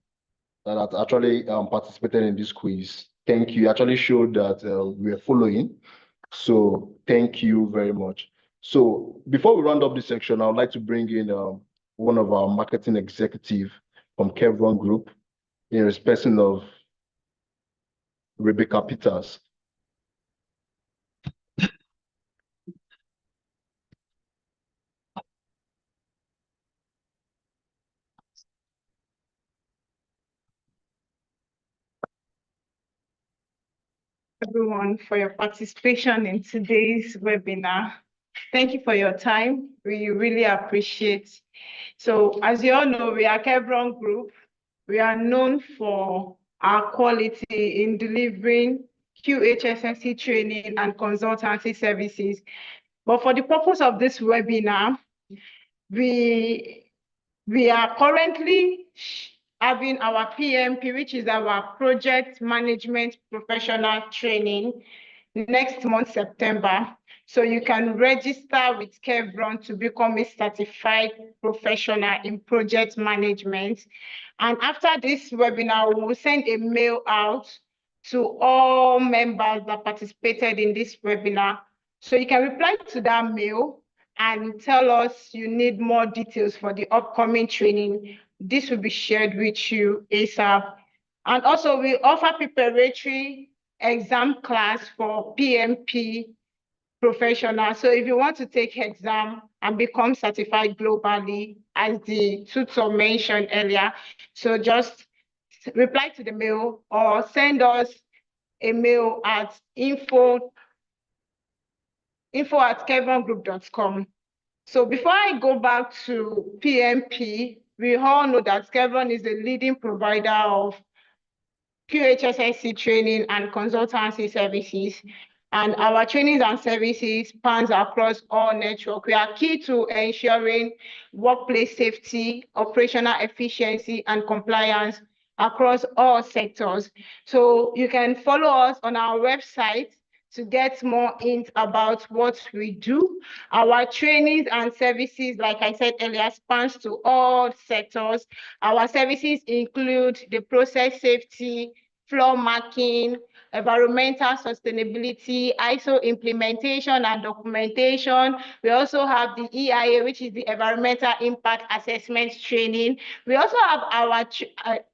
that has actually participated in this quiz. Thank you. You actually showed that we are following. So thank you very much. So before we round up this section, I would like to bring in one of our marketing executive from Chevron Group, in respect of Rebecca Peters. Everyone for your participation in today's webinar. Thank you for your time. We really appreciate. So as you all know, we are Chevron Group. We are known for our quality in delivering QHSSC training and consultancy services. But for the purpose of this webinar, we are currently having our PMP, which is our Project Management Professional Training, next month, September. So you can register with Chevron to become a certified professional in project management. And after this webinar, we will send a mail out to all members that participated in this webinar. So you can reply to that mail and tell us you need more details for the upcoming training. This will be shared with you ASAP. And also we offer preparatory exam class for PMP professionals. So if you want to take exam and become certified globally, as the tutor mentioned earlier, so just reply to the mail or send us a mail at info@chevrongroup.com. So before I go back to PMP, we all know that Chevron is the leading provider of QHSSC training and consultancy services. And our trainings and services spans across all network. We are key to ensuring workplace safety, operational efficiency, and compliance across all sectors. So you can follow us on our website to get more hints about what we do. Our trainings and services, like I said earlier, spans to all sectors. Our services include the process safety, floor marking, environmental sustainability, ISO implementation and documentation. We also have the EIA, which is the Environmental Impact Assessment Training. We also have our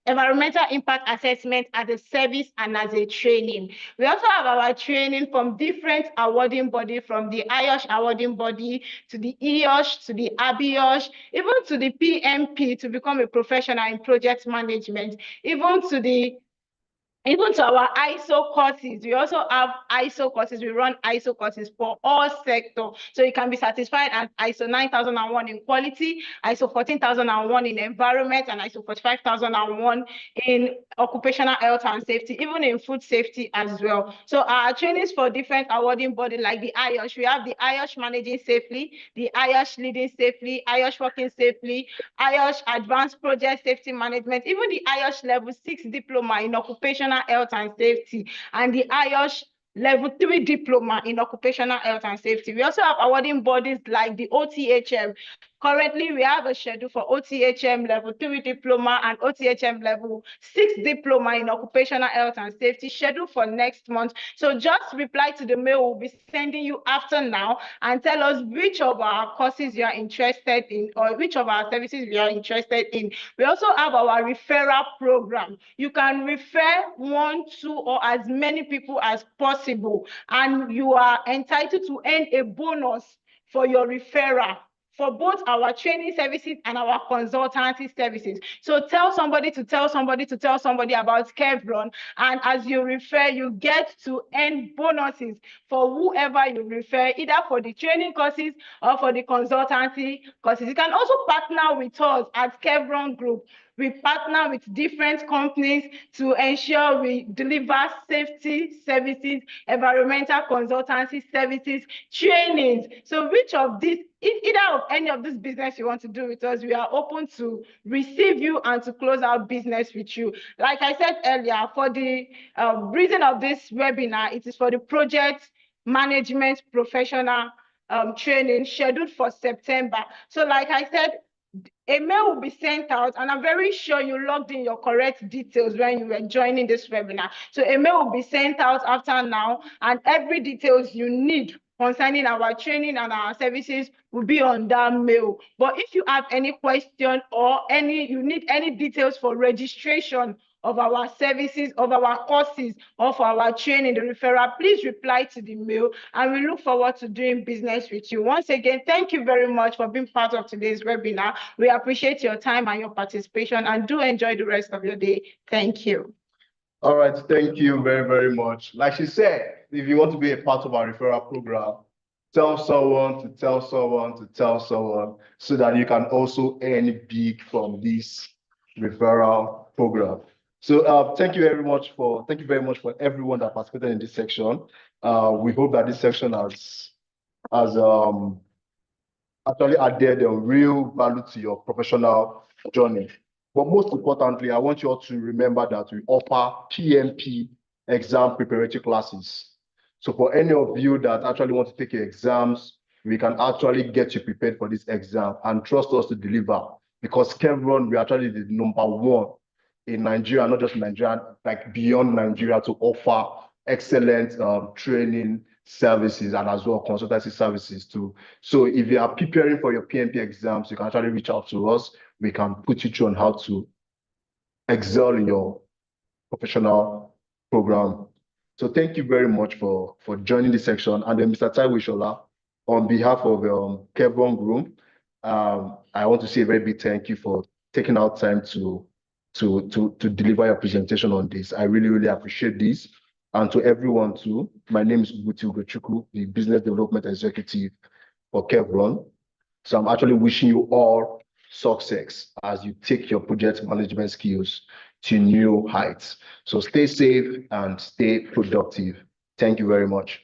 Environmental Impact Assessment as a service and as a training. We also have our training from different awarding bodies, from the IOSH awarding body to the EOSH to the ABIOSH, even to the PMP to become a professional in project management, even to our ISO courses. We also have ISO courses. We run ISO courses for all sectors. So you can be satisfied at ISO 9001 in quality, ISO 14001 in environment, and ISO 45001 in occupational health and safety, even in food safety as well. So our trainings for different awarding bodies like the IOSH, we have the IOSH Managing Safely, the IOSH Leading Safely, IOSH Working Safely, IOSH Advanced Project Safety Management, even the IOSH Level 6 Diploma in Occupational Health and Safety, and the IOSH Level 3 Diploma in Occupational Health and Safety. We also have awarding bodies like the OTHM. Currently, we have a schedule for OTHM Level 3 Diploma and OTHM Level 6 Diploma in Occupational Health and Safety scheduled for next month. So just reply to the mail we'll be sending you after now and tell us which of our courses you are interested in or which of our services you are interested in. We also have our referral program. You can refer 1, 2, or as many people as possible, and you are entitled to earn a bonus for your referral for both our training services and our consultancy services. So tell somebody to tell somebody to tell somebody about Chevron. And as you refer, you get to earn bonuses for whoever you refer, either for the training courses or for the consultancy courses. You can also partner with us at Chevron Group. We partner with different companies to ensure we deliver safety services, environmental consultancy services, trainings. So which of these, either of any of this business you want to do with us, we are open to receive you and to close out business with you. Like I said earlier, for the reason of this webinar, it is for the project management professional training scheduled for September. So like I said, a mail will be sent out, and I'm very sure you logged in your correct details when you were joining this webinar. So a mail will be sent out after now, and every details you need concerning our training and our services will be on that mail. But if you have any question or you need any details for registration of our services, of our courses, or for our training, the referral, please reply to the mail, and we look forward to doing business with you. Once again, thank you very much for being part of today's webinar. We appreciate your time and your participation, and do enjoy the rest of your day. Thank you. All right, thank you very, very much. Like she said, if you want to be a part of our referral program, tell someone to tell someone to tell someone so that you can also earn big from this referral program. So thank you very much for everyone that participated in this section. We hope that this section has actually added a real value to your professional journey. But most importantly, I want you all to remember that we offer PMP exam preparatory classes. So for any of you that actually want to take your exams, we can actually get you prepared for this exam, and trust us to deliver, because Chevron, we actually the #1 in Nigeria, not just Nigeria, like beyond Nigeria, to offer excellent training services and as well consultancy services too. So if you are preparing for your PMP exams, you can actually reach out to us. We can put you through on how to excel in your professional program. So thank you very much for joining this section. And then Mr. Taiwo Shola, on behalf of Chevron Group, I want to say a very big thank you for taking out time to deliver your presentation on this. I really, really appreciate this. And to everyone too, my name is Uguti Ugochukwu, the Business Development Executive for Chevron. So I'm actually wishing you all success as you take your project management skills to new heights. So stay safe and stay productive. Thank you very much.